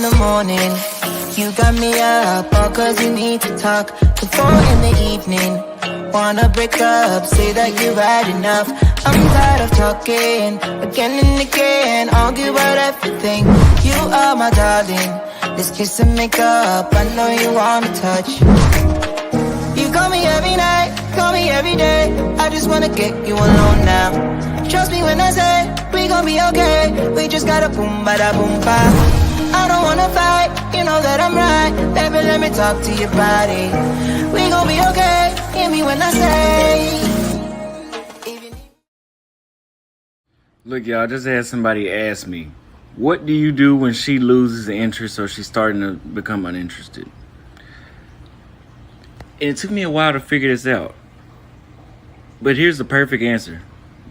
the morning. You got me up all cause you need to talk. To 4 in the evening. Wanna break up, say that you've had enough. I'm tired of talking, again and again. Argue about everything. You are my darling. This kiss and make up, I know you wanna touch. You call me every night, call me every day. I just wanna get you alone now. Trust me when I say, we gon' be okay. We just gotta boom, bada boom, ba. I don't wanna fight, you know that I'm right. Baby, let me talk to your body. We gon' be okay, hear me when I say. Look, y'all, just had somebody ask me, what do you do when she loses interest or she's starting to become uninterested? And it took me a while to figure this out. But here's the perfect answer.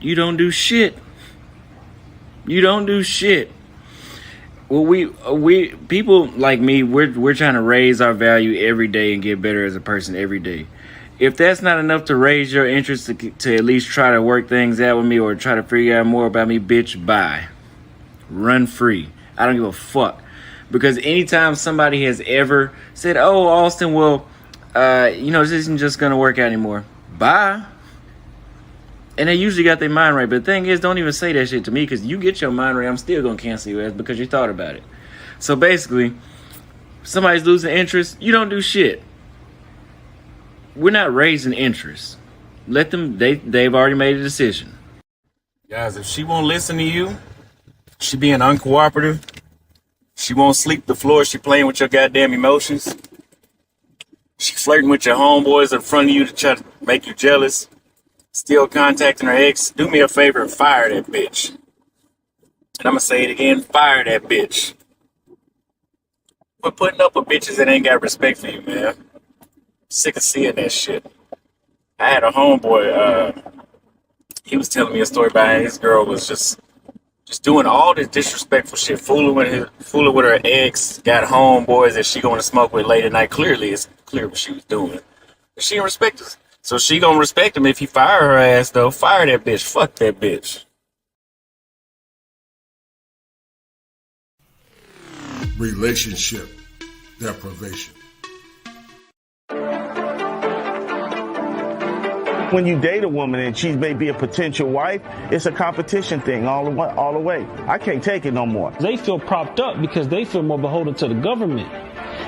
You don't do shit. You don't do shit. Well, we people like me, we're trying to raise our value every day and get better as a person every day. If that's not enough to raise your interest to at least try to work things out with me or try to figure out more about me, bitch, bye. Run free. I don't give a fuck. Because anytime somebody has ever said, oh, Austin, well, this isn't just going to work out anymore. Bye. And they usually got their mind right. But the thing is, don't even say that shit to me, because you get your mind right, I'm still going to cancel your ass because you thought about it. So basically, somebody's losing interest, you don't do shit. We're not raising interest. Let them, they've already made a decision. Guys, if she won't listen to you, she being uncooperative, she won't sleep the floor, she playing with your goddamn emotions, she flirting with your homeboys in front of you to try to make you jealous, still contacting her ex, do me a favor and fire that bitch. And I'm gonna say it again, fire that bitch. Quit putting up with bitches that ain't got respect for you, man. Sick of seeing that shit. I had a homeboy, he was telling me a story about how his girl was just doing all this disrespectful shit, fooling with her ex, got homeboys that she going to smoke with late at night. Clearly, it's clear what she was doing. But she didn't respect us. So she gonna respect him if he fire her ass, though. Fire that bitch. Fuck that bitch. Relationship deprivation. When you date a woman and she may be a potential wife, it's a competition thing all the way. I can't take it no more. They feel propped up because they feel more beholden to the government.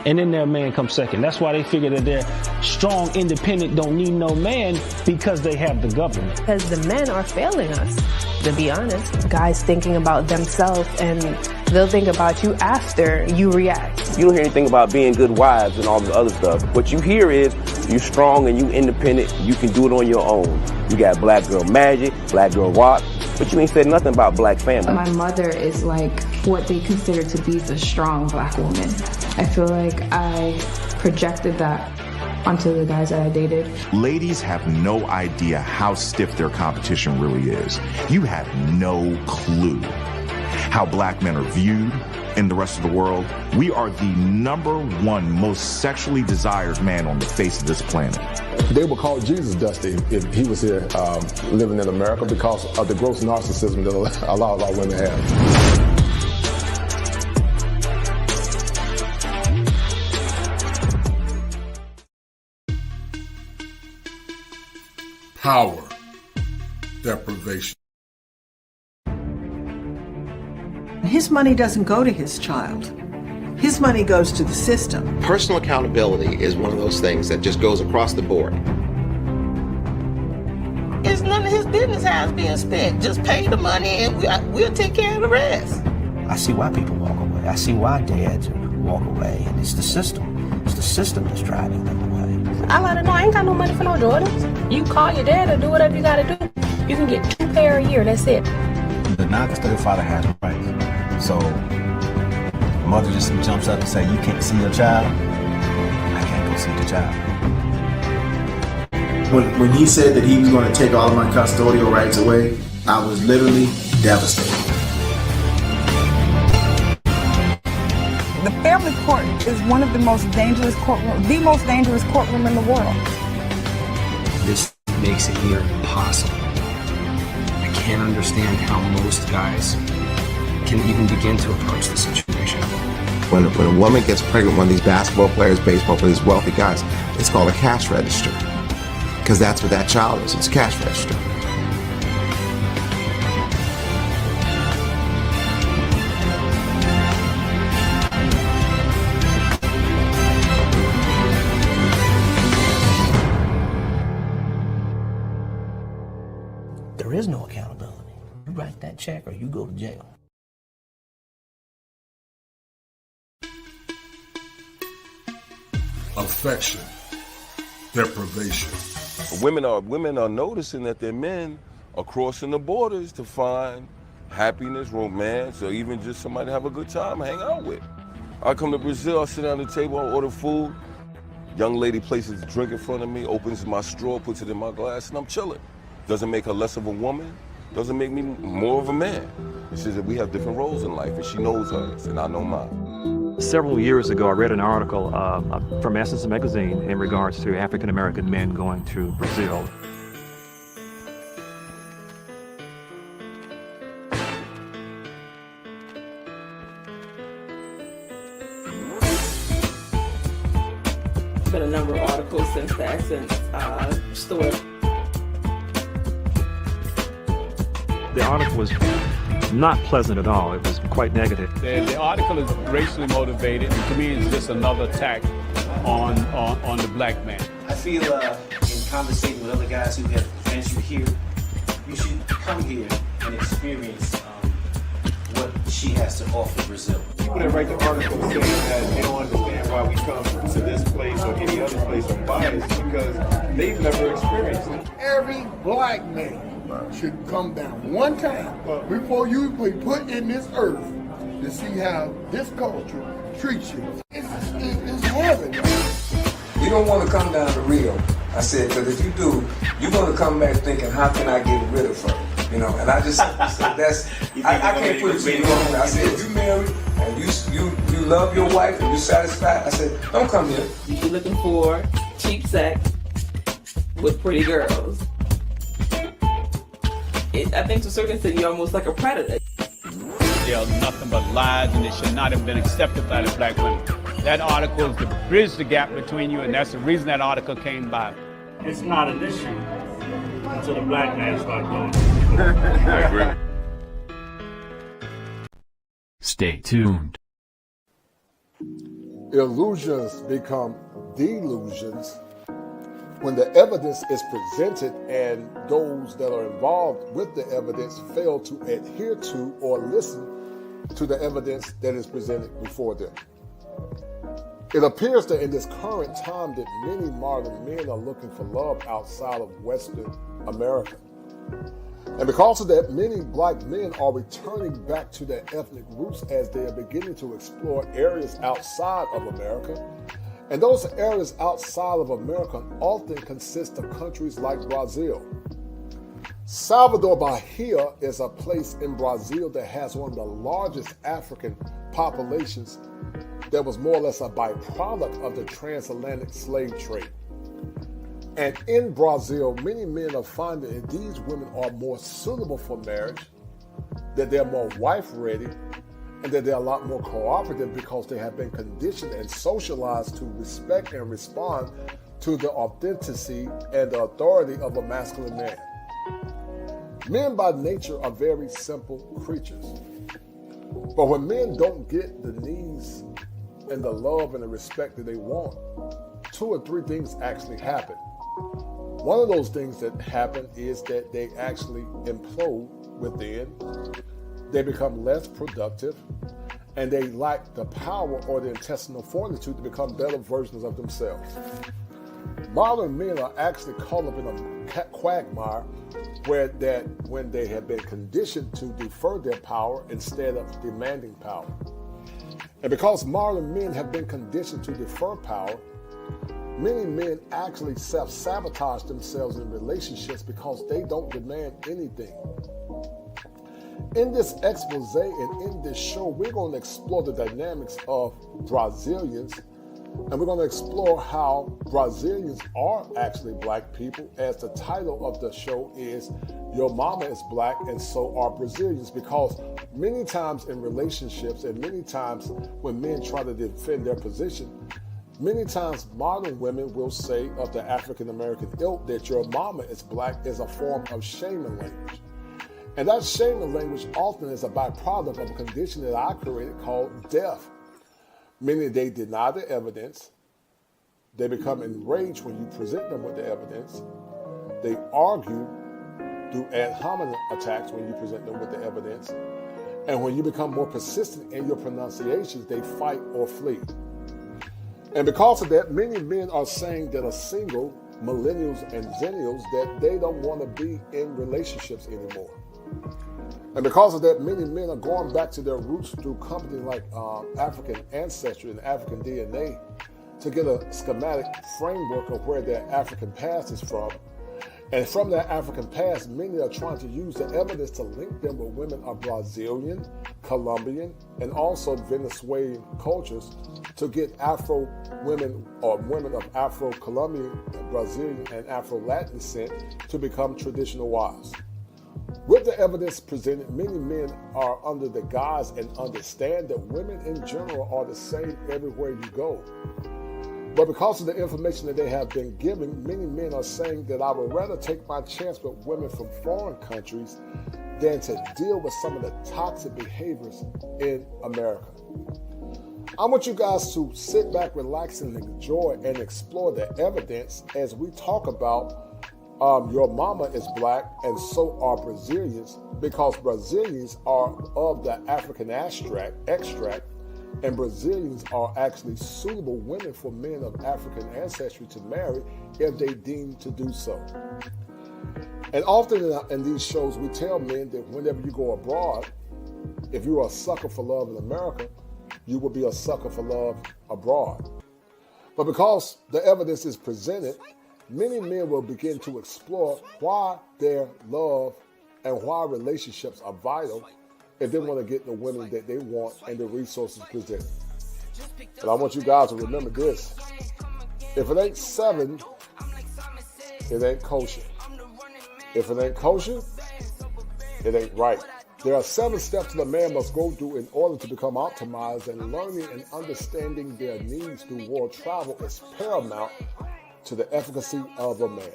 And then their man comes second. That's why they figure that they're strong, independent, don't need no man, because they have the government. Because the men are failing us, to be honest. Guys thinking about themselves, and they'll think about you after you react. You don't hear anything about being good wives and all the other stuff. What you hear is you strong and you independent. You can do it on your own. You got black girl magic, black girl walk, but you ain't said nothing about black family. My mother is like what they consider to be the strong black woman. I feel like I projected that onto the guys that I dated. Ladies have no idea how stiff their competition really is. You have no clue how black men are viewed in the rest of the world. We are the #1 most sexually desired man on the face of this planet. They would call Jesus Dusty if he was here living in America because of the gross narcissism that a lot of our women have. Power deprivation. His money doesn't go to his child. His money goes to the system. Personal accountability is one of those things that just goes across the board. It's none of his business how it's being spent. Just pay the money and we'll take care of the rest. I see why people walk away. I see why dads walk away. And it's the system. It's the system that's driving them away. I let her know I ain't got no money for no daughters. You call your dad or do whatever you gotta do. You can get 2 pair a year, that's it. The non-custodial father has rights. So, mother just jumps up and say, you can't see your child, I can't go see the child. When he said that he was going to take all of my custodial rights away, I was literally devastated. The family court is one of the most dangerous courtrooms, the most dangerous courtroom in the world. This makes it near impossible. I can't understand how most guys can even begin to approach the situation. When a woman gets pregnant, one of these basketball players, baseball players, wealthy guys, it's called a cash register. Because that's what that child is. It's a cash register. There is no accountability. You write that check or you go to jail. Affection, deprivation. Women are noticing that their men are crossing the borders to find happiness, romance, or even just somebody to have a good time, hang out with. I come to Brazil, I sit down at the table, I order food. Young lady places a drink in front of me, opens my straw, puts it in my glass, and I'm chilling. Doesn't make her less of a woman, doesn't make me more of a man. It's just that we have different roles in life, and she knows hers, and I know mine. Several years ago, I read an article from Essence magazine in regards to African-American men going to Brazil. There's been a number of articles since the Essence story. The article was not pleasant at all. It was quite negative. The article is racially motivated, and to me it's just another attack on the black man. I feel in conversating with other guys who have adventured here, you should come here and experience what she has to offer Brazil. People that write the article saying that they don't understand why we come to this place or any other place are biased because they've never experienced it. Every black man should come down one time before you be put in this earth to see how this culture treats you. It's heaven. You don't want to come down to Rio. I said, because if you do, you're going to come back thinking, how can I get rid of her? You know, and I just said, I can't put it to you. I said, if you married and you love your wife and you're satisfied, I said, don't come here. You be looking for cheap sex with pretty girls. I think to a certain extent you're almost like a predator. They're nothing but lies, and it should not have been accepted by the black women. That article is to bridge the gap between you, and that's the reason that article came by. It's not an issue until the black man starts doing it. I agree. Stay tuned. Illusions become delusions when the evidence is presented and those that are involved with the evidence fail to adhere to or listen to the evidence that is presented before them. It appears that in this current time that many modern men are looking for love outside of Western America. And because of that, many black men are returning back to their ethnic roots as they are beginning to explore areas outside of America. And those areas outside of America often consist of countries like Brazil. Salvador Bahia is a place in Brazil that has one of the largest African populations that was more or less a byproduct of the transatlantic slave trade. And in Brazil, many men are finding that these women are more suitable for marriage, that they're more wife-ready, and that they're a lot more cooperative because they have been conditioned and socialized to respect and respond to the authenticity and the authority of a masculine man. Men by nature are very simple creatures. But when men don't get the needs and the love and the respect that they want, 2 or 3 things actually happen. One of those things that happen is that they actually implode within. They become less productive, and they lack the power or the intestinal fortitude to become better versions of themselves. Modern men are actually caught up in a quagmire when they have been conditioned to defer their power instead of demanding power. And because modern men have been conditioned to defer power, many men actually self-sabotage themselves in relationships because they don't demand anything. In this expose and in this show, we're going to explore the dynamics of Brazilians, and we're going to explore how Brazilians are actually black people, as the title of the show is Your Mama is Black and So Are Brazilians, because many times in relationships and many times when men try to defend their position, many times modern women will say of the African American ilk that your mama is black is a form of shaming language. And that shaming language often is a byproduct of a condition that I created called death. Meaning they deny the evidence, they become enraged when you present them with the evidence, they argue through ad hominem attacks when you present them with the evidence, and when you become more persistent in your pronunciations, they fight or flee. And because of that, many men are saying that are single, millennials and Xennials, that they don't want to be in relationships anymore. And because of that, many men are going back to their roots through companies like African ancestry and African DNA to get a schematic framework of where their African past is from. And from that African past, many are trying to use the evidence to link them with women of Brazilian, Colombian, and also Venezuelan cultures to get Afro women or women of Afro-Colombian, Brazilian, and Afro-Latin descent to become traditional wives. With the evidence presented, many men are under the guise and understand that women in general are the same everywhere you go. But because of the information that they have been given, many men are saying that I would rather take my chance with women from foreign countries than to deal with some of the toxic behaviors in America. I want you guys to sit back, relax, and enjoy and explore the evidence as we talk about your mama is black and so are Brazilians, because Brazilians are of the African extract, and Brazilians are actually suitable women for men of African ancestry to marry if they deem to do so. And often in these shows, we tell men that whenever you go abroad, if you are a sucker for love in America, you will be a sucker for love abroad. But because the evidence is presented, many men will begin to explore why their love and why relationships are vital if they want to get the women that they want and the resources presented. But I want you guys to remember this. If it ain't 7, it ain't kosher. If it ain't kosher, it ain't right. There are 7 steps that a man must go through in order to become optimized, and learning and understanding their needs through world travel is paramount to the efficacy of a man.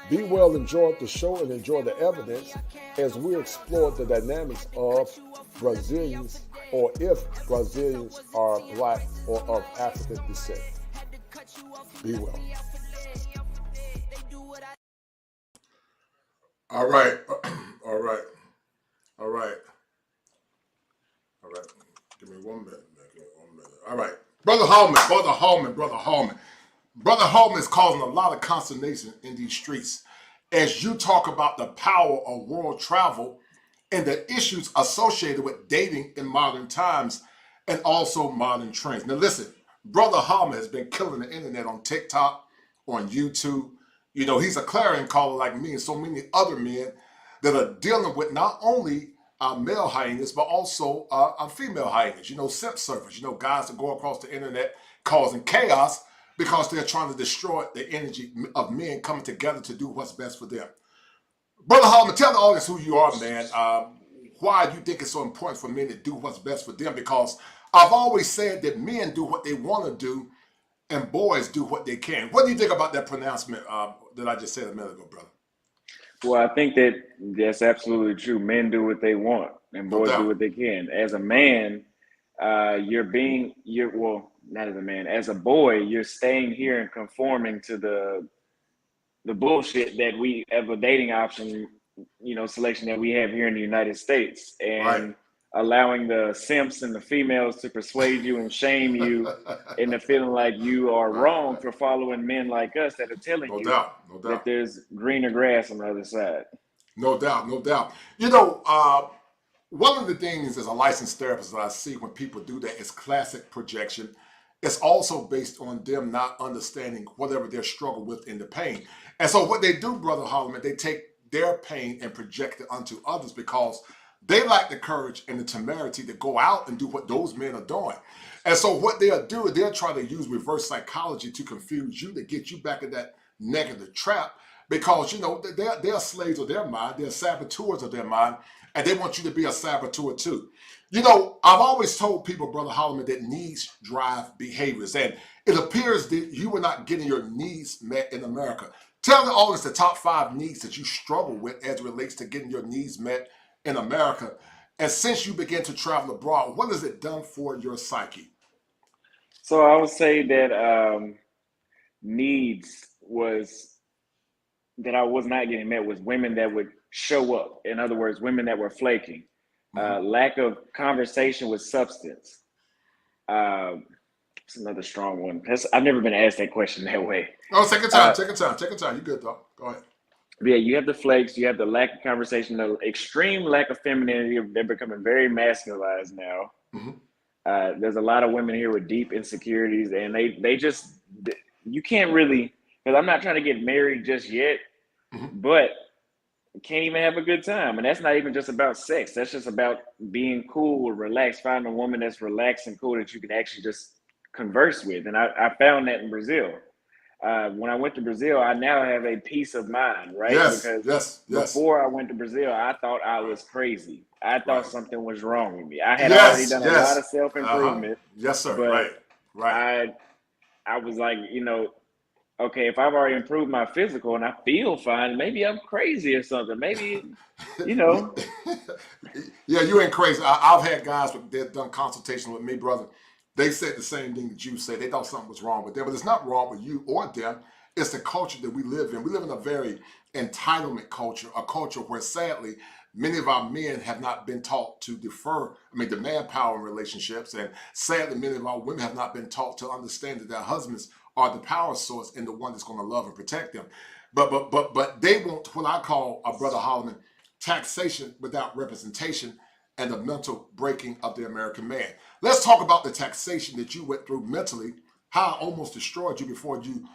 Be well, enjoy the show and enjoy the evidence as we explore the dynamics of Brazilians, or if Brazilians are black or of African descent. Be well. All right. Give me 1 minute. All right. Brother Holleman. Brother Holleman is causing a lot of consternation in these streets as you talk about the power of world travel and the issues associated with dating in modern times and also modern trends. Now listen, Brother Holleman has been killing the internet on TikTok, on YouTube. You know, he's a clarion caller like me and so many other men that are dealing with not only male hyenas, but also female hyenas, you know, simp surfers, you know, guys that go across the internet causing chaos because they're trying to destroy the energy of men coming together to do what's best for them. Brother Holleman, tell the audience who you are, man. Why you think it's so important for men to do what's best for them? Because I've always said that men do what they want to do and boys do what they can. What do you think about that pronouncement that I just said a minute ago, brother? Well, I think that that's absolutely true. Men do what they want and boys do what they can. As a man, not as a man, as a boy, you're staying here and conforming to the bullshit that we have a dating option, you know, selection that we have here in the United States, and allowing the simps and the females to persuade you and shame you into feeling like you are wrong for following men like us that are telling you that there's greener grass on the other side. No doubt. You know, one of the things as a licensed therapist that I see when people do that is classic projection. It's also based on them not understanding whatever their struggle with in the pain. And so what they do, Brother Holleman, they take their pain and project it onto others because they lack the courage and the temerity to go out and do what those men are doing. And so what they'll do is they'll try to use reverse psychology to confuse you, to get you back in that negative trap, because, you know, they're slaves of their mind. They're saboteurs of their mind, and they want you to be a saboteur too. You know, I've always told people, Brother Holleman, that needs drive behaviors, and it appears that you were not getting your needs met in America. Tell the audience the top 5 needs that you struggle with as it relates to getting your needs met in America. And since you began to travel abroad, what has it done for your psyche? So I would say that needs was that I was not getting met was women that would show up. In other words, women that were flaking. Lack of conversation with substance. It's another strong one. I've never been asked that question that way. Oh, take your time, take your time, take your time. You good, dog. Go ahead. Yeah, you have the flakes, you have the lack of conversation, the extreme lack of femininity. They're becoming very masculinized now. There's a lot of women here with deep insecurities, and they just, you can't really, because I'm not trying to get married just yet, but can't even have a good time. And that's not even just about sex. That's just about being cool, relaxed, find a woman that's relaxed and cool that you can actually just converse with. And I found that in Brazil. When I went to Brazil, I now have a peace of mind, right? Yes. Before I went to Brazil, I thought I was crazy. I thought something was wrong with me. I had already done a lot of self-improvement. Yes, sir. But Right. I was like, you know, okay, if I've already improved my physical and I feel fine, maybe I'm crazy or something. Maybe, you know. Yeah, you ain't crazy. I've had guys that have done consultation with me, brother. They said the same thing that you said. They thought something was wrong with them, but it's not wrong with you or them. It's the culture that we live in. We live in a very entitlement culture, a culture where sadly, many of our men have not been taught to demand power in relationships. And sadly, many of our women have not been taught to understand that their husbands are the power source and the one that's going to love and protect them. But they want what I call, Brother Holleman, taxation without representation and the mental breaking of the American man. Let's talk about the taxation that you went through mentally, how it almost destroyed you before you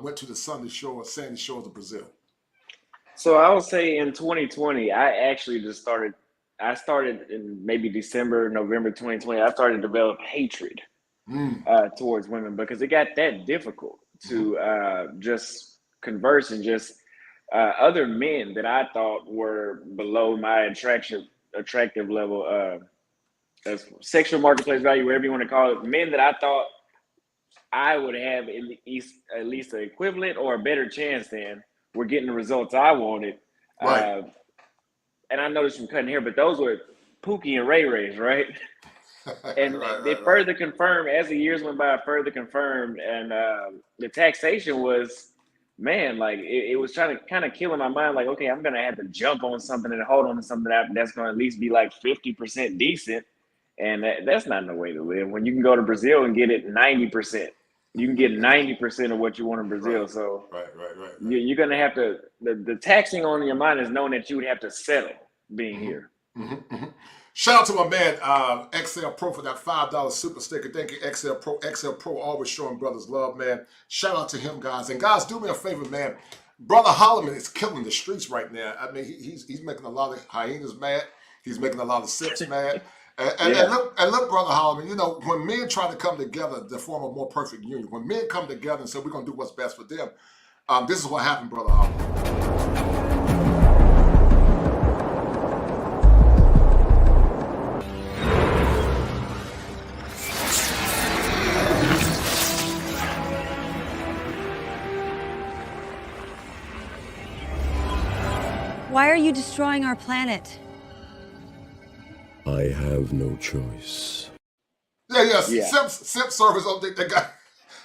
went to the sandy shores of Brazil. So I would say in 2020, I actually just started in maybe December, November 2020, I started to develop hatred towards women because it got that difficult to just converse and just other men that I thought were below my attractive level, sexual marketplace value, whatever you want to call it, men that I thought I would have at least an equivalent or a better chance than were getting the results I wanted. Right. And I noticed from cutting hair, but those were Pookie and Ray Rays, right? And they further confirmed, as the years went by, and the taxation was, man, like it was trying to kind of kill in my mind, like, okay, I'm gonna have to jump on something and hold on to something that's gonna at least be like 50% decent, and that's not no way to live. When you can go to Brazil and get it 90%, you can get 90% of what you want in Brazil. So you're gonna have to, the taxing on your mind is knowing that you would have to settle being here. Shout out to my man, XL Pro, for that $5 super sticker. Thank you, XL Pro. XL Pro always showing brothers love, man. Shout out to him, guys. And guys, do me a favor, man. Brother Holleman is killing the streets right now. I mean, he's making a lot of hyenas mad. He's making a lot of Sips mad. And look, Brother Holleman, you know, when men try to come together to form a more perfect union, when men come together and say, we're going to do what's best for them, this is what happened, Brother Holleman. Why are you destroying our planet? I have no choice. Yeah. Simp service don't think they got.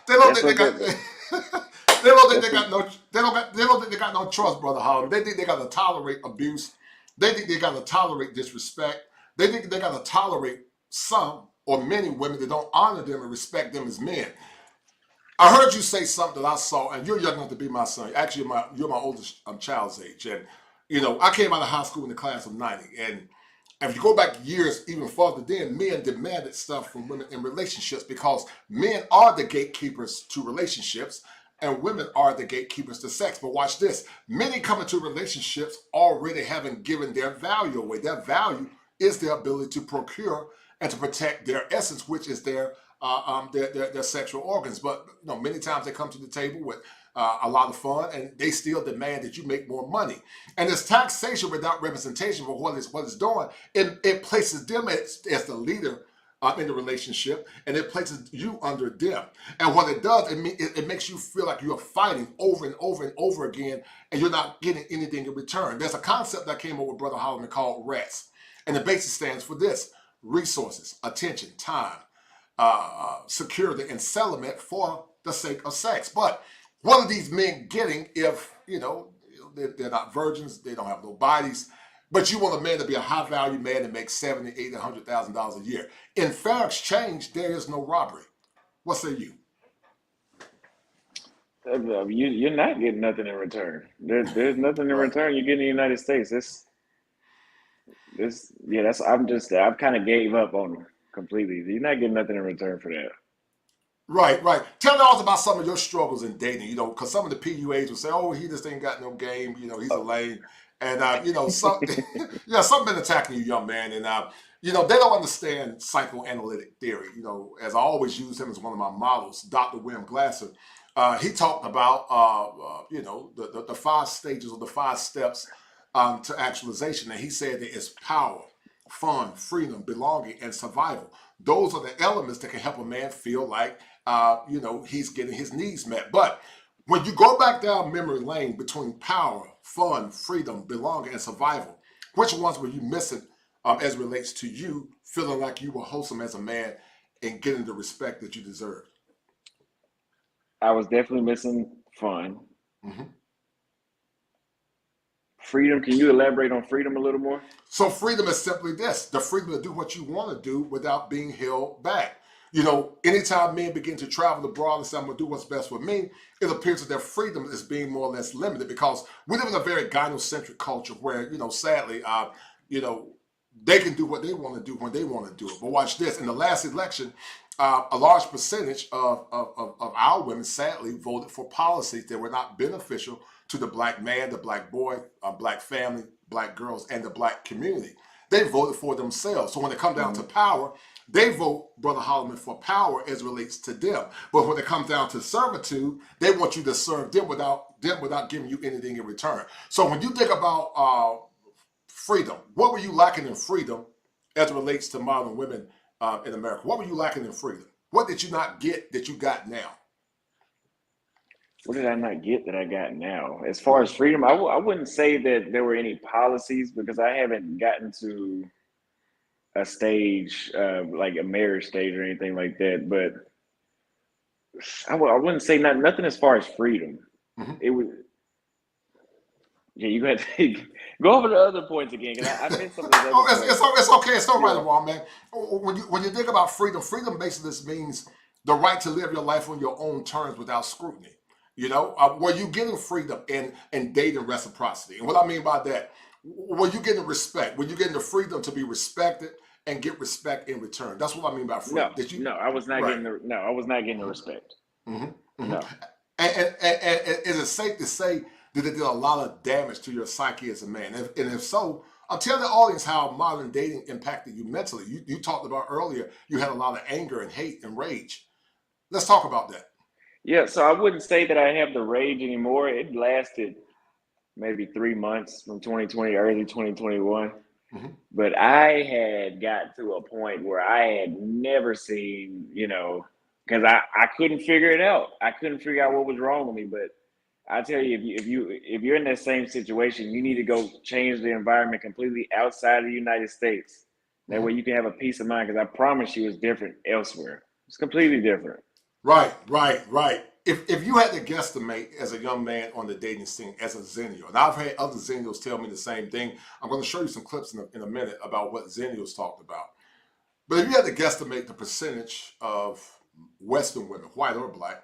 They don't think they got. They don't think they got no. They don't think they got no trust, Brother Holleman. They think they got to tolerate abuse. They think they got to tolerate disrespect. They think they got to tolerate some or many women that don't honor them and respect them as men. I heard you say something that I saw, and you're young enough to be my son. Actually, you're my oldest child's age, and you know I came out of high school in the class of '90, and if you go back years even further, then men demanded stuff from women in relationships because men are the gatekeepers to relationships and women are the gatekeepers to sex. But watch this. Many come into relationships already having given their value away. Their value is their ability to procure and to protect their essence, which is their sexual organs. But you know, many times they come to the table with a lot of fun, and they still demand that you make more money. And this taxation without representation for what it's doing, it places them as the leader in the relationship, and it places you under them. And what it does, it makes you feel like you're fighting over and over and over again, and you're not getting anything in return. There's a concept that came up with Brother Holleman called R.A.T.S, and the basis stands for this: resources, attention, time, security, and settlement for the sake of sex. But what are these men getting if, they're not virgins, they don't have no bodies, but you want a man to be a high-value man and make $70,000, $80,000, $100,000 a year? In fair exchange, there is no robbery. What say you? You're not getting nothing in return. There's nothing in return. You get in the United States. I've kind of gave up on them completely. You're not getting nothing in return for that. Right. Tell us about some of your struggles in dating, because some of the PUAs will say, oh, he just ain't got no game, he's a lame. And, some been attacking you, young man. And, they don't understand psychoanalytic theory. As I always use him as one of my models, Dr. William Glasser. He talked about, the 5 stages or the 5 steps to actualization. And he said that it's power, fun, freedom, belonging, and survival. Those are the elements that can help a man feel like, he's getting his needs met. But when you go back down memory lane between power, fun, freedom, belonging, and survival, which ones were you missing as it relates to you feeling like you were wholesome as a man and getting the respect that you deserved? I was definitely missing fun. Freedom, can you elaborate on freedom a little more? So freedom is simply this: the freedom to do what you want to do without being held back. Anytime men begin to travel abroad and say, I'm going to do what's best for me, it appears that their freedom is being more or less limited, because we live in a very gynocentric culture where, sadly, they can do what they want to do when they want to do it. But watch this. In the last election, a large percentage of our women, sadly, voted for policies that were not beneficial to the black man, the black boy, black family, black girls, and the black community. They voted for themselves. So when it comes down to power, they vote, Brother Holleman, for power as it relates to them. But when it comes down to servitude, they want you to serve them without giving you anything in return. So when you think about freedom, what were you lacking in freedom as it relates to modern women in America? What were you lacking in freedom? What did you not get that you got now? What did I not get that I got now? As far as freedom, I wouldn't say that there were any policies, because I haven't gotten to a stage, like a marriage stage or anything like that. But I wouldn't say nothing as far as freedom. It was, you got to go over the other points again, because I missed some of those other points. It's okay. It's no right or wrong, man. When you think about freedom basically just means the right to live your life on your own terms without scrutiny. Were you getting freedom in dating reciprocity? And what I mean by that, were you getting respect? Were you getting the freedom to be respected and get respect in return? That's what I mean by freedom. No, I was not getting I was not getting the respect. No. And is it safe to say that it did a lot of damage to your psyche as a man? And if so, I'll tell the audience how modern dating impacted you mentally. You talked about earlier, you had a lot of anger and hate and rage. Let's talk about that. Yeah, so I wouldn't say that I have the rage anymore. It lasted maybe 3 months from 2020, early 2021. But I had got to a point where I had never seen, because I couldn't figure it out. I couldn't figure out what was wrong with me. But I tell you, if you're in that same situation, you need to go change the environment completely outside of the United States. That way you can have a peace of mind, because I promise you it's different elsewhere. It's completely different. Right. If you had to guesstimate as a young man on the dating scene as a Xennial, and I've had other Xennials tell me the same thing. I'm going to show you some clips in a minute about what Xennials talked about. But if you had to guesstimate the percentage of Western women, white or black,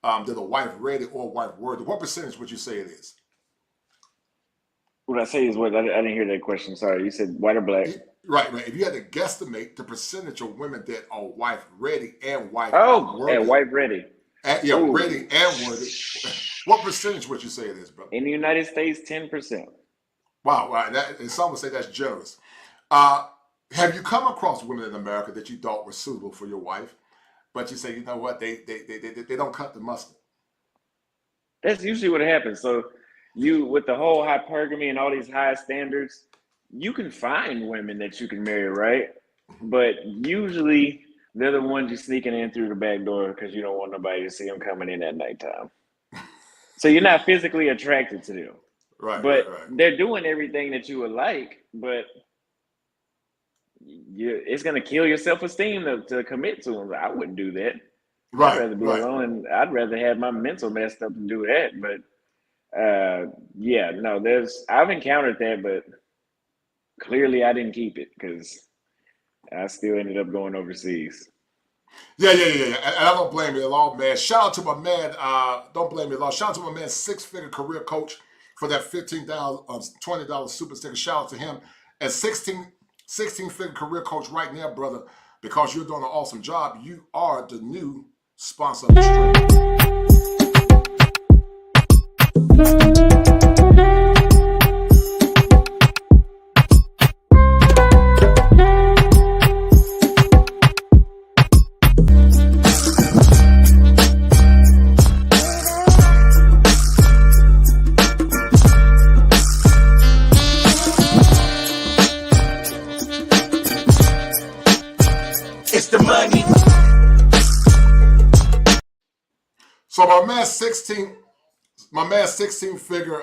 that are wife ready or wife worthy, what percentage would you say it is? What I say is what? I didn't hear that question. Sorry, you said white or black? Right. If you had to guesstimate the percentage of women that are wife ready and wife worthy. And wife ready. Ready and worthy. What percentage would you say it is, brother? In the United States, 10%. Wow. And some would say that's generous. Have you come across women in America that you thought were suitable for your wife, but you say, you know what, they don't cut the mustard? That's usually what happens. So you, with the whole hypergamy and all these high standards, you can find women that you can marry, right? But usually they're the ones you're sneaking in through the back door because you don't want nobody to see them coming in at nighttime. So you're not physically attracted to them. Right, but right. they're doing everything that you would like, but it's going to kill your self-esteem to commit to them. I wouldn't do that. Right, I'd rather be right. alone, and I'd rather have my mental messed up and do that. But yeah, no, I've encountered that, but clearly I didn't keep it because I still ended up going overseas. Yeah. And I don't blame you at all, man. Shout out to my man. Don't blame me at all. Shout out to my man, 6-figure career coach, for that $15, $20 super sticker. Shout out to him. And 16-figure career coach right now, brother, because you're doing an awesome job. You are the new sponsor of the stream. So my man 16 figure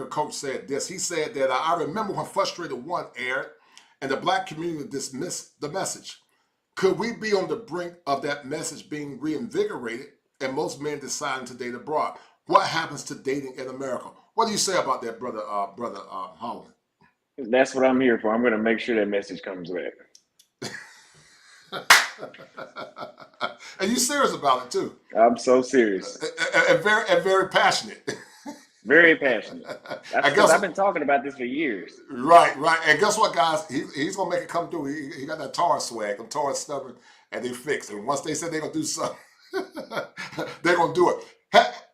coach said this. He said that I remember when Frustrated One aired and the black community dismissed the message. Could we be on the brink of that message being reinvigorated and most men deciding to date abroad? What happens to dating in America? What do you say about that, brother Holleman? That's what I'm here for. I'm going to make sure that message comes back. And you serious about it too? I'm so serious. And very passionate. Very passionate. I've been talking about this for years. Right. And guess what, guys? He's gonna make it come through. He got that Taurus swag. I'm Taurus stubborn, and they fix it. And once they said they're gonna do something, they're gonna do it.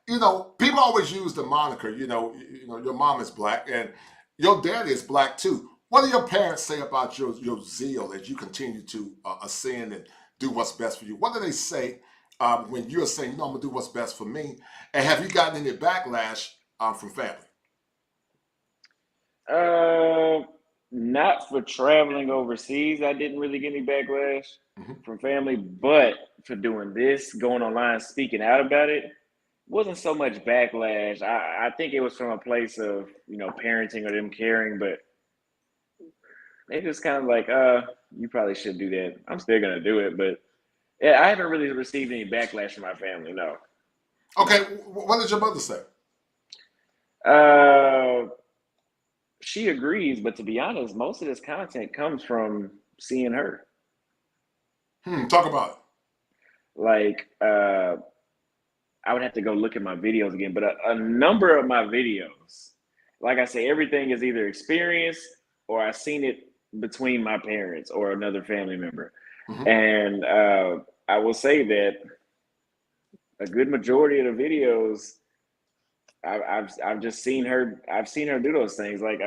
You know, people always use the moniker. You know, your mom is black, and your dad is black too. What do your parents say about your zeal as you continue to ascend and do what's best for you? What do they say when you're saying, I'm gonna do what's best for me? And have you gotten any backlash from family? Not for traveling overseas. I didn't really get any backlash from family, but for doing this, going online, speaking out about it, wasn't so much backlash. I think it was from a place of, parenting or them caring, but they just kind of like, you probably should do that. I'm still going to do it, but yeah, I haven't really received any backlash from my family, no. Okay, what did your mother say? She agrees, but to be honest, most of this content comes from seeing her. Talk about it. Like, I would have to go look at my videos again, but a number of my videos, like I say, everything is either experience or I've seen it between my parents or another family member. And I will say that a good majority of the videos, I've just seen her. I've seen her do those things. Like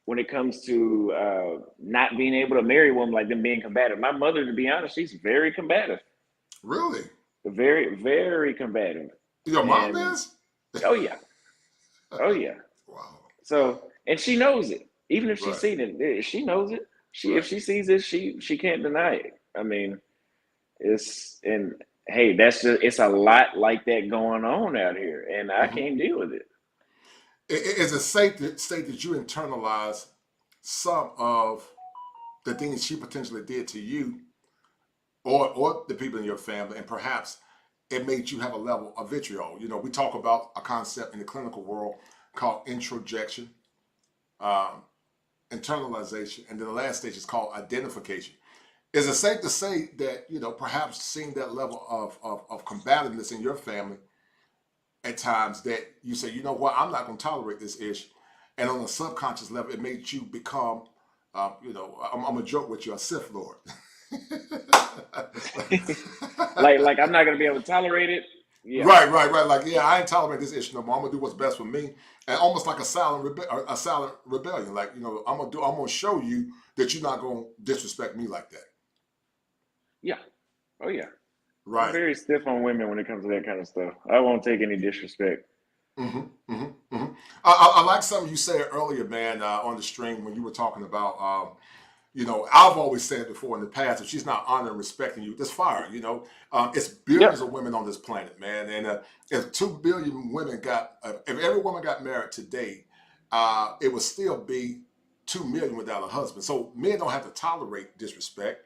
when it comes to not being able to marry a woman, like them being combative. My mother, to be honest, she's very combative. Really? Very, very combative. Your mom is? Oh yeah. Oh yeah. Wow. So, and she knows it. Even if she's seen it, she knows it. If she sees it, she can't deny it. I mean, hey, it's a lot like that going on out here, and I can't deal with it. Is it safe to say that you internalize some of the things she potentially did to you or the people in your family, and perhaps it made you have a level of vitriol? We talk about a concept in the clinical world called introjection, internalization, and then the last stage is called identification. Is it safe to say that, perhaps seeing that level of combativeness in your family at times that you say, you know what, I'm not going to tolerate this issue. And on a subconscious level, it made you become, I'm going to joke with you, a Sith Lord. like I'm not going to be able to tolerate it. Yeah. Right. Like, yeah, I ain't tolerating this issue no more. I'm going to do what's best for me. And almost like a silent rebellion. Like, I'm going to show you that you're not going to disrespect me like that. Yeah. Oh, yeah. Right. I'm very stiff on women when it comes to that kind of stuff. I won't take any disrespect. I like something you said earlier, man, on the stream when you were talking about, you know, I've always said before in the past, if she's not honoring and respecting you, just fire her, you know. It's billions of women on this planet, man. And if 2 billion women if every woman got married today, it would still be 2 million without a husband. So men don't have to tolerate disrespect.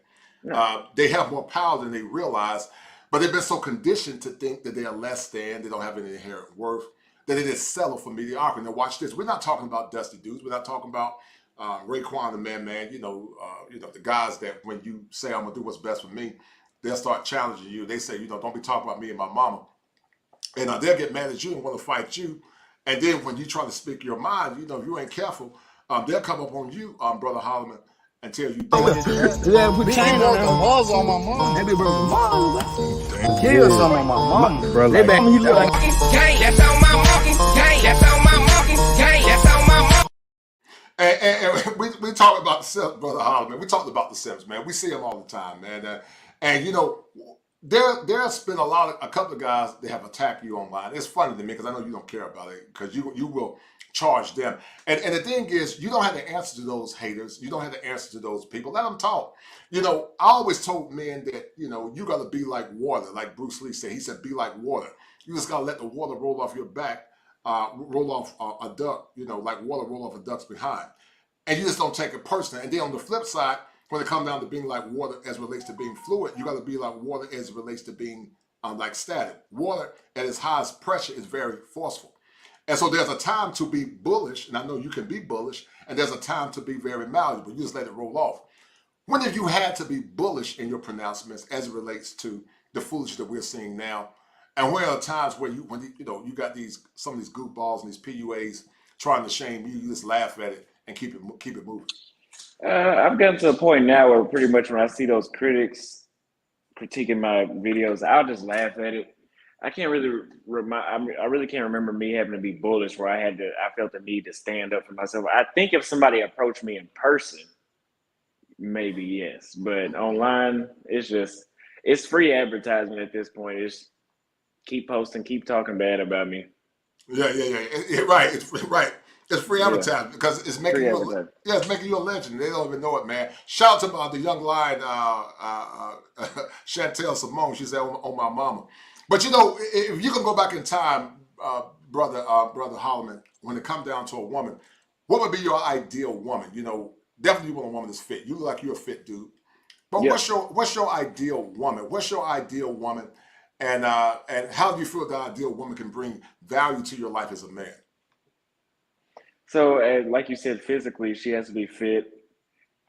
They have more power than they realize, but they've been so conditioned to think that they are less than, they don't have any inherent worth, that they just settle for mediocrity. Now watch this. We're not talking about dusty dudes. We're not talking about Raekwon the man, you know, the guys that when you say I'm gonna do what's best for me, they'll start challenging you. They say, you know, don't be talking about me and my mama, and they'll get mad at you and want to fight you. And then when you try to speak your mind, you know, if you ain't careful, they'll come up on you, Brother Holleman, and tell you. Yeah, put chain on them. Balls on my mom. They be broken balls. Kill some of my mom. Bro, they back. He look like. That's on my monkey. That's on my monkey. That's on my monkey. And we talk about the Sims, Brother Holleman. We talked about the Sims, man. We see them all the time, man. And you know, there's been a couple of guys that have attacked you online. It's funny to me because I know you don't care about it because you will charge them. And the thing is, you don't have to answer to those haters. You don't have to answer to those people. Let them talk. You know, I always told men that, you know, you got to be like water, like Bruce Lee said. He said, be like water. You just got to let the water roll off your back, roll off a duck, you know, like water roll off a duck's behind. And you just don't take it personally. And then on the flip side, when it comes down to being like water as relates to being fluid, you got to be like water as it relates to being like static. Water at its highest pressure is very forceful. And so there's a time to be bullish, and I know you can be bullish, and there's a time to be very malleable. You just let it roll off. When have you had to be bullish in your pronouncements as it relates to the foolishness that we're seeing now? And where are times where you got some of these goofballs and these PUAs trying to shame you, you just laugh at it and keep it moving? I've gotten to a point now where pretty much when I see those critics critiquing my videos, I'll just laugh at it. I can't really I really can't remember me having to be bullish where I felt the need to stand up for myself. I think if somebody approached me in person, maybe yes, but online, it's free advertisement at this point. It's keep posting, keep talking bad about me. Yeah, right. It's right. It's free advertising because it's making it's making you a legend. They don't even know it, man. Shout out to the young lion, Chantel Simone. She said, "On my mama." But you know, if you can go back in time, brother Holleman, when it comes down to a woman, what would be your ideal woman? You know, definitely you want a woman that's fit. You look like you're a fit dude. But what's your ideal woman? What's your ideal woman? And how do you feel the ideal woman can bring value to your life as a man? So, like you said, physically, she has to be fit.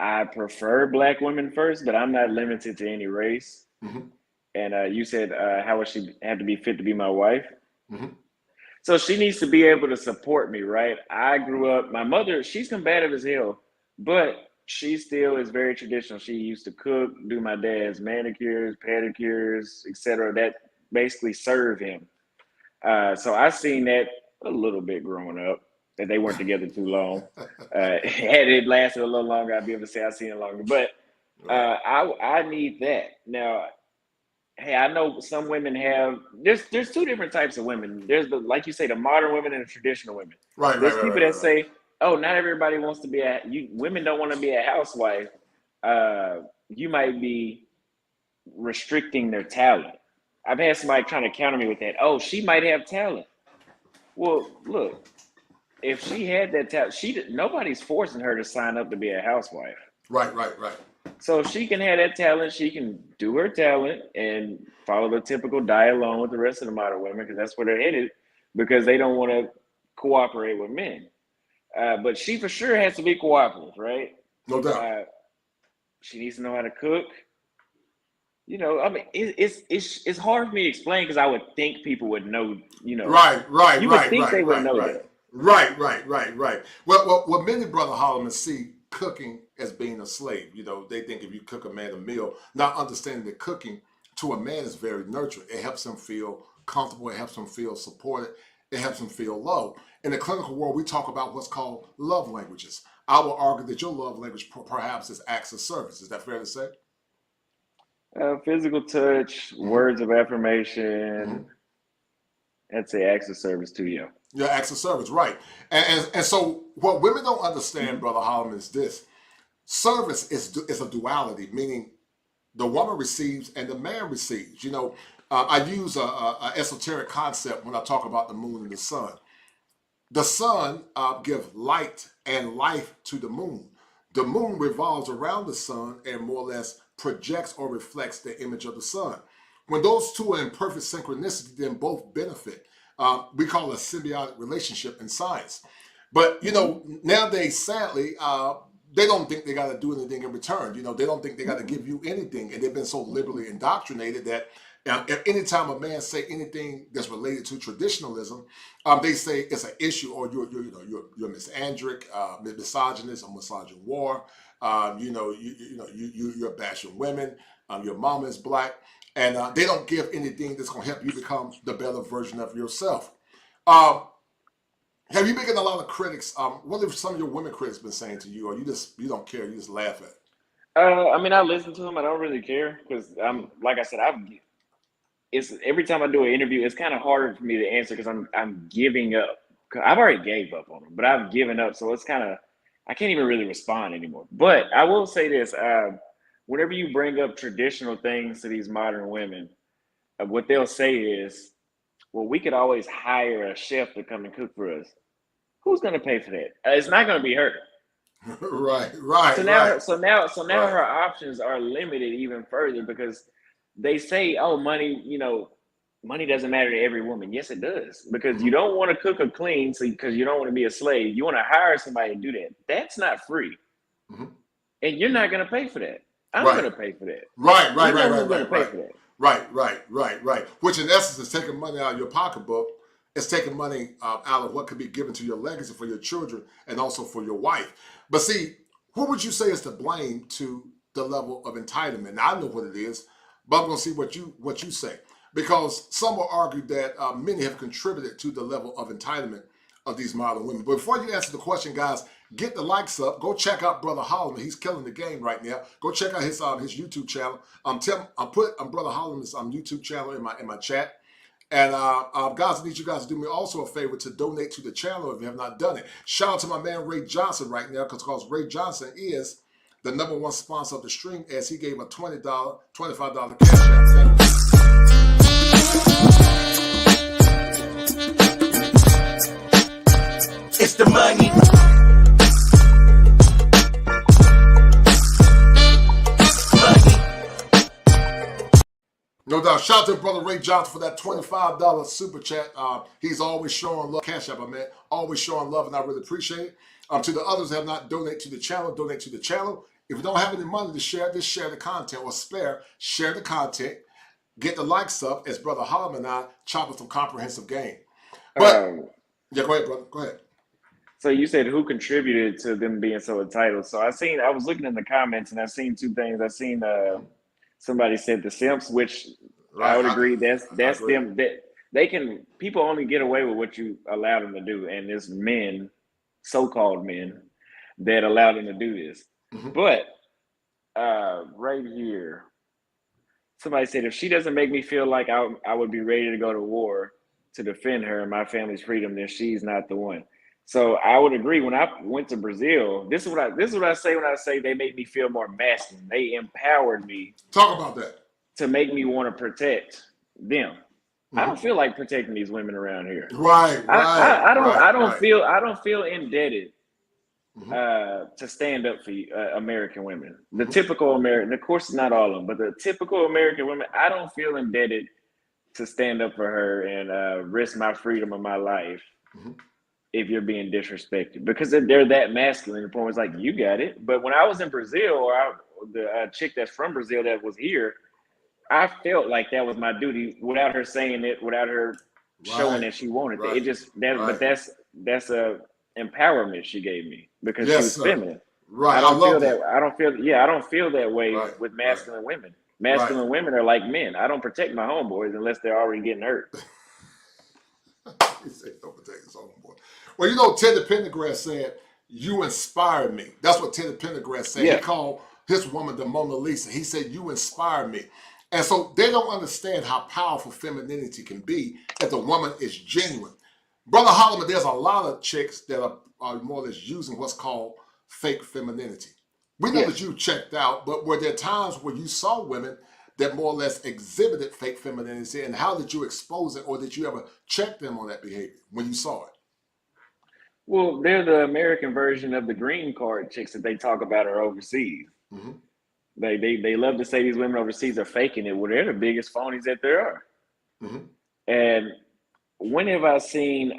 I prefer Black women first, but I'm not limited to any race. Mm-hmm. And you said, how would she have to be fit to be my wife? Mm-hmm. So she needs to be able to support me, right? I grew up, my mother, she's combative as hell, but she still is very traditional. She used to cook, do my dad's manicures, pedicures, etc. that basically serve him. So I seen that a little bit growing up, that they weren't together too long. Had it lasted a little longer, I'd be able to say I've seen it longer. But I need that. Now, hey, I know some women have, there's two different types of women. There's like you say, the modern women and the traditional women. There's people that say, oh, not everybody wants to be women don't want to be a housewife. You might be restricting their talent. I've had somebody trying to counter me with that. Oh, she might have talent. Well, look, if she had that talent, nobody's forcing her to sign up to be a housewife. Right. So if she can have that talent, she can do her talent and follow the typical die alone with the rest of the modern women, because that's where they're headed, because they don't want to cooperate with men. But she for sure has to be cooperative, right? No doubt. She needs to know how to cook. You know, I mean, it's hard for me to explain because I would think people would know. You know, You would think they would know that. Right. Well, many Brother Holleman see cooking as being a slave. You know, they think if you cook a man a meal, not understanding that cooking to a man is very nurturing. It helps him feel comfortable. It helps him feel supported. It helps him feel loved. In the clinical world, we talk about what's called love languages. I will argue that your love language perhaps is acts of service. Is that fair to say? Physical touch, words of affirmation. I'd say acts of service to you. Yeah, acts of service, right. And so what women don't understand, Brother Holleman, is this. Service is a duality, meaning the woman receives and the man receives. You know, I use a esoteric concept when I talk about the moon and the sun. The sun gives light and life to the moon. The moon revolves around the sun and more or less projects or reflects the image of the sun. When those two are in perfect synchronicity, then both benefit. We call it a symbiotic relationship in science. But, you know, nowadays, sadly, they don't think they got to do anything in return. You know, they don't think they got to give you anything. And they've been so liberally indoctrinated that if anytime a man say anything that's related to traditionalism, they say it's an issue, or you're misandric, misogynist, or misogynoir. You're bashing women. Your mama is black, and they don't give anything that's going to help you become the better version of yourself. Have you been getting a lot of critics? What have some of your women critics been saying to you, or you don't care, you just laugh at it? I mean, I listen to them. I don't really care because like I said, it's every time I do an interview, it's kind of harder for me to answer because I'm giving up. I've already gave up on them, but I've given up, so it's kind of I can't even really respond anymore. But I will say this: whenever you bring up traditional things to these modern women, what they'll say is, "Well, we could always hire a chef to come and cook for us." Who's going to pay for that? It's not going to be her. Right. So now her options are limited even further because they say, "Oh, money, money doesn't matter to every woman." Yes, it does, because you don't want to cook or clean, because you don't want to be a slave. You want to hire somebody to do that. That's not free, and you're not going to pay for that. I'm going to pay for that. Right. Which in essence is taking money out of your pocketbook. It's taking money out of what could be given to your legacy for your children and also for your wife. But see, what would you say is to blame to the level of entitlement? Now, I know what it is, but I'm going to see what you say. Because some will argue that many have contributed to the level of entitlement of these modern women. But before you answer the question, guys, get the likes up. Go check out Brother Holleman. He's killing the game right now. Go check out his YouTube channel. I'm put Brother Holleman's YouTube channel in my chat. And guys, I need you guys to do me also a favor to donate to the channel if you have not done it. Shout out to my man Ray Johnson right now, because Ray Johnson is the #1 sponsor of the stream, as he gave a $25 cash out. It's the money. No doubt. Shout out to Brother Ray Johnson for that $25 super chat. He's always showing love. Cash App, man. Always showing love, and I really appreciate it. To the others that have not donated to the channel, donate to the channel. If you don't have any money to share, just share the content, or share the content. Get the likes up as Brother Holleman and I chop up some comprehensive game. But yeah, go ahead, brother. Go ahead. So you said who contributed to them being so entitled. So I was looking in the comments and I seen two things. I seen somebody said the simps, which I would agree that's them. That people only get away with what you allow them to do, and it's men, so-called men, that allow them to do this. But right here, somebody said, if she doesn't make me feel like I would be ready to go to war to defend her and my family's freedom, then she's not the one. So I would agree. When I went to Brazil, this is what I say when I say they made me feel more masculine. They empowered me. Talk about that. To make me want to protect them. I don't feel like protecting these women around here. Right. I don't feel indebted to stand up for American women. The typical American, of course, not all of them, but the typical American women, I don't feel indebted to stand up for her and risk my freedom of my life if you're being disrespected, because they're that masculine. The point was like, you got it. But when I was in Brazil, or the chick that's from Brazil that was here, I felt like that was my duty without her saying it, without her showing that she wanted it. It just but that's a empowerment she gave me because she was feminine. Right. I don't feel that. I don't feel that way with masculine women. Masculine women are like men. I don't protect my homeboys unless they're already getting hurt. He said, don't protect his homeboy. Well, Teddy Pendergrass said, "You inspired me." That's what Teddy Pendergrass said. He called his woman, the Mona Lisa. He said, you inspire me. And so they don't understand how powerful femininity can be if the woman is genuine. Brother Holleman, there's a lot of chicks that are more or less using what's called fake femininity. We know that you checked out, but were there times where you saw women that more or less exhibited fake femininity, and how did you expose it, or did you ever check them on that behavior when you saw it? Well, they're the American version of the green card chicks that they talk about are overseas. Mm-hmm. They love to say these women overseas are faking it. Well, they're the biggest phonies that there are. Mm-hmm. And when have I seen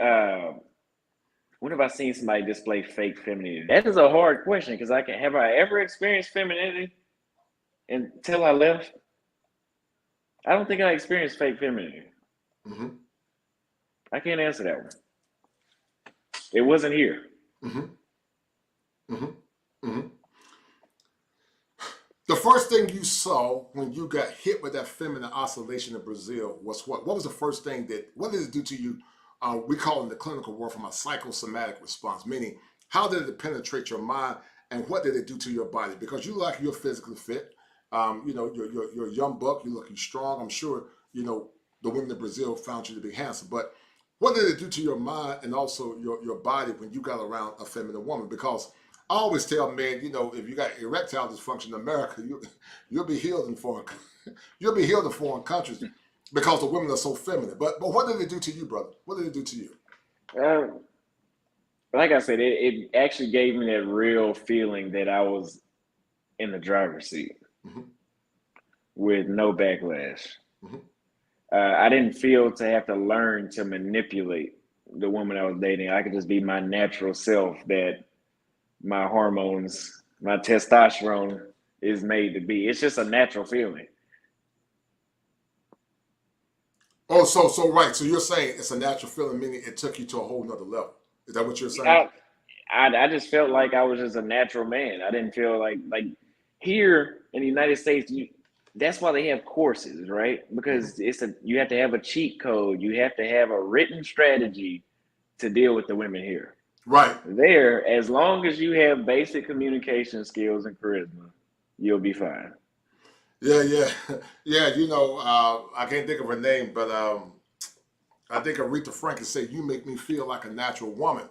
somebody display fake femininity? That is a hard question, because have I ever experienced femininity until I left? I don't think I experienced fake femininity. Mm-hmm. I can't answer that one. It wasn't here. Mm-hmm. Mm-hmm. Mm-hmm. The first thing you saw when you got hit with that feminine oscillation in Brazil was what? What was the first thing what did it do to you? We call it in the clinical world from a psychosomatic response, meaning how did it penetrate your mind, and what did it do to your body? Because you're physically fit. You're a young buck, you're looking strong. I'm sure, the women in Brazil found you to be handsome, but what did it do to your mind and also your body when you got around a feminine woman? Because I always tell men, if you got erectile dysfunction in America, you'll be healed in foreign countries because the women are so feminine. But what did it do to you, brother? What did it do to you? Like I said, it actually gave me that real feeling that I was in the driver's seat with no backlash. I didn't feel to have to learn to manipulate the woman I was dating. I could just be my natural self that my hormones, my testosterone is made to be. It's just a natural feeling. Oh, so right. So you're saying it's a natural feeling, meaning it took you to a whole nother level. Is that what you're saying? I just felt like I was just a natural man. I didn't feel like here in the United States, that's why they have courses, right? Because you have to have a cheat code. You have to have a written strategy to deal with the women here. Right. There, as long as you have basic communication skills and charisma, you'll be fine. Yeah. I can't think of her name, but I think Aretha Franklin said, "You make me feel like a natural woman."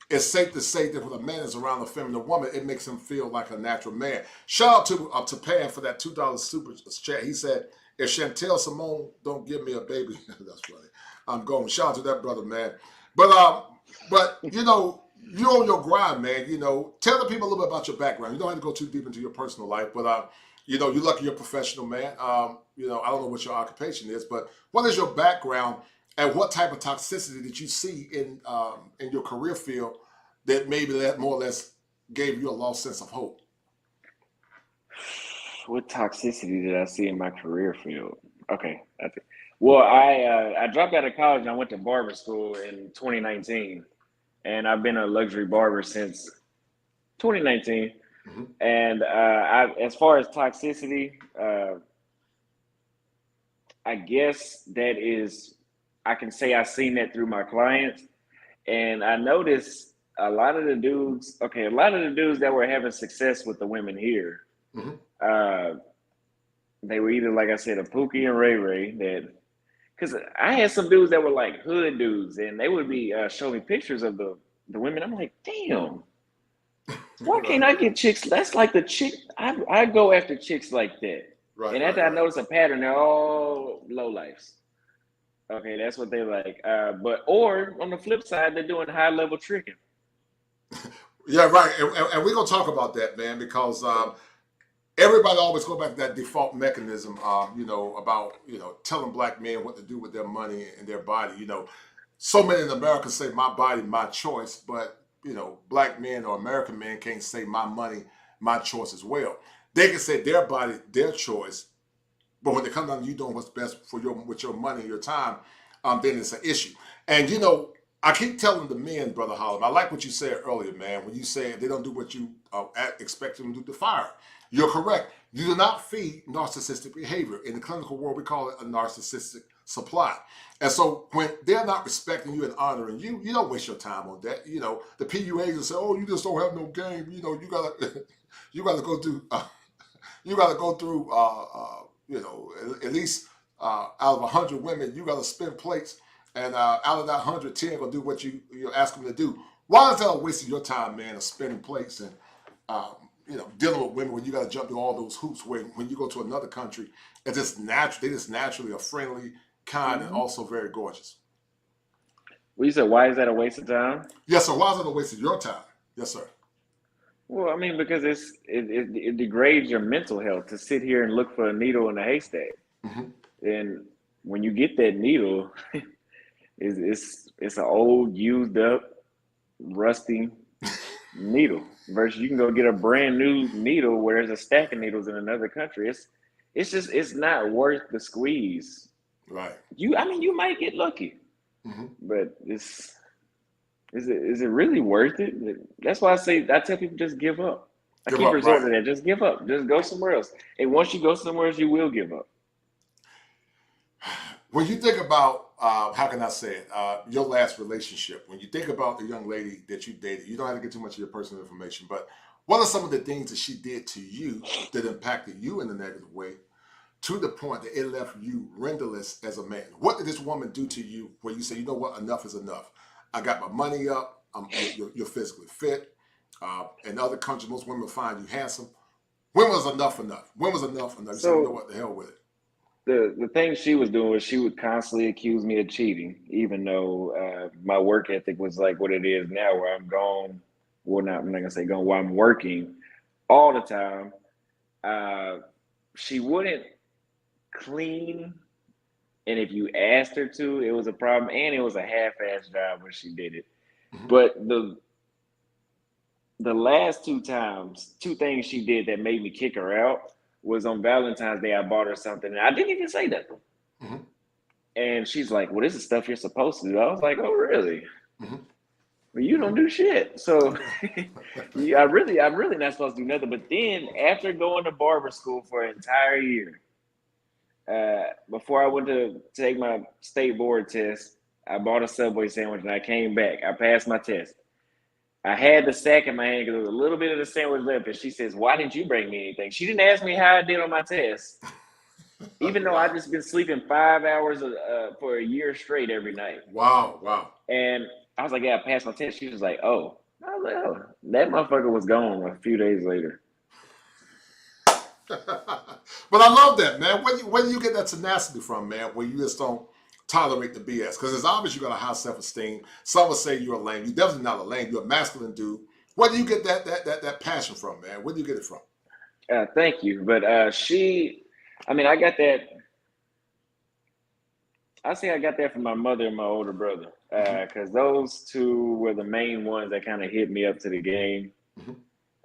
It's safe to say that when a man is around a feminine woman, it makes him feel like a natural man. Shout out to Pan for that $2 super chat. He said, "If Chantel Simone don't give me a baby," that's funny. I'm going. Shout out to that brother, man. But you're on your grind, man. Tell the people a little bit about your background. You don't have to go too deep into your personal life, but you're lucky you're a professional man. I don't know what your occupation is, but what is your background, and what type of toxicity did you see in your career field that maybe that more or less gave you a lost sense of hope? What toxicity did I see in my career field? Okay, I dropped out of college and I went to barber school in 2019, and I've been a luxury barber since 2019. And as far as toxicity, I guess I can say I've seen that through my clients, and I noticed a lot of the dudes that were having success with the women here, they were either, like I said, a Pookie and Ray Ray, because I had some dudes that were like hood dudes, and they would be showing me pictures of the women. I'm like, damn, why can't I get chicks? That's like the chick. I go after chicks like that. Right. And after I notice a pattern, they're all lowlifes. Okay, that's what they like. Or on the flip side, they're doing high level tricking. Yeah, right. And we're gonna talk about that, man, because everybody always go back to that default mechanism, about telling black men what to do with their money and their body. So many in America say my body, my choice, but black men or American men can't say my money, my choice as well. They can say their body, their choice, but when they come down to you doing what's best with your money and your time, then it's an issue. And I keep telling the men, Brother Holleman, I like what you said earlier, man, when you said they don't do what you expect them to do to fire. You're correct. You do not feed narcissistic behavior. In the clinical world, we call it a narcissistic supply. And so when they're not respecting you and honoring you, you don't waste your time on that. The PUAs will say, "Oh, you just don't have no game. You gotta go do You got to go through, you know, at least out of 100 women, you got to spin plates, and out of that 100, 10 gonna do what you ask them to do. Why is that a waste of your time, man, of spinning plates and you know, dealing with women when you got to jump through all those hoops? When you go to another country, it's just natural. They just naturally are friendly, kind, and also very gorgeous. Well, you said, why is that a waste of time? Yes, sir. Why is it a waste of your time? Yes, sir. Well, I mean, because it degrades your mental health to sit here and look for a needle in a haystack. And when you get that needle, it's an old, used up, rusty needle. Versus you can go get a brand new needle where there's a stack of needles in another country. It's not worth the squeeze. Right. I mean, you might get lucky, but is it really worth it? That's why I tell people just give up. I keep resorting to that. Just give up. Just go somewhere else. And once you go somewhere else, you will give up. When you think about, how can I say it, your last relationship, when you think about the young lady that you dated, you don't have to get too much of your personal information, but what are some of the things that she did to you that impacted you in a negative way to the point that it left you renderless as a man? What did this woman do to you where you say, you know what, enough is enough? I got my money up, you're physically fit. In other countries, most women find you handsome. When was enough enough? When was enough enough? You say, you know what, the hell with it. The thing she was doing was she would constantly accuse me of cheating, even though my work ethic was like what it is now, where I'm gone. Well, I'm not gonna say gone. While I'm working all the time. She wouldn't clean, and if you asked her to, it was a problem, and it was a half-ass job when she did it. But the last two things she did that made me kick her out was on Valentine's Day. I bought her something, and I didn't even say nothing. And she's like, well, this is stuff you're supposed to do. I was like, oh, really? Well, you don't do shit. So I'm really not supposed to do nothing. But then after going to barber school for an entire year, before I went to take my state board test, I bought a Subway sandwich and I came back. I passed my test. I had the sack in my hand because there was a little bit of the sandwich left. And she says, why didn't you bring me anything? She didn't ask me how I did on my test. Even though I just been sleeping 5 hours for a year straight every night. Wow. And I was like, yeah, I passed my test. She was like, oh. I was like, oh. That motherfucker was gone a few days later. But I love that, man. Where do you get that tenacity from, man, where you just don't tolerate the BS? Because it's obvious you got a high self-esteem. Some would say you're a lame. You're definitely not a lame. You're a masculine dude. Where do you get that passion from, man? Where do you get it from? Thank you. But I got that. I say I got that from my mother and my older brother, because those two were the main ones that kind of hit me up to the game.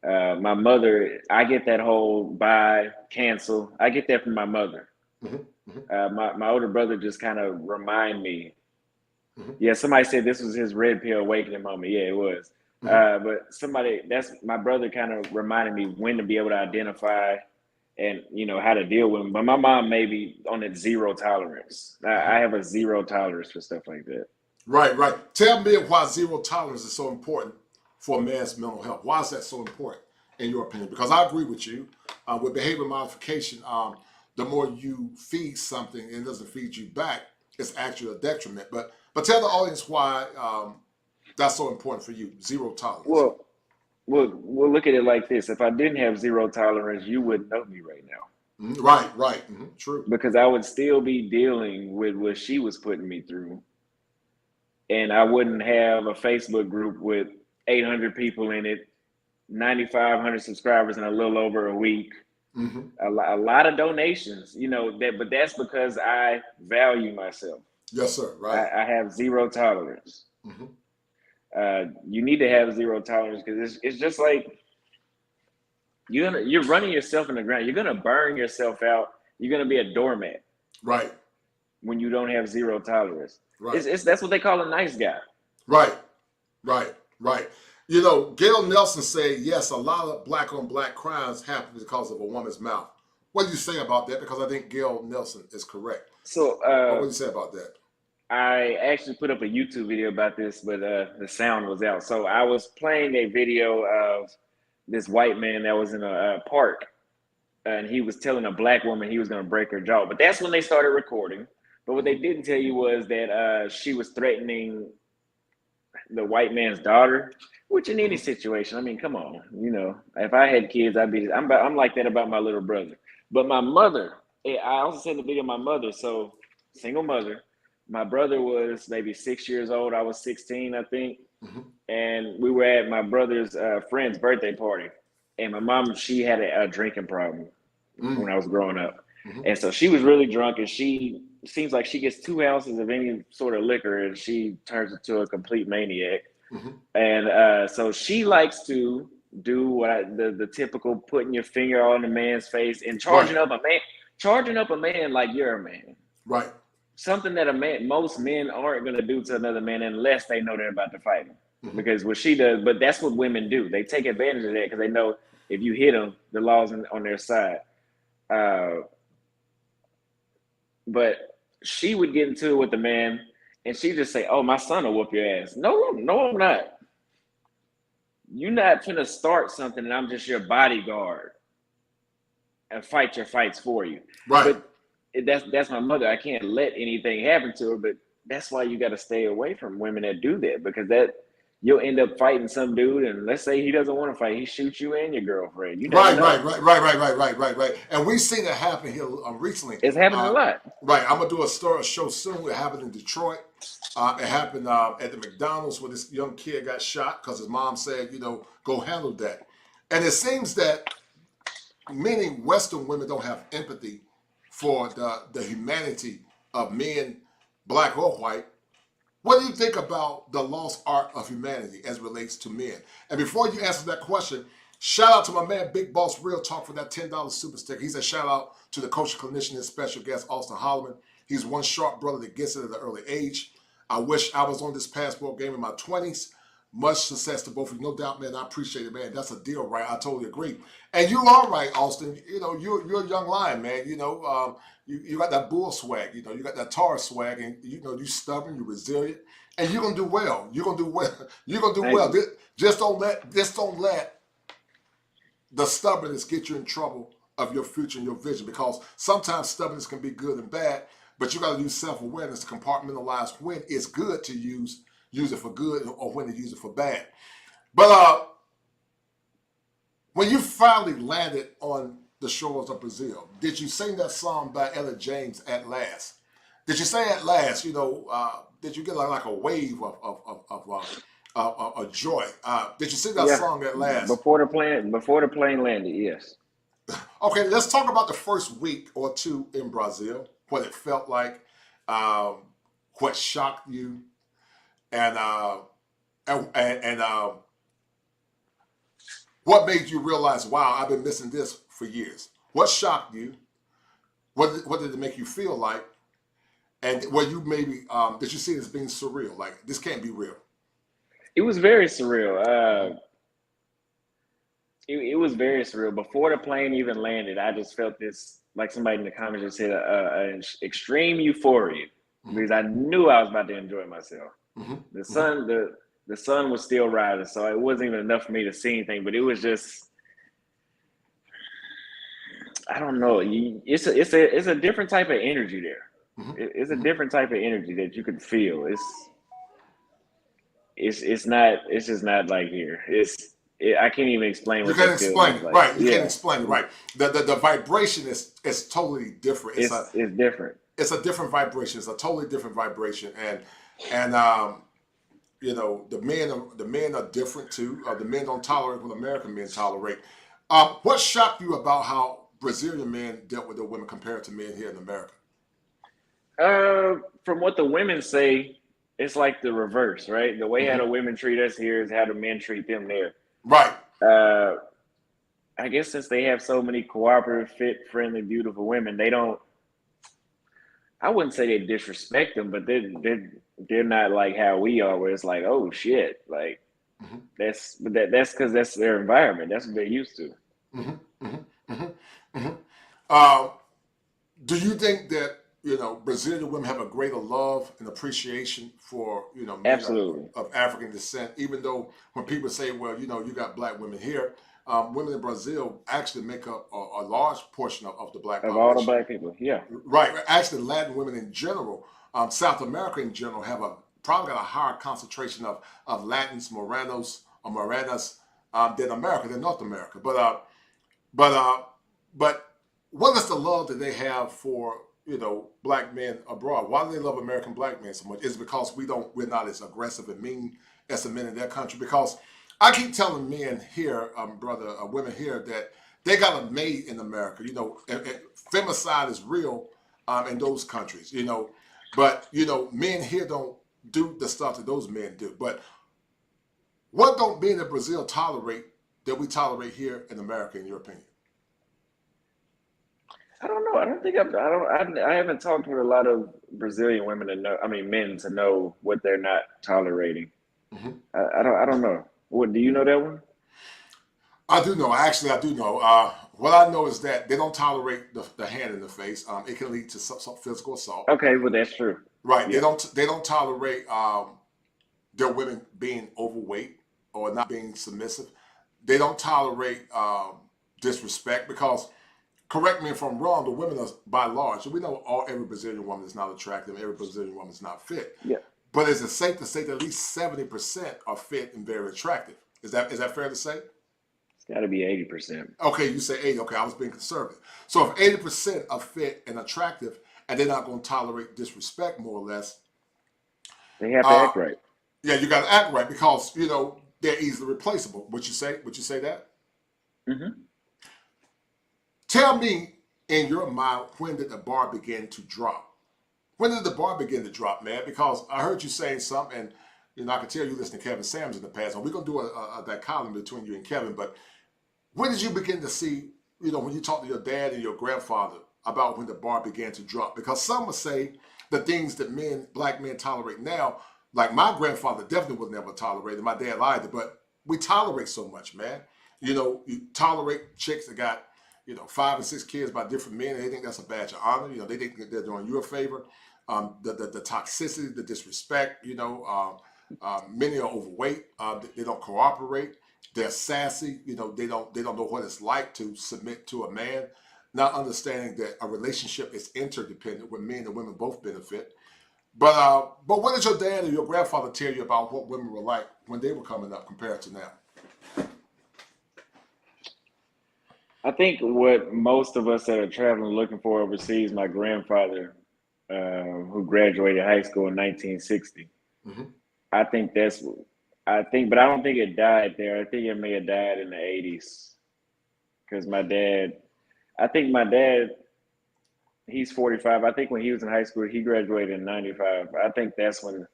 My mother, I get that whole buy, cancel. I get that from my mother. My older brother just kind of remind me. Yeah, somebody said this was his red pill awakening moment. Yeah, it was. But that's my brother kind of reminded me when to be able to identify and, how to deal with them. But my mom may be on that zero tolerance. I have a zero tolerance for stuff like that. Right. Tell me why zero tolerance is so important for a man's mental health. Why is that so important in your opinion? Because I agree with you. With behavior modification, the more you feed something and it doesn't feed you back, it's actually a detriment. But tell the audience why that's so important for you, zero tolerance. Well, look at it like this. If I didn't have zero tolerance, you wouldn't know me right now. Right. True. Because I would still be dealing with what she was putting me through. And I wouldn't have a Facebook group with 800 people in it, 9,500 subscribers in a little over a week. A lot of donations, but that's because I value myself. Yes, sir. Right. I have zero tolerance. You need to have zero tolerance because it's just like you're running yourself in the ground. You're gonna burn yourself out. You're gonna be a doormat. Right. When you don't have zero tolerance. Right. That's what they call a nice guy. Right. Gail Nelson said, yes, a lot of black on black crimes happen because of a woman's mouth. What do you say about that? Because I think Gail Nelson is correct. So what do you say about that? I actually put up a YouTube video about this, but the sound was out. So I was playing a video of this white man that was in a park and he was telling a black woman he was going to break her jaw. But that's when they started recording. But what they didn't tell you was that she was threatening the white man's daughter, which in any situation, I mean, come on, you know, if I had kids, I'm like that about my little brother. But my mother, I also said in the video, my mother, so single mother, my brother was maybe 6 years old. I was 16, I think. And we were at my brother's friend's birthday party. And my mom, she had a drinking problem when I was growing up. And so she was really drunk, and she seems like she gets 2 ounces of any sort of liquor and she turns into a complete maniac. And so she likes to do what the typical putting your finger on a man's face and charging up a man like you're a man. Right. Something that most men aren't going to do to another man unless they know they're about to fight him. Because what she does, but that's what women do. They take advantage of that because they know if you hit them, the law's on their side. But she would get into it with the man, and she'd just say, "Oh, my son will whoop your ass." No, I'm not. You're not finna start something, and I'm just your bodyguard and fight your fights for you. Right. But that's my mother. I can't let anything happen to her. But that's why you got to stay away from women that do that, because you'll end up fighting some dude, and let's say he doesn't want to fight, he shoots you and your girlfriend. You never know. Right. And we've seen it happen here recently. It's happening a lot. Right. I'm gonna do a show soon. It happened in Detroit. It happened at the McDonald's where this young kid got shot because his mom said, you know, go handle that. And it seems that many Western women don't have empathy for the humanity of men, black or white. What do you think about the lost art of humanity as it relates to men? And before you answer that question, shout out to my man, Big Boss Real Talk, for that $10 super sticker. He said, shout out to the coach, clinician, and special guest, Auston Holleman. He's one sharp brother that gets it at an early age. I wish I was on this passport game in my 20s. Much success to both of you. No doubt, man. I appreciate it, man. That's a deal, right? I totally agree. And you are right, Auston. You know, you're a young lion, man. You know, you got that bull swag. You know, you got that tar swag, and you know, you're stubborn, you're resilient, and you're gonna do well. You're gonna do well. You're gonna do well. Just don't let the stubbornness get you in trouble of your future and your vision, because sometimes stubbornness can be good and bad, but you got to use self-awareness to compartmentalize when it's good to use it for good or when to use it for bad. But when you finally landed on the shores of Brazil, did you sing that song by Ella James, At Last? Did you say At Last? You know, did you get like a wave of joy? Did you sing that song At Last? Before the plane landed, yes. Okay, let's talk about the first week or two in Brazil, what it felt like, what shocked you, and what made you realize, wow, I've been missing this for years. What shocked you? What did it make you feel like? And what you maybe did you see it as being surreal? Like, this can't be real. It was very surreal. It was very surreal. Before the plane even landed, I just felt this, like somebody in the comments just said, an extreme euphoria, because I knew I was about to enjoy myself. The sun was still rising, so it wasn't even enough for me to see anything. But it was just, I don't know. It's a different type of energy there. It's a different type of energy that you can feel. It's just not like here. I can't even explain what you can't explain it, like. Right? You can't explain it, right? The vibration is totally different. It's different. It's a different vibration. It's a totally different vibration, and you know, the men are different too. The men don't tolerate what American men tolerate. What shocked you about how Brazilian men dealt with their women compared to men here in America? From what the women say, it's like the reverse, right? The way how the women treat us here is how the men treat them there. Right. I guess since they have so many cooperative, fit, friendly, beautiful women, they don't. I wouldn't say they disrespect them, but they're not like how we are, where it's like, oh shit, like that's because that's their environment. That's what they're used to. Do you think that, you know, Brazilian women have a greater love and appreciation for, you know, men absolutely of African descent, even though when people say, well, you know, you got black women here, women in Brazil actually make up a large portion of the black Of population. all the black people, yeah. Right. Actually, Latin women in general, South America in general, have probably got a higher concentration of Latins, Morenos, or Morenas than America, than North America. But what is the love that they have for black men abroad? Why do they love American black men so much? Is it because we're not as aggressive and mean as the men in their country? Because I keep telling men here, women here, that they got it made in America. And femicide is real in those countries. But men here don't do the stuff that those men do. But what don't men in Brazil tolerate that we tolerate here in America, in your opinion? I don't know. I don't think I haven't talked with a lot of Brazilian women men to know what they're not tolerating. Mm-hmm. I don't know. What, do you know that one? I do know. Actually, I do know. What I know is that they don't tolerate the hand in the face. It can lead to some physical assault. Okay, well that's true. Right. Yeah. They don't tolerate their women being overweight or not being submissive. They don't tolerate disrespect because, correct me if I'm wrong, the women are by large. We know every Brazilian woman is not attractive. Every Brazilian woman is not fit. Yeah. But is it safe to say that at least 70% are fit and very attractive? Is that fair to say? It's got to be 80%. Okay, you say 80. Okay, I was being conservative. So if 80% are fit and attractive, and they're not going to tolerate disrespect, more or less, they have to act right. Yeah, you got to act right because they're easily replaceable. Would you say that? Mm-hmm. Tell me, in your mind, when did the bar begin to drop? When did the bar begin to drop, man? Because I heard you saying something, and I can tell you listen to Kevin Sams in the past, and we're going to do a dichotomy between you and Kevin, but when did you begin to see, when you talk to your dad and your grandfather about when the bar began to drop? Because some would say the things that black men tolerate now, like my grandfather definitely would never tolerate it, my dad either, but we tolerate so much, man. You tolerate chicks that got 5 and 6 kids by different men, and they think that's a badge of honor. They think that they're doing you a favor. The toxicity, the disrespect, many are overweight. They don't cooperate. They're sassy. They don't know what it's like to submit to a man, not understanding that a relationship is interdependent where men and women both benefit. But what did your dad or your grandfather tell you about what women were like when they were coming up compared to now? I think what most of us that are traveling looking for overseas, my grandfather, who graduated high school in 1960, mm-hmm. I think, but I don't think it died there. I think it may have died in the 80s. Because my dad, he's 45. I think when he was in high school, he graduated in 95. I think that's when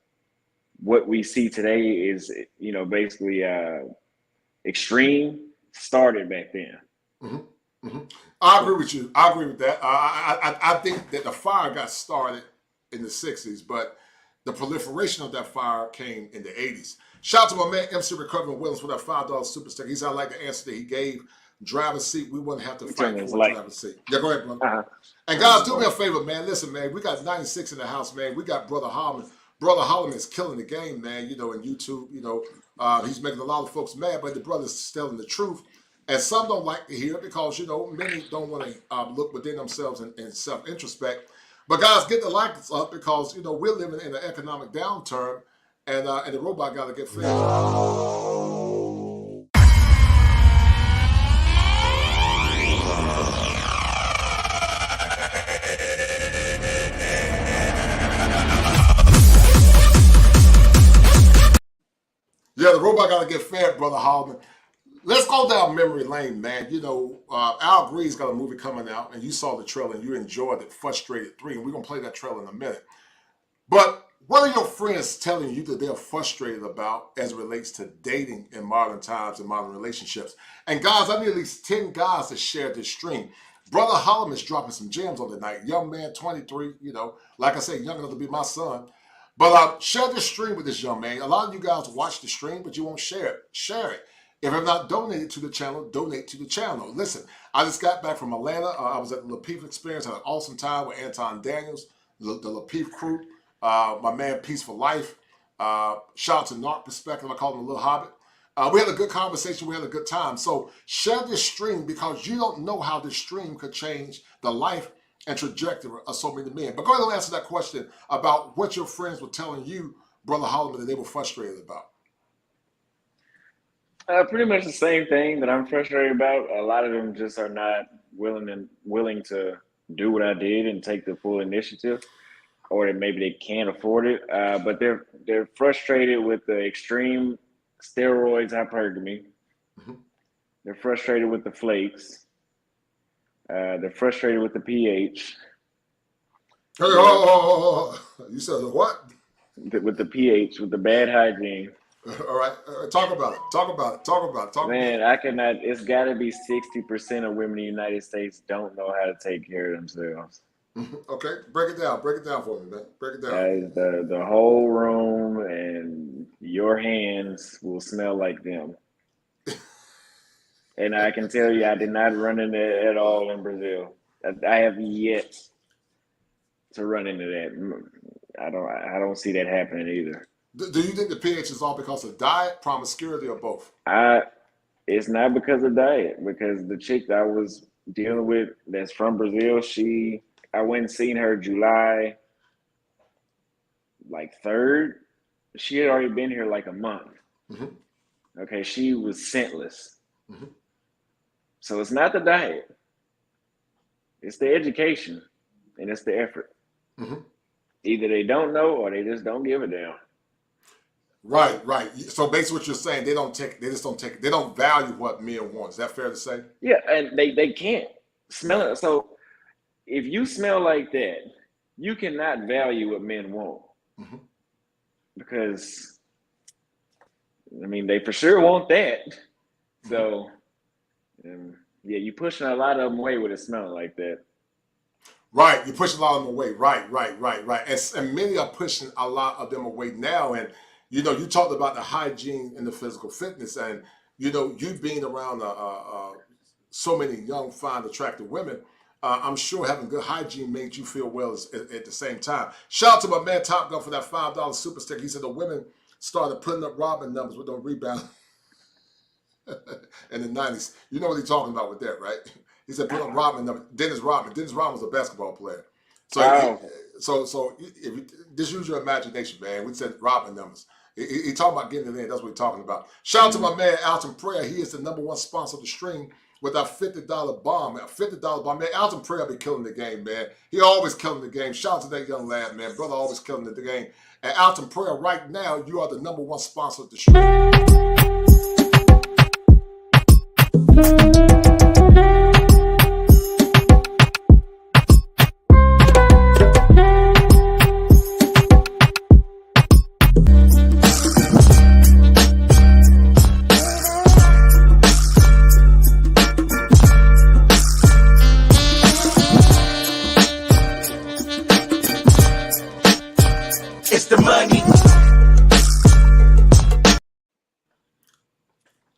what we see today is, basically extreme started back then. Mm-hmm. Mm-hmm. I agree with you. I agree with that. I think that the fire got started in the 60s, but the proliferation of that fire came in the 80s. Shout out to my man, MC Recovering Williams, for that $5 super sticker. He said, I like the answer that he gave. Driver's seat, we wouldn't have to fight for a driver's seat. Yeah, go ahead, brother. Uh-huh. And guys, do me a favor, man. Listen, man, we got 96 in the house, man. We got Brother Holleman. Brother Holleman is killing the game, man, in YouTube. He's making a lot of folks mad, but the brother's telling the truth. And some don't like to hear it because, many don't want to look within themselves and self-introspect. But guys, get the likes up because, we're living in an economic downturn and the robot got to get fed. Yeah, the robot got to get fed, Brother Holleman. Let's go down memory lane, man. Al Green's got a movie coming out, and you saw the trailer, and you enjoyed it, Frustrated 3, and we're going to play that trailer in a minute. But what are your friends telling you that they're frustrated about as it relates to dating in modern times and modern relationships? And guys, I need at least 10 guys to share this stream. Brother Holleman's dropping some gems on the night. Young man, 23, like I said, young enough to be my son. But share this stream with this young man. A lot of you guys watch the stream, but you won't share it. Share it. If I'm not donated to the channel, donate to the channel. Listen, I just got back from Atlanta. I was at the Lapeef Experience. Had an awesome time with Anton Daniels, the Lapeef crew, my man Peace for Life. Shout out to Narc Perspective. I call him a Little Hobbit. We had a good conversation. We had a good time. So share this stream because you don't know how this stream could change the life and trajectory of so many men. But go ahead and answer that question about what your friends were telling you, Brother Holleman, that they were frustrated about. Pretty much the same thing that I'm frustrated about. A lot of them just are not willing to do what I did and take the full initiative, or that maybe they can't afford it. But they're frustrated with the extreme steroids, hypergamy. They're frustrated with the flakes. They're frustrated with the pH. You said the what? With the pH, with the bad hygiene. All right, talk about it. Talk about it. Talk about it. Talk Man, about it. I cannot. It's got to be 60% of women in the United States don't know how to take care of themselves. Okay, break it down. Break it down for me, man. Break it down. The whole room and your hands will smell like them. And I can tell you, I did not run into that at all in Brazil. I have yet to run into that. I don't see that happening either. Do you think the pH is all because of diet, promiscuity, or both? It's not because of diet, because the chick that I was dealing with that's from Brazil, I went and seen her July 3rd. She had already been here like a month. Okay, she was scentless. So it's not the diet. It's the education and it's the effort. Either they don't know or they just don't give a damn. Right. So basically what you're saying, they don't value what men want. Is that fair to say? Yeah, and they can't smell it. So if you smell like that, you cannot value what men want. Because, I mean, they for sure want that. So, yeah, you're pushing a lot of them away with it smelling like that. Right, you're pushing a lot of them away. Right. And many are pushing a lot of them away now. And, you talked about the hygiene and the physical fitness. And, you being around so many young, fine, attractive women, I'm sure having good hygiene made you feel well at the same time. Shout out to my man Top Gun for that $5 super sticker. He said the women started putting up robbing numbers with them rebounds in the 90s. You know what he's talking about with that, right? He said put up robbing numbers. Dennis Rodman was a basketball player. So if you just use your imagination, man. We said robbing numbers. He talking about getting it in. That's what he's talking about. Shout out to my man Alton Prayer. He is the #1 sponsor of the stream with our $50 bomb. Man, Alton Prayer be killing the game, man. He always killing the game. Shout out to that young lad, man. Brother always killing the game. And Alton Prayer, right now, you are the #1 sponsor of the stream. It's the money.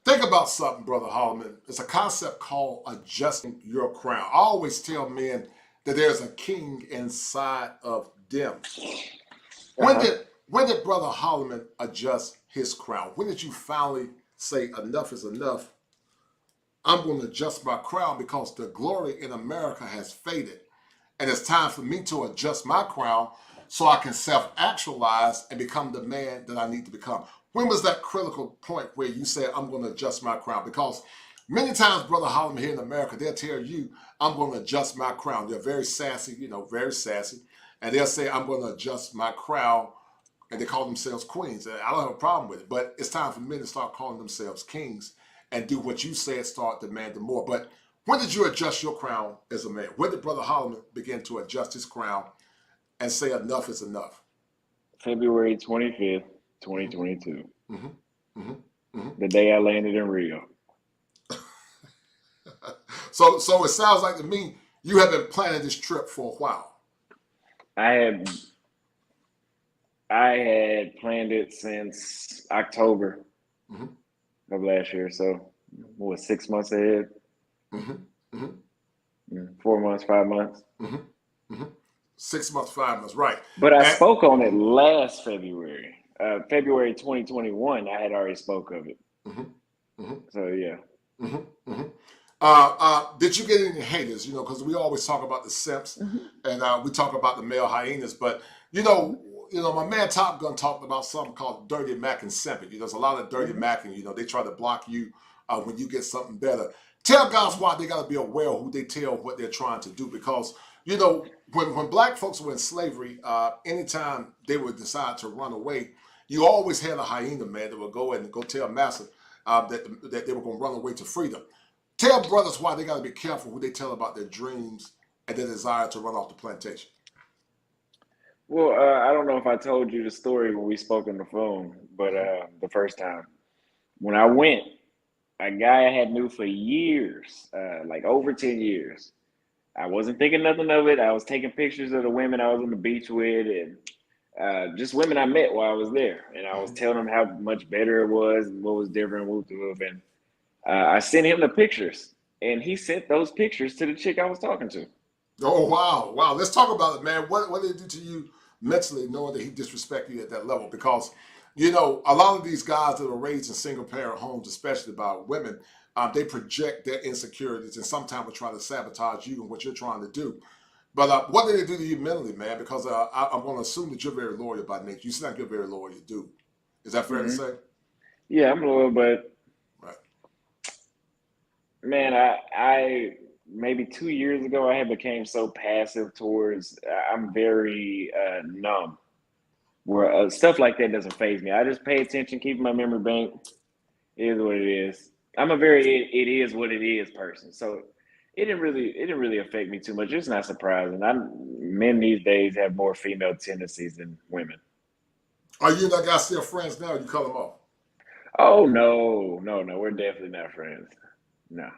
Think about something, Brother Holleman. It's a concept called adjusting your crown. I always tell men that there's a king inside of them. When did Brother Holleman adjust his crown? When did you finally say enough is enough? I'm going to adjust my crown because the glory in America has faded. And it's time for me to adjust my crown so I can self-actualize and become the man that I need to become. When was that critical point where you said, I'm going to adjust my crown? Because many times, Brother Holleman, here in America, they'll tell you, I'm going to adjust my crown. They're very sassy, very sassy. And they'll say, I'm going to adjust my crown. And they call themselves queens. I don't have a problem with it. But it's time for men to start calling themselves kings and do what you said, start demanding more. But when did you adjust your crown as a man? When did Brother Holleman begin to adjust his crown and say enough is enough? February 25th, 2022. The day I landed in Rio. So it sounds like to me, you have been planning this trip for a while. I had planned it since October of last year. So, 6 months ahead? 4 months, 5 months? 6 months, 5 months, right. But I spoke on it last February. February 2021, I had already spoke of it. So yeah. Did you get any haters? You know, because we always talk about the simps and we talk about the male hyenas, but you know, my man Top Gun talked about something called dirty Mac and simping. You know, there's a lot of dirty Macking. You know, they try to block you when you get something better. Tell guys why they got to be aware of who they tell what they're trying to do, because you know, when black folks were in slavery, anytime they would decide to run away, you always had a hyena man that would go and go tell massa that they were going to run away to freedom. Tell brothers why they got to be careful who they tell about their dreams and their desire to run off the plantation. Well, I don't know if I told you the story when we spoke on the phone, but the first time when I went, a guy I had knew for years, like over 10 years. I wasn't thinking nothing of it. I was taking pictures of the women I was on the beach with and just women I met while I was there. And I was telling them how much better it was and what was different. And I sent him the pictures, and he sent those pictures to the chick I was talking to. Oh, wow. Wow. Let's talk about it, man. What did it do to you mentally knowing that he disrespected you at that level? Because, you know, a lot of these guys that are raised in single-parent homes, especially by women, they project their insecurities and sometimes will try to sabotage you and what you're trying to do. But what did it do to you mentally, man? Because I'm going to assume that you're very loyal by nature. You seem like you're a very loyal dude. Is that fair to say? Yeah, I'm loyal, but man, I maybe 2 years ago, I had became so passive towards, I'm very numb, where stuff like that doesn't faze me. I just pay attention, keep my memory bank. It is what it is. I'm a very it is what it is person. So it didn't really affect me too much. It's not surprising. Men these days have more female tendencies than women. Are you and that guy still friends now, or you cut them off? Oh, no. We're definitely not friends. No.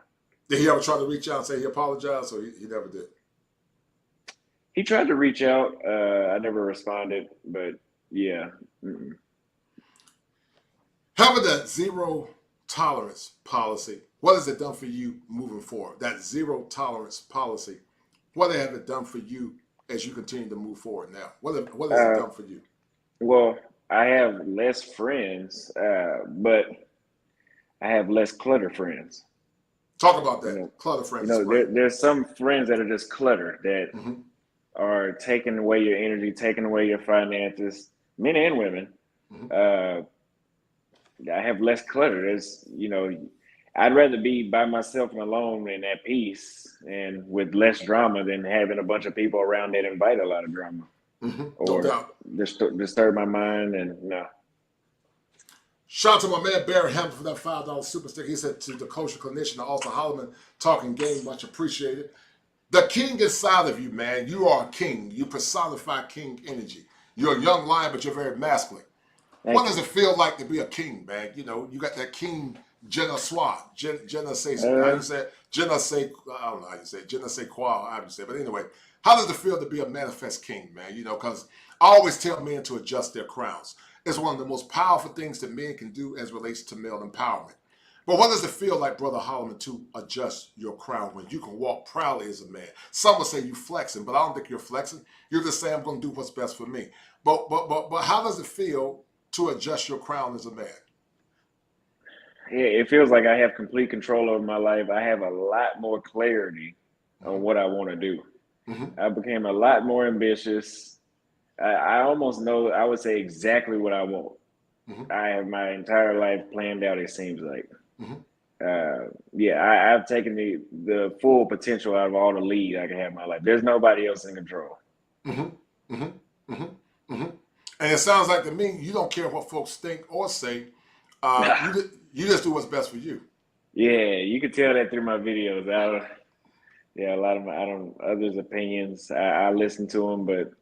Did he ever try to reach out and say he apologized, or he never did? He tried to reach out. I never responded, but yeah. Having that zero tolerance policy, what has it done for you moving forward? That zero tolerance policy, what have it done for you as you continue to move forward now? What has it done for you? Well, I have less friends, but I have less clutter friends. Talk about that. Clutter friends. There's some friends that are just clutter that are taking away your energy, taking away your finances, men and women. I have less clutter. I'd rather be by myself and alone and at peace and with less drama than having a bunch of people around that invite a lot of drama or disturb my mind. And no. Shout out to my man Barry Hampton for that $5 super stick. He said to the culture clinician, Auston Holleman, talking game, much appreciated. The king inside of you, man. You are a king. You personify king energy. You're a young lion, but you're very masculine. What does it feel like to be a king, man? You know, you got that king je ne sais, how you say it? Je ne sais, I don't know how you say it. Je ne sais quoi, how you say it. But anyway, how does it feel to be a manifest king, man? You know, because I always tell men to adjust their crowns. It's one of the most powerful things that men can do as relates to male empowerment. But what does it feel like, Brother Holleman, to adjust your crown when you can walk proudly as a man? Some would say you flexing, but I don't think you're flexing. You're just saying I'm going to do what's best for me. But how does it feel to adjust your crown as a man? Yeah, it feels like I have complete control over my life. I have a lot more clarity on what I want to do. I became a lot more ambitious. I almost know, I would say exactly what I want. I have my entire life planned out, it seems like. I've taken the full potential out of all the lead I can have in my life. There's nobody else in control. And it sounds like to me, you don't care what folks think or say. You just do what's best for you. Yeah, you can tell that through my videos. A lot of others' opinions, I listen to them, but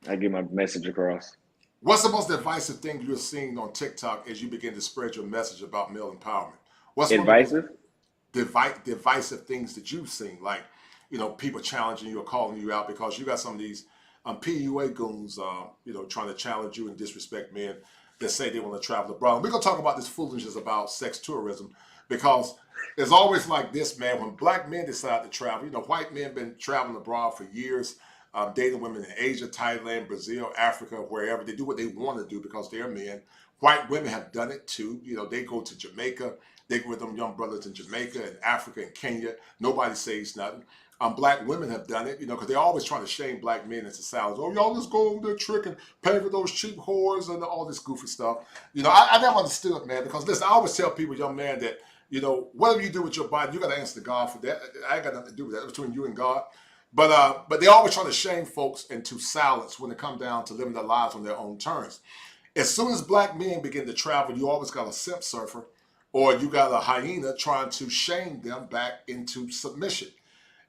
I get my message across. What's the most divisive thing you're seeing on TikTok as you begin to spread your message about male empowerment? What's divisive? Divisive things that you've seen, like, you know, people challenging you or calling you out because you got some of these PUA goons, trying to challenge you and disrespect men that say they want to travel abroad. And we're going to talk about this foolishness about sex tourism, because it's always like this, man. When black men decide to travel, you know, white men been traveling abroad for years. dating women in Asia, Thailand, Brazil, Africa, wherever. They do what they want to do because they're men. White women have done it too. You know, they go to Jamaica. They go with them young brothers in Jamaica and Africa and Kenya. Nobody says nothing. Black women have done it, you know, because they're always trying to shame black men into salads. Oh, y'all just go over there tricking, paying for those cheap whores and all this goofy stuff. You know, I never understood, man, because listen, I always tell people, young man, that, you know, whatever you do with your body, you got to answer to God for that. I ain't got nothing to do with that. It's between you and God. But they always try to shame folks into silence when it comes down to living their lives on their own terms. As soon as black men begin to travel, you always got a simp surfer or you got a hyena trying to shame them back into submission.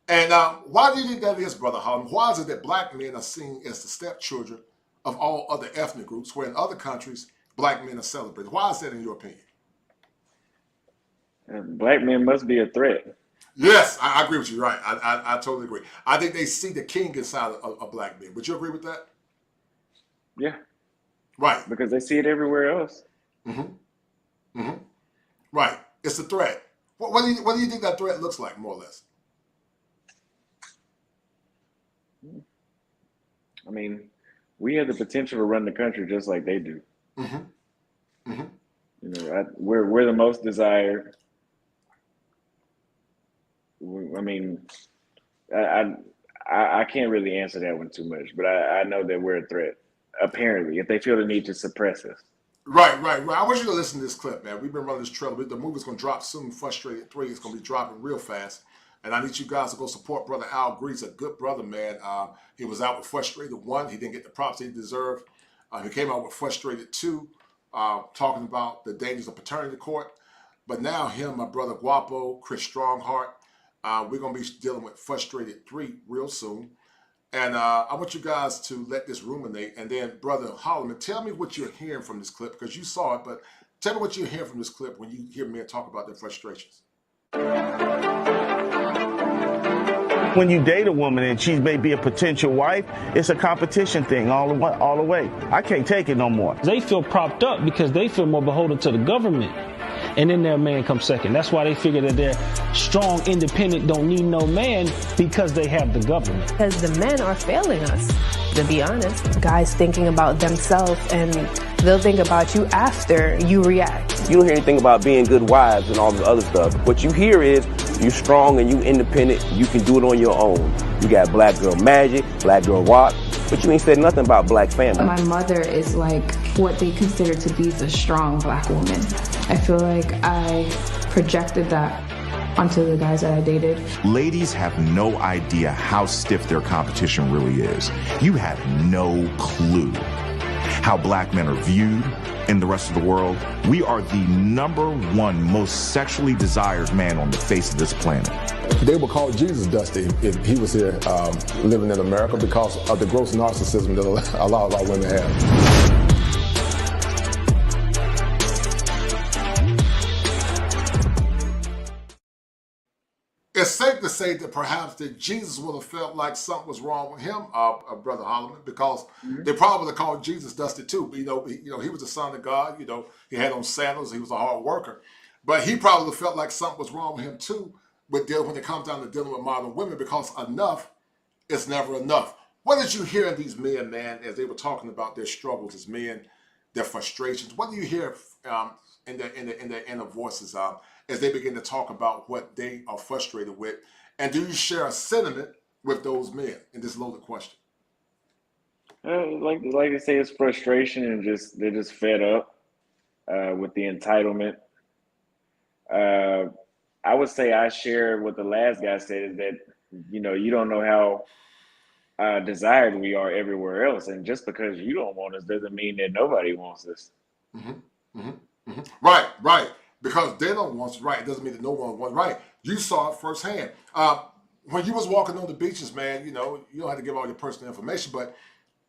And why do you think that is, Brother Holleman? Why is it that black men are seen as the stepchildren of all other ethnic groups, where in other countries, black men are celebrated? Why is that, in your opinion? Black men must be a threat. Yes, I agree with you. Right. I totally agree. I think they see the king inside of black men. Would you agree with that? Yeah. Right. Because they see it everywhere else. Mm-hmm. Mm-hmm. Right. It's a threat. What do you think that threat looks like, more or less? I mean, we have the potential to run the country just like they do. Mm-hmm. Mm-hmm. You know, we're the most desired. I mean, I can't really answer that one too much, but I know that we're a threat. Apparently, if they feel the need to suppress us. Right. I want you to listen to this clip, man. We've been running this trailer. The movie's going to drop soon. Frustrated 3 is going to be dropping real fast. And I need you guys to go support Brother Al Grease, a good brother, man. He was out with Frustrated 1. He didn't get the props he deserved. He came out with Frustrated 2, talking about the dangers of paternity court. But now him, my brother Guapo, Chris Strongheart, we're going to be dealing with Frustrated 3 real soon. And I want you guys to let this ruminate. And then, Brother Holleman, tell me what you're hearing from this clip, because you saw it, but tell me what you're hearing from this clip when you hear men talk about their frustrations. When you date a woman and she may be a potential wife, it's a competition thing all the way. I can't take it no more. They feel propped up because they feel more beholden to the government. And then their man comes second. That's why they figure that they're strong, independent, don't need no man, because they have the government. Because the men are failing us, to be honest. Guys thinking about themselves, and they'll think about you after you react. You don't hear anything about being good wives and all the other stuff. What you hear is you strong and you independent. You can do it on your own. You got black girl magic, black girl walk, but you ain't said nothing about black family. My mother is like what they consider to be the strong black woman. I feel like I projected that onto the guys that I dated. Ladies have no idea how stiff their competition really is. You have no clue how black men are viewed in the rest of the world. We are the #1 most sexually desired man on the face of this planet. They would call Jesus Dusty if he was here living in America, because of the gross narcissism that a lot of our women have. It's safe to say that perhaps that Jesus would have felt like something was wrong with him, Brother Holleman, because they probably would have called Jesus Dusty too. But, he was the son of God. He had on sandals. He was a hard worker. But he probably felt like something was wrong with him too when it comes down to dealing with modern women, because enough is never enough. What did you hear in these men, man, as they were talking about their struggles as men, their frustrations? What do you hear in their inner voices as they begin to talk about what they are frustrated with? And do you share a sentiment with those men in this loaded question? Like they say, it's frustration, and they're just fed up with the entitlement. I would say I share what the last guy said, is that you don't know how desired we are everywhere else, and just because you don't want us doesn't mean that nobody wants us. Mm-hmm. Mm-hmm. Mm-hmm. Right. Because they don't want us right, it doesn't mean that no one wants right. You saw it firsthand. When you was walking on the beaches, man, you don't have to give all your personal information, but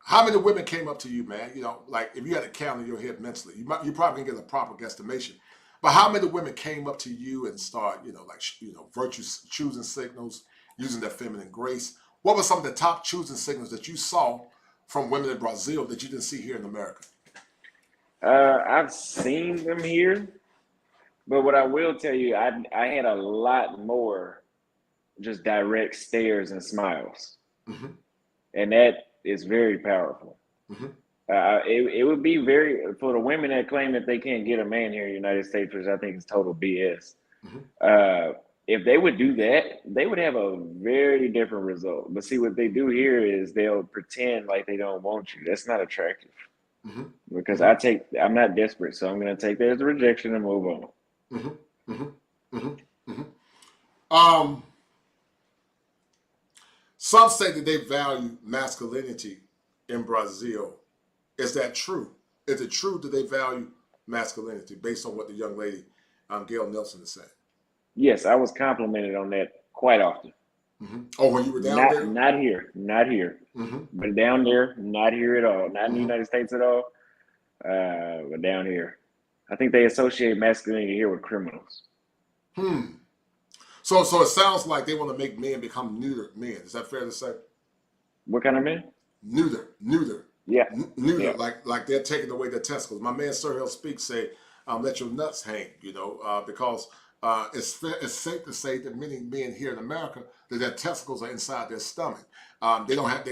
how many women came up to you, man? Like if you had a count in your head mentally, you probably can get a proper guesstimation. But how many women came up to you and start, virtue choosing signals, using their feminine grace? What were some of the top choosing signals that you saw from women in Brazil that you didn't see here in America? I've seen them here, but what I will tell you, I had a lot more just direct stares and smiles. Mm-hmm. and that is very powerful. It would be very, for the women that claim that they can't get a man here in the United States, which I think is total BS. If they would do that, they would have a very different result. But see, what they do here is they'll pretend like they don't want you. That's not attractive. Because I'm not desperate, so I'm going to take that as a rejection and move on. Some say that they value masculinity in Brazil. Is that true? Is it true that they value masculinity based on what the young lady, Gail Nelson, is saying? Yes, I was complimented on that quite often. Oh, when you were down there? Not here. But down there, not here at all. Not in the United States at all, but down here. I think they associate masculinity here with criminals. So it sounds like they want to make men become neuter men. Is that fair to say? What kind of men? Neuter. Yeah. Neuter, yeah. like they're taking away their testicles. My man Sir Hill Speaks say, let your nuts hang, because it's safe to say that many men here in America, that their testicles are inside their stomach. They don't have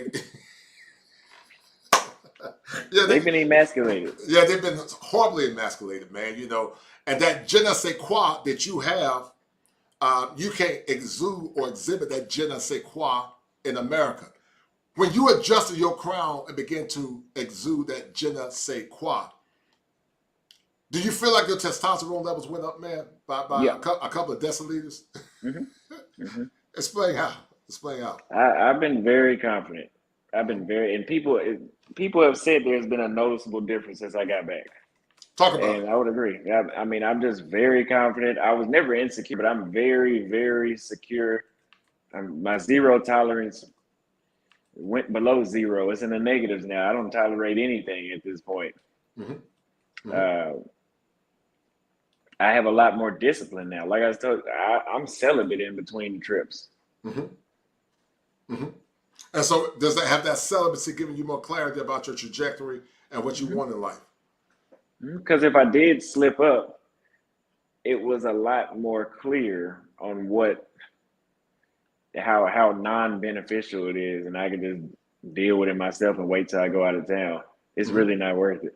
they've been emasculated. Yeah, they've been horribly emasculated, man, and that je ne sais quoi that you have, you can't exude or exhibit that je ne sais quoi in America. When you adjusted your crown and begin to exude that je ne sais quoi, do you feel like your testosterone levels went up, man, by a couple of deciliters? Explain how. I've been very confident. And people have said there's been a noticeable difference since I got back. Talk about it. And I would agree. I mean, I'm just very confident. I was never insecure, but I'm very, very secure. My zero tolerance went below zero. It's in the negatives now. I don't tolerate anything at this point. I have a lot more discipline now. Like I was told, I'm celibate in between the trips. And so does that have that celibacy giving you more clarity about your trajectory and what you want in life? Because if I did slip up, it was a lot more clear on how non-beneficial it is, and I could just deal with it myself and wait till I go out of town. It's really not worth it.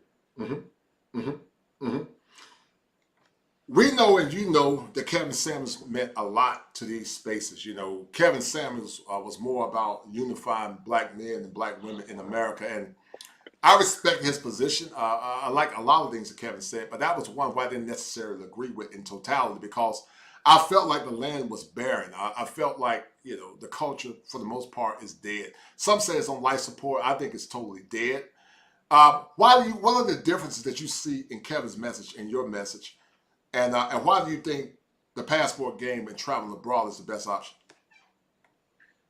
We know, and you know, that Kevin Samuels meant a lot to these spaces. Kevin Samuels was more about unifying black men and black women in America, and I respect his position. I like a lot of things that Kevin said, but that was one where I didn't necessarily agree with in totality, because I felt like the land was barren. I felt like, the culture, for the most part, is dead. Some say it's on life support. I think it's totally dead. What are the differences that you see in Kevin's message and your message? And why do you think the passport game and traveling abroad is the best option?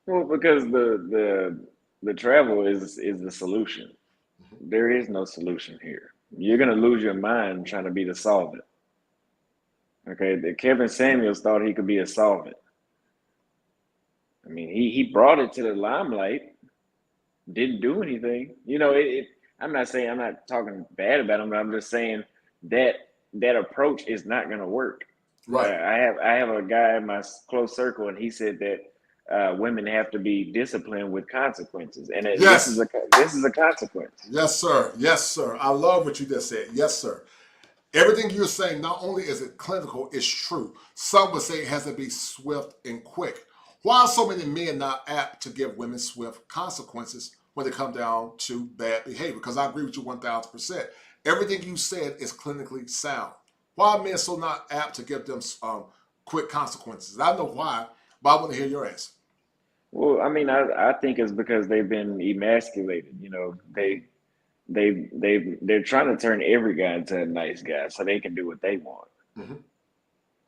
Well, because the travel is the solution. There is no solution here. You're going to lose your mind trying to be the solvent. Okay, Kevin Samuels thought he could be a solvent. I mean, he brought it to the limelight, didn't do anything. I'm not talking bad about him, but I'm just saying that approach is not going to work. Right. I have a guy in my close circle, and he said that women have to be disciplined with consequences, and this is a consequence. Yes, sir. I love what you just said. Yes, sir. Everything you're saying, not only is it clinical, it's true. Some would say it has to be swift and quick. Why are so many men not apt to give women swift consequences when it comes down to bad behavior? Because I agree with you 1,000%. Everything you said is clinically sound. Why are men so not apt to give them quick consequences? I know why, but I want to hear your answer. Well, I mean, I think it's because they've been emasculated. They're trying to turn every guy into a nice guy so they can do what they want.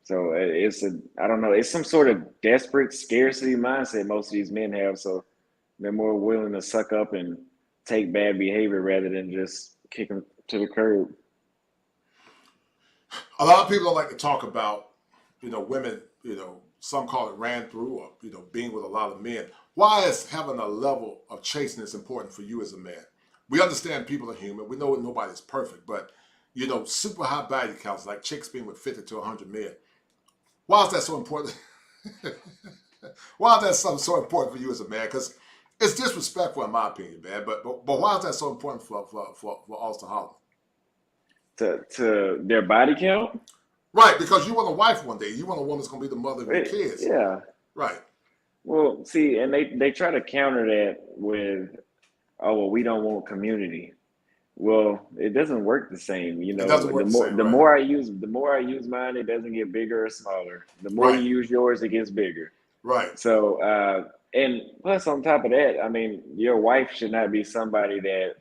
So I don't know, it's some sort of desperate scarcity mindset most of these men have. So they're more willing to suck up and take bad behavior rather than just kick them to the curb. A lot of people don't like to talk about, women, some call it ran through, or, being with a lot of men. Why is having a level of chasteness important for you as a man? We understand people are human. We know nobody's perfect, but, super high body counts, like chicks being with 50 to 100 men. Why is that so important? Why is that something so important for you as a man? Because It's disrespectful in my opinion, man. But why is that so important for Auston Holleman? To their body count? Right, because you want a wife one day. You want a woman that's going to be the mother of your kids. Yeah. Right. Well, see, and they try to counter that with, oh, well, we don't want community. Well, it doesn't work the same. You know, the more I use mine, it doesn't get bigger or smaller. The more you use yours, it gets bigger. Right. So, and plus on top of that, I mean, your wife should not be somebody that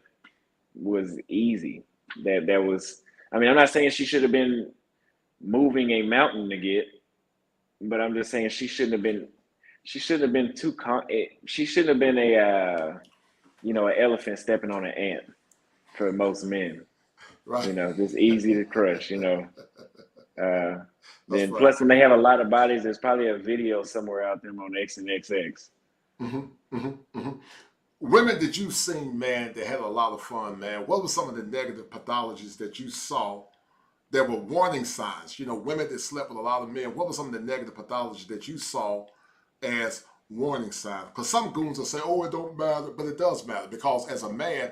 was easy. That was, I mean, I'm not saying she should have been moving a mountain to get, but I'm just saying she shouldn't have been she shouldn't have been a an elephant stepping on an ant for most men. Right. You know, just easy to crush, then plus when they have a lot of bodies, there's probably a video somewhere out there on X and XX. Women that you've seen, man, that had a lot of fun, man, what were some of the negative pathologies that you saw that were warning signs? You know, women that slept with a lot of men, what were some of the negative pathologies that you saw as warning signs? Because some goons will say, oh, it don't matter, but it does matter, because as a man,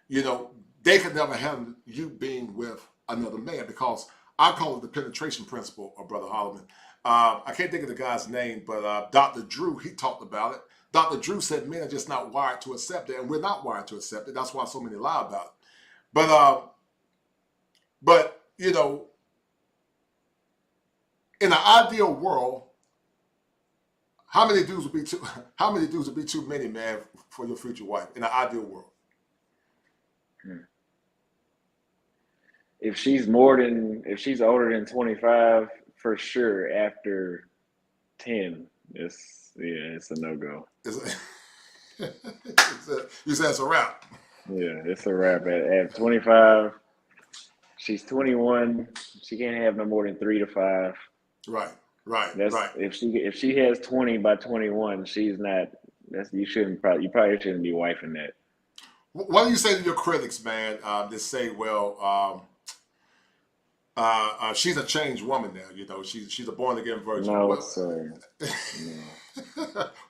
they could never have you being with another man, because I call it the penetration principle of Brother Holleman. I can't think of the guy's name, but Dr. Drew, he talked about it. Dr. Drew said men are just not wired to accept it, and we're not wired to accept it. That's why so many lie about it. But in an ideal world, how many dudes would be too many, man, for your future wife in an ideal world? If she's older than 25, for sure. After 10, it's a no-go. You said it's a wrap. Yeah, it's a wrap. At 25, she's 21. She can't have no more than 3 to 5. Right. If she has 20 by 21, she's not. You probably shouldn't be wifing that. What do you say to your critics, man? That say, well, she's a changed woman now. She's a born again virgin. No, sir. No.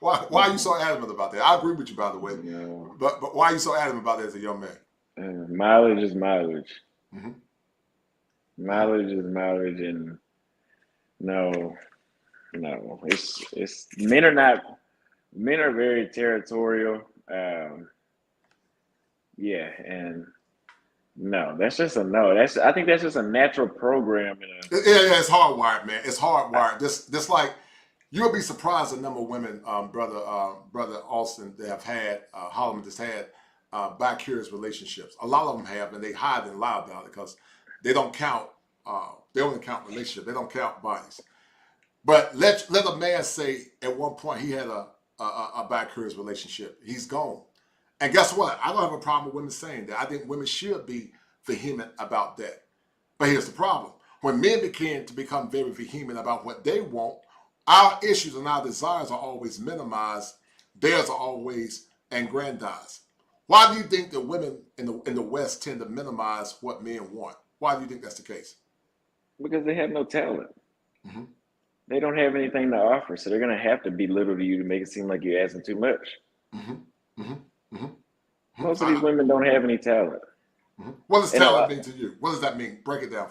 Why are you so adamant about that? I agree with you, by the way. No. But why are you so adamant about that as a young man? Mileage is mileage. Mileage is mileage, and no. It's men are very territorial. And no, that's just a no. I think that's just a natural program. It's hardwired, man. It's hardwired. This like, you'll be surprised the number of women, brother Auston, that have had Holleman has had bi-curious relationships. A lot of them have, and they hide and lie about it because they don't count. They only count relationships. They don't count bodies. But let a man say at one point he had a bi-curious relationship. He's gone. And guess what? I don't have a problem with women saying that. I think women should be vehement about that. But here's the problem. When men begin to become very vehement about what they want, our issues and our desires are always minimized. Theirs are always aggrandized. Why do you think that women in the West tend to minimize what men want? Why do you think that's the case? Because they have no talent. They don't have anything to offer, so they're going to have to belittle you to make it seem like you're asking too much. Most of these women don't have any talent. What does talent mean to you? What does that mean? Break it down.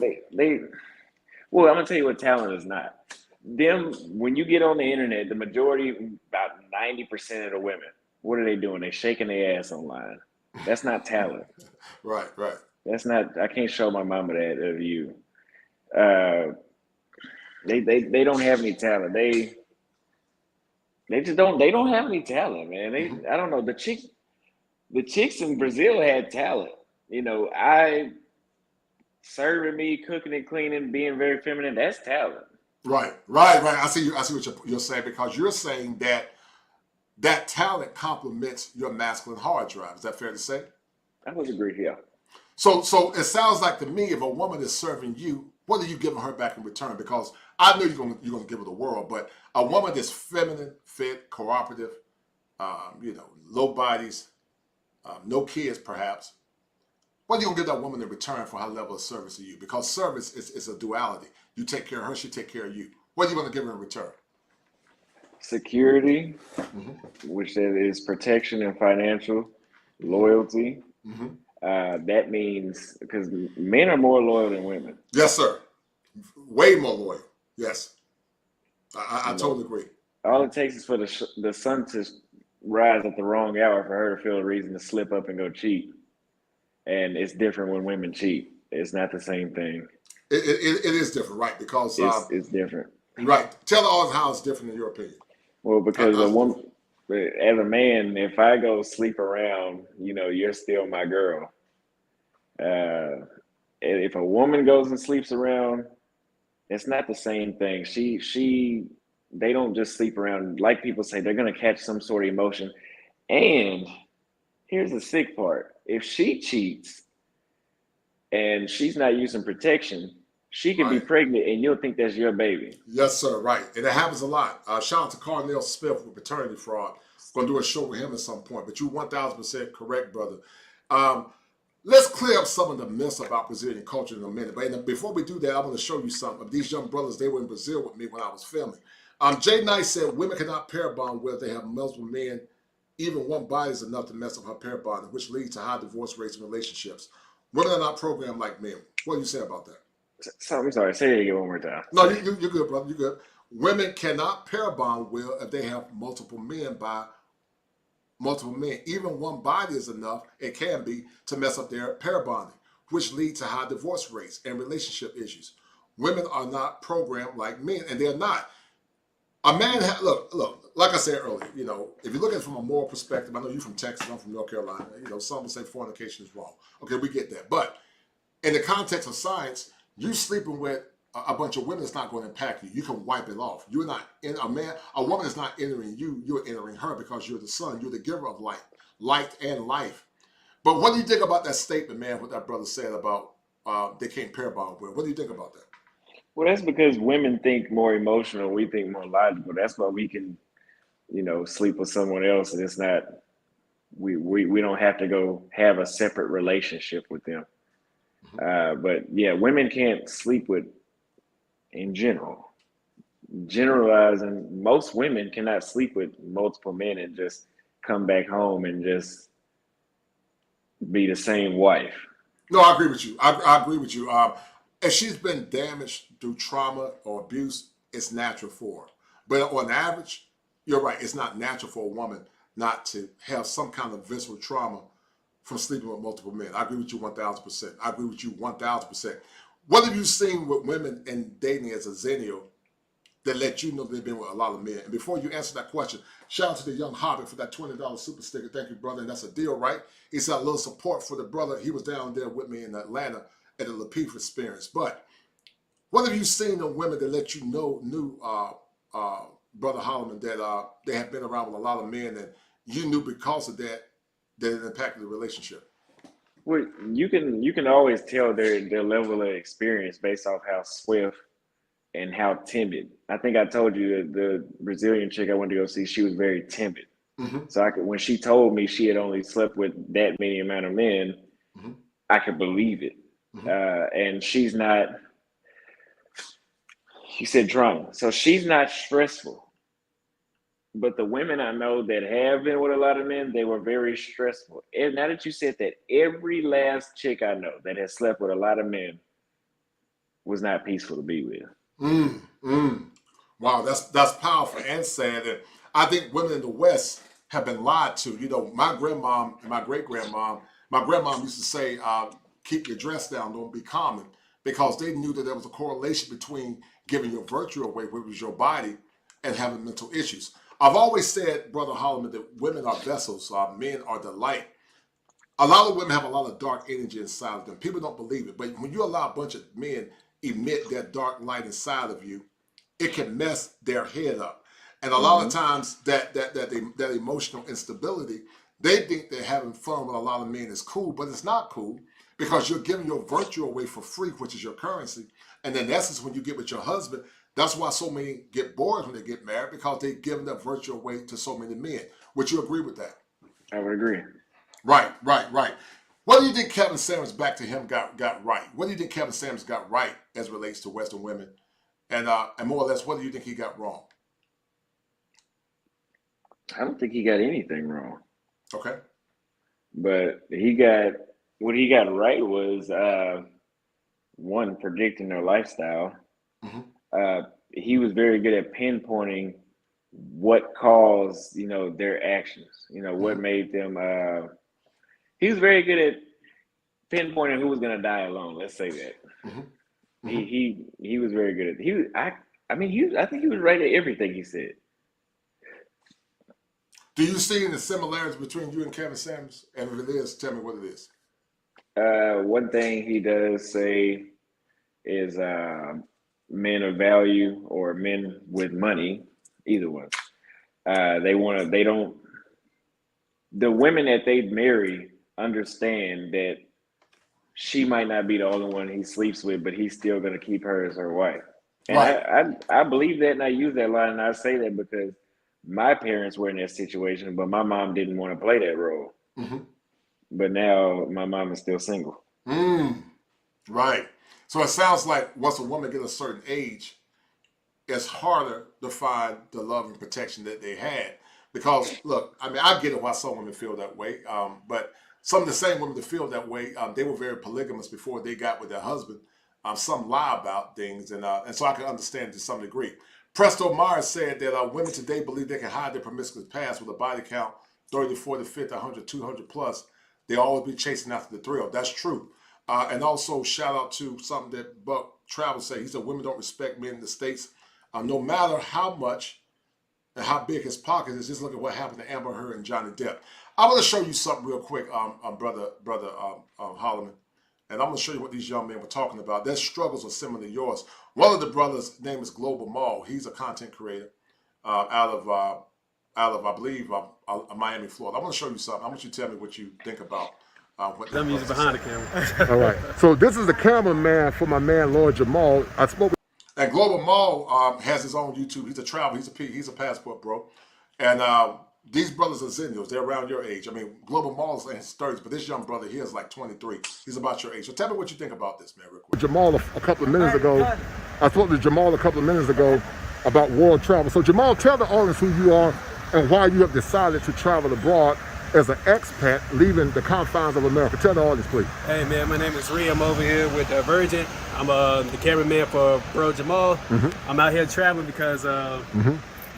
Well, I'm gonna tell you what talent is not. When you get on the internet, the majority, about 90% of the women, what are they doing? They're shaking their ass online. That's not talent. Right. That's not. I can't show my mama that of you. They don't have any talent. They just don't. They don't have any talent, man. I don't know. The chicks in Brazil had talent. Serving me, cooking and cleaning, being very feminine. That's talent. Right. I see what you're saying, because you're saying that talent complements your masculine hard drive. Is that fair to say? I would agree. Yeah. So it sounds like to me, if a woman is serving you, what are you giving her back in return? Because I know you're gonna give her the world, but a woman that's feminine, fit, cooperative, low bodies, no kids perhaps, what are you gonna give that woman in return for her level of service to you? Because service is a duality. You take care of her, she take care of you. What are you gonna give her in return? security, which is protection and financial loyalty. That means because men are more loyal than women. Yes, sir. Way more loyal. Yes. I totally agree. All it takes is for the sun to rise at the wrong hour for her to feel a reason to slip up and go cheat. And it's different when women cheat. It's not the same thing. It is different, right? Because it's different. Right. Tell the audience how it's different in your opinion. Well, because a woman, as a man, if I go sleep around, you're still my girl. If a woman goes and sleeps around, it's not the same thing. They don't just sleep around. Like people say, they're going to catch some sort of emotion. And here's the sick part. If she cheats and she's not using protection, she can be pregnant and you'll think that's your baby. Yes, sir. Right. And it happens a lot. Shout out to Cornell Smith with paternity fraud. Going to do a show with him at some point. But you're 1,000% correct, brother. Let's clear up some of the myths about Brazilian culture in a minute. But before we do that, I want to show you something. Of these young brothers, they were in Brazil with me when I was filming. Jay Knight said women cannot pair bond where they have multiple men. Even one body is enough to mess up her pair bonding, which leads to high divorce rates in relationships. Women are not programmed like men. What do you say about that? So, I'm sorry. Say it again one more time. No, you're good, brother. You're good. Women cannot pair bond well if they have multiple men by multiple men. Even one body is enough, it can be, to mess up their pair bonding, which leads to high divorce rates and relationship issues. Women are not programmed like men, and they're not. A man, look, like I said earlier, if you look at it from a moral perspective, I know you're from Texas, I'm from North Carolina, some will say fornication is wrong. Okay, we get that. But in the context of science, you sleeping with a bunch of women is not going to impact you. You can wipe it off. You're not a woman is not entering you, you're entering her because you're the son, you're the giver of light and life. But what do you think about that statement, man, what that brother said about they can't pair bond with? What do you think about that? Well, that's because women think more emotional, we think more logical. That's why we can, sleep with someone else, and it's not. We don't have to go have a separate relationship with them. But yeah, women can't sleep with, in general. Generalizing, most women cannot sleep with multiple men and just come back home and just be the same wife. No, I agree with you. I agree with you. If she's been damaged through trauma or abuse, it's natural for her. But on average, you're right. It's not natural for a woman not to have some kind of visceral trauma from sleeping with multiple men. I agree with you 1,000%. I agree with you 1,000%. What have you seen with women in dating as a Xennial that let you know they've been with a lot of men? And before you answer that question, shout out to the young Hobbit for that $20 super sticker. Thank you, brother. And that's a deal, right? He said a little support for the brother. He was down there with me in Atlanta at the Lapeef experience. But what have you seen in women that let you know, Brother Holleman, that they have been around with a lot of men and you knew because of that it impacted the relationship? Well, you can always tell their level of experience based off how swift and how timid. I think I told you the Brazilian chick I went to go see, she was very timid. So when she told me she had only slept with that many amount of men, I could believe it. And she's not, she said drama. So she's not stressful. But the women I know that have been with a lot of men, they were very stressful. And now that you said that, every last chick I know that has slept with a lot of men was not peaceful to be with. Wow, that's powerful and sad. And I think women in the West have been lied to. My grandmom and my great-grandmom, my grandmom used to say, keep your dress down, don't be common, because they knew that there was a correlation between giving your virtue away, which was your body, and having mental issues. I've always said, Brother Holleman, that women are vessels, men are the light. A lot of women have a lot of dark energy inside of them. People don't believe it, but when you allow a bunch of men emit that dark light inside of you, it can mess their head up. And a lot of times that emotional instability, they think that having fun with a lot of men is cool, but it's not cool because you're giving your virtue away for free, which is your currency. And in essence, when you get with your husband, that's why so many get bored when they get married, because they've given their virtue away to so many men. Would you agree with that? I would agree. Right. What do you think Kevin Samuels, back to him, got right? What do you think Kevin Samuels got right as it relates to Western women? And more or less, what do you think he got wrong? I don't think he got anything wrong. Okay. But what he got right was one, predicting their lifestyle. He was very good at pinpointing what caused, their actions. What made them. He was very good at pinpointing who was going to die alone. Let's say that. He was very good at. I think he was right at everything he said. Do you see any similarities between you and Kevin Samuels? And if it is, tell me what it is. One thing he does say is men of value or men with money, either one. The women that they marry understand that she might not be the only one he sleeps with, but he's still going to keep her as her wife. And right. I believe that, and I use that line, and I say that because my parents were in that situation, but my mom didn't want to play that role. But now my mom is still single. Right. So it sounds like once a woman gets a certain age, it's harder to find the love and protection that they had. Because, look, I mean, I get it why some women feel that way. But some of the same women that feel that way, they were very polygamous before they got with their husband. Some lie about things. And so I can understand to some degree. Presto Myers said that women today believe they can hide their promiscuous past with a body count 30, 40, 50, 100, 200 plus. They always be chasing after the thrill. That's true. And also shout out to something that Buck Travel said. He said women don't respect men in the States. No matter how much and how big his pocket is, just look at what happened to Amber Heard and Johnny Depp. I want to show you something real quick, brother Holleman. And I'm going to show you what these young men were talking about. Their struggles are similar to yours. One of the brothers' name is Global Mall. He's a content creator out of I believe, Miami, Florida. I want to show you something. I want you to tell me what you think about what I'm using behind the camera. All right. So this is the cameraman for my man, Lord Jamal. I spoke. And Global Mall has his own YouTube. He's a traveler. He's a passport bro. And these brothers are Xennials. They're around your age. I mean, Global Mall is in his 30s, but this young brother here is like 23. He's about your age. So tell me what you think about this, man, real quick. Jamal a couple of minutes ago. I spoke to Jamal a couple of minutes ago about world travel. So Jamal, tell the audience who you are and why you have decided to travel abroad as an expat leaving the confines of America. Tell the audience, please. Hey, man, my name is Ree. I'm over here with Virgin. I'm the cameraman for Bro Jamal. I'm out here traveling because,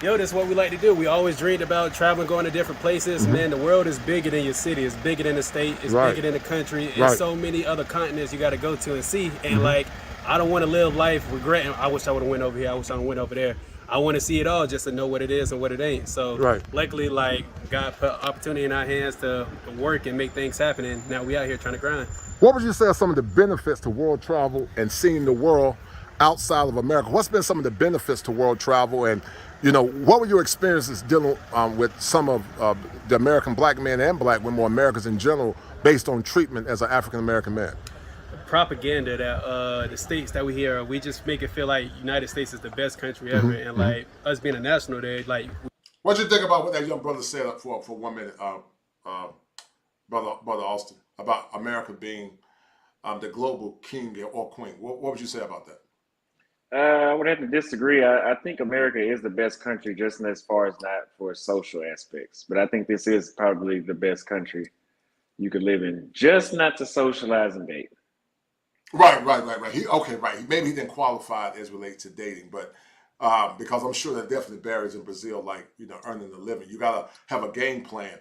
that's what we like to do. We always dreamed about traveling, going to different places. Man, the world is bigger than your city. It's bigger than the state. It's bigger than the country. There's so many other continents you got to go to and see. And, I don't want to live life regretting, I wish I would have went over here. I wish I would have went over there. I want to see it all just to know what it is and what it ain't. So luckily, God put opportunity in our hands to work and make things happen. And now we out here trying to grind. What would you say are some of the benefits to world travel and seeing the world outside of America? What's been some of the benefits to world travel? And, what were your experiences dealing with some of the American black men and black women, or Americans in general, based on treatment as an African-American man? Propaganda that the states that we hear, we just make it feel like United States is the best country ever, and us being a national there, what do you think about what that young brother said up for 1 minute, brother Auston, about America being the global king or queen? What would you say about that? I would have to disagree. I think America is the best country, just as far as not for social aspects, but I think this is probably the best country you could live in, just not to socialize and date. Right. Maybe he didn't qualify as related to dating, but because I'm sure there are definitely barriers in Brazil, earning a living. You gotta have a game plan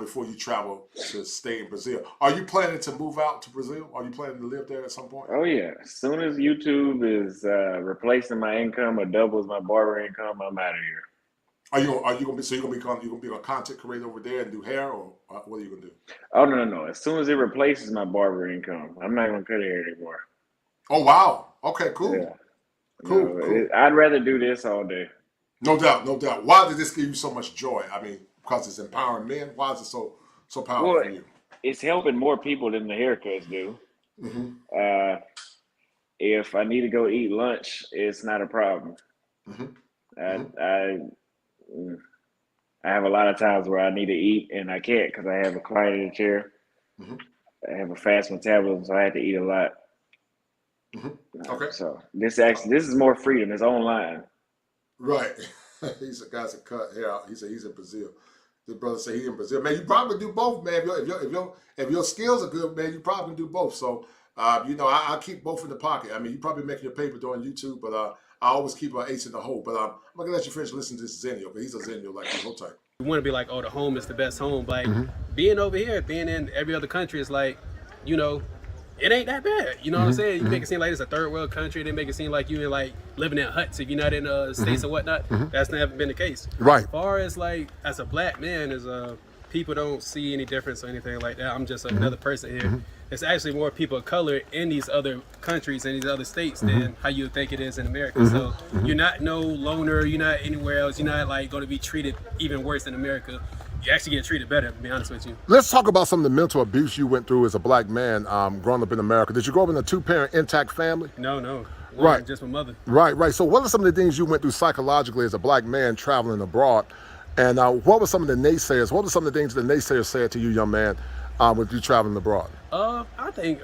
before you travel to stay in Brazil. Are you planning to move out to Brazil? Are you planning to live there at some point? Oh yeah. As soon as YouTube is replacing my income or doubles my barber income, I'm out of here. Are you gonna be a content creator over there and do hair, or what are you gonna do? Oh no! As soon as it replaces my barber income, I'm not gonna cut hair anymore. Oh wow! Okay, cool. Yeah. Cool. I'd rather do this all day. No doubt. Why did this give you so much joy? I mean, because it's empowering men. Why is it so powerful for you? It's helping more people than the haircuts do. If I need to go eat lunch, it's not a problem. I have a lot of times where I need to eat and I can't because I have a client in the chair. I have a fast metabolism, so I have to eat a lot. Okay. So this is more freedom. It's online. Right. He's a guy's a cut hair out. He said he's in Brazil. The brother said he's in Brazil. Man, you probably do both, man. If your skills are good, man, you probably do both. So, I keep both in the pocket. I mean, you probably making your paper doing YouTube, but I always keep an ace in the hole. But I'm gonna let you finish listening to this Xennial, but he's a Xennial like you. Hold tight. You want to be like, oh, the home is the best home. Like being over here, being in every other country is like, it ain't that bad. You know what I'm saying? You make it seem like it's a third world country. They make it seem like you're like living in huts if you're not in the States or whatnot. That's never been the case. Right. As far as like, as a black man, people don't see any difference or anything like that. I'm just another person here. It's actually more people of color in these other countries and these other states than how you think it is in America. So you're not no loner, you're not anywhere else, you're not like going to be treated even worse than America. You actually get treated better, to be honest with you. Let's talk about some of the mental abuse you went through as a black man growing up in America. Did you grow up in a two-parent intact family? No. Right. Just my mother. Right. So what are some of the things you went through psychologically as a black man traveling abroad? And what were some of the naysayers? What were some of the things the naysayers said to you, young man, with you traveling abroad? I think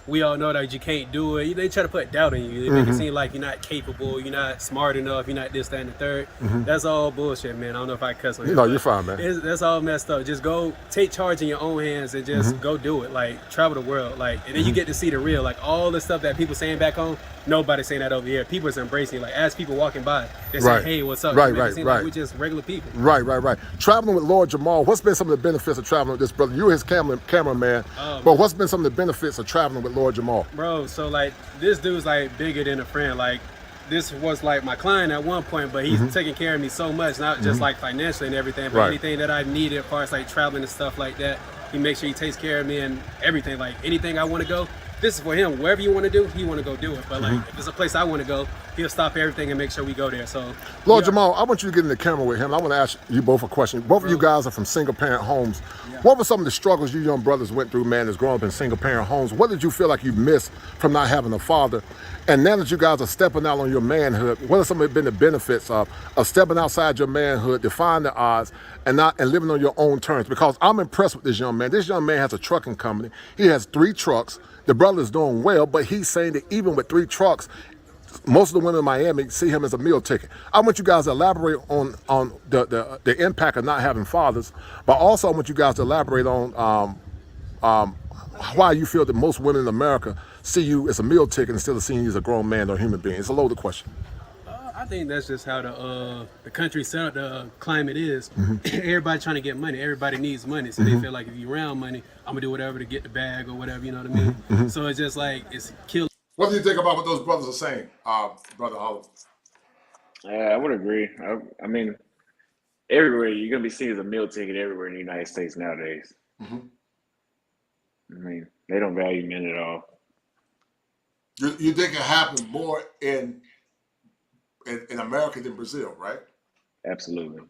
we all know that you can't do it. They try to put doubt in you. They make it seem like you're not capable, you're not smart enough, you're not this, that, and the third. That's all bullshit, man. I don't know if I cuss on you. No, you're fine, man. That's all messed up. Just go take charge in your own hands and just go do it. Like, travel the world. Like, and then you get to see the real. Like, all the stuff that people saying back home, nobody's saying that over here. People is embracing it. Like, as people walking by, they say, hey, what's up? Right. Like we're just regular people. Right. Traveling with Lord Jamal, what's been some of the benefits of traveling with this brother? You're his cameraman, but what's been some of the benefits of traveling with Lord Jamal? Bro, so like this dude's like bigger than a friend. Like this was like my client at one point, but he's taking care of me so much, not just like financially and everything, but anything that I needed as far as like traveling and stuff like that. He makes sure he takes care of me and everything. Like anything I want to go, this is for him. Wherever you want to do, he want to go do it. But like if it's a place I want to go, he'll stop everything and make sure we go there. So Lord Jamal, I want you to get in the camera with him. I want to ask you both a question. Both of you guys are from single parent homes. What were some of the struggles you young brothers went through, man, as growing up in single parent homes? What did you feel like you missed from not having a father? And now that you guys are stepping out on your manhood, what have some of been the benefits of stepping outside your manhood, defying the odds, and living on your own terms? Because I'm impressed with this young man. This young man has a trucking company. He has 3 trucks. The brother's doing well, but he's saying that even with 3 trucks, most of the women in Miami see him as a meal ticket. I want you guys to elaborate on the impact of not having fathers, but also I want you guys to elaborate on why you feel that most women in America see you as a meal ticket instead of seeing you as a grown man or a human being. It's a loaded question. I think that's just how the country set up, the climate is. Everybody trying to get money. Everybody needs money, so they feel like if you're around money, I'm gonna do whatever to get the bag or whatever. You know what I mean? So it's just like it's kill. What do you think about what those brothers are saying, Brother Holleman? I would agree. I mean, everywhere you're gonna be seen as a meal ticket everywhere in the United States nowadays. I mean, they don't value men at all. You think it happened more in America than Brazil, right? Absolutely.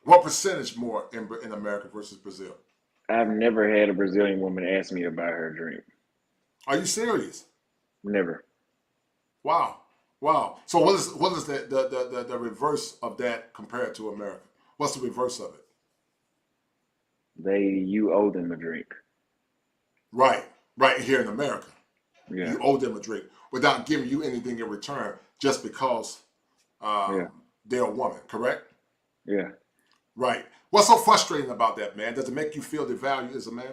What percentage more in America versus Brazil? I've never had a Brazilian woman ask me to buy her a drink. Are you serious? Never. Wow. So what is the reverse of that compared to America? What's the reverse of it? You owe them a drink. Right here in America. Yeah. You owe them a drink without giving you anything in return just because they're a woman, correct? Yeah. Right. What's so frustrating about that, man? Does it make you feel devalued as a man?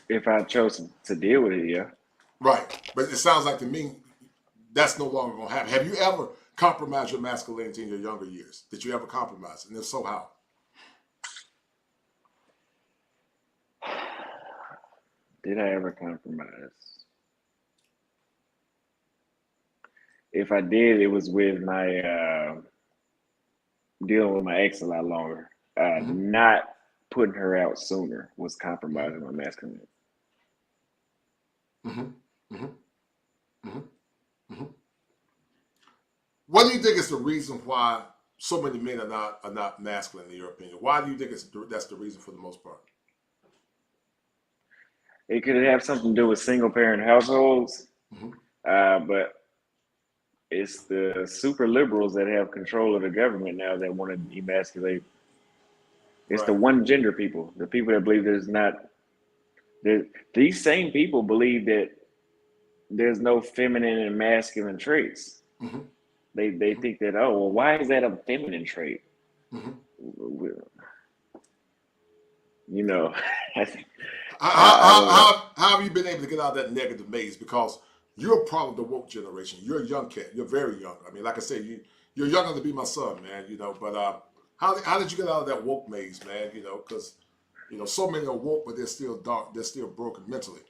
If I chose to deal with it, yeah. Right. But it sounds like to me that's no longer going to happen. Have you ever compromised your masculinity in your younger years? Did you ever compromise? And if so, how? Did I ever compromise? If I did, it was with my dealing with my ex a lot longer. Not putting her out sooner was compromising my masculinity. What do you think is the reason why so many men are not masculine in your opinion? Why do you think that's the reason for the most part? It could have something to do with single parent households, but it's the super liberals that have control of the government now that want to emasculate. It's the one gender people, the people that believe these same people believe that there's no feminine and masculine traits. They think that, oh, well, why is that a feminine trait? You know, How have you been able to get out of that negative maze? Because you're part of the woke generation. You're a young cat. You're very young. I mean, like I said, you're young enough to be my son, man. You know, but how did you get out of that woke maze, man? You know, because so many are woke, but they're still dark. They're still broken mentally.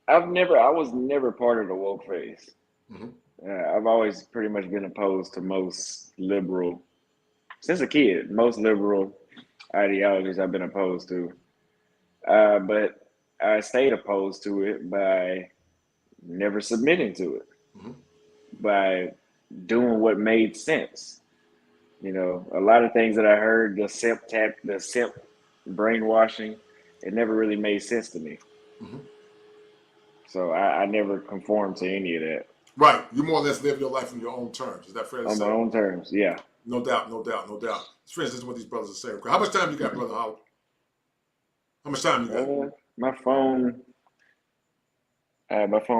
I was never part of the woke phase. I've always pretty much been opposed to most liberal, since a kid, most liberal ideologies I've been opposed to. But I stayed opposed to it by never submitting to it, by doing what made sense. You know, a lot of things that I heard, the simp brainwashing, it never really made sense to me. So I never conformed to any of that. Right. You more or less live your life on your own terms. Is that fair to say? On my own terms, yeah. No doubt, no doubt, no doubt. For instance, what these brothers are saying. How much time you got, Brother Howard? How much time you got? My phone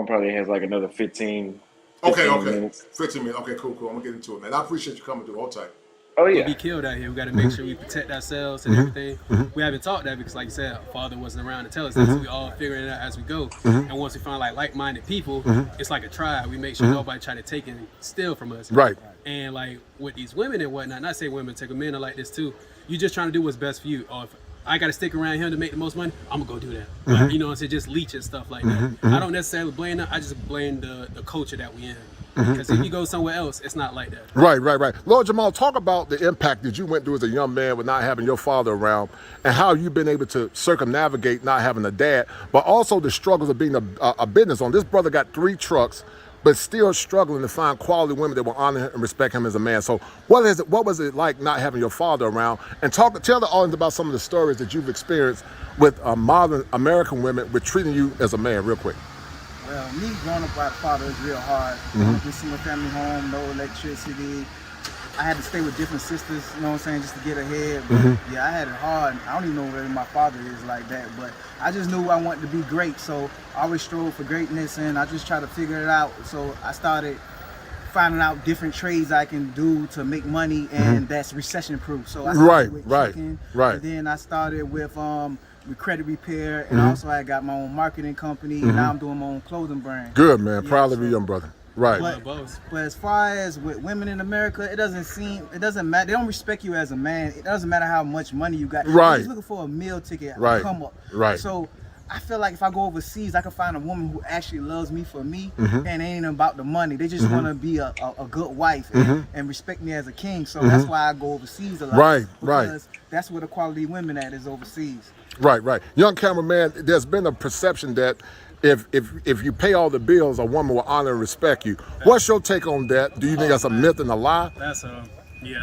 probably has like another 15 minutes. 15 minutes. Okay, cool. I'm going to get into it, man. I appreciate you coming through. Hold tight. Oh, yeah. We'll be killed out here. We got to make sure we protect ourselves and everything. We haven't talked that because, like you said, our father wasn't around to tell us that. So we all figuring it out as we go. And once we find like-minded people, it's like a tribe. We make sure nobody try to take and steal from us. Right. And like with these women and whatnot, not say women, take men are like this too. You just trying to do what's best for you. Or if I got to stick around here to make the most money, I'm going to go do that. Like, you know what I'm saying? Just leech and stuff like that. I don't necessarily blame them. I just blame the culture that we in. Because if you go somewhere else, it's not like that. Right. Lord Jamal, talk about the impact that you went through as a young man with not having your father around and how you've been able to circumnavigate not having a dad, but also the struggles of being a business owner. This brother got 3 trucks, but still struggling to find quality women that will honor him and respect him as a man. So what was it like not having your father around? And tell the audience about some of the stories that you've experienced with modern American women with treating you as a man real quick. Well, me growing up without a father was real hard. Going to a single family home, no electricity. I had to stay with different sisters, you know what I'm saying, just to get ahead. But yeah, I had it hard. I don't even know whether my father is like that, but I just knew I wanted to be great. So I always strove for greatness, and I just tried to figure it out. So I started finding out different trades I can do to make money, and that's recession proof. So I started with chicken, and then I started with credit repair, and also I got my own marketing company. Now I'm doing my own clothing brand. Good, man. Proud of you, young brother. Right. But as far as with women in America, it doesn't matter. They don't respect you as a man. It doesn't matter how much money you got. Right. They're just looking for a meal ticket, come up. Right. So I feel like if I go overseas, I can find a woman who actually loves me for me, and it ain't about the money. They just want to be a good wife and respect me as a king. So that's why I go overseas a lot. Because that's where the quality women at is overseas. Right. Young cameraman, there's been a perception that if you pay all the bills, a woman will honor and respect you. What's your take on that? Do you think that's a myth and a lie? That's a lie. You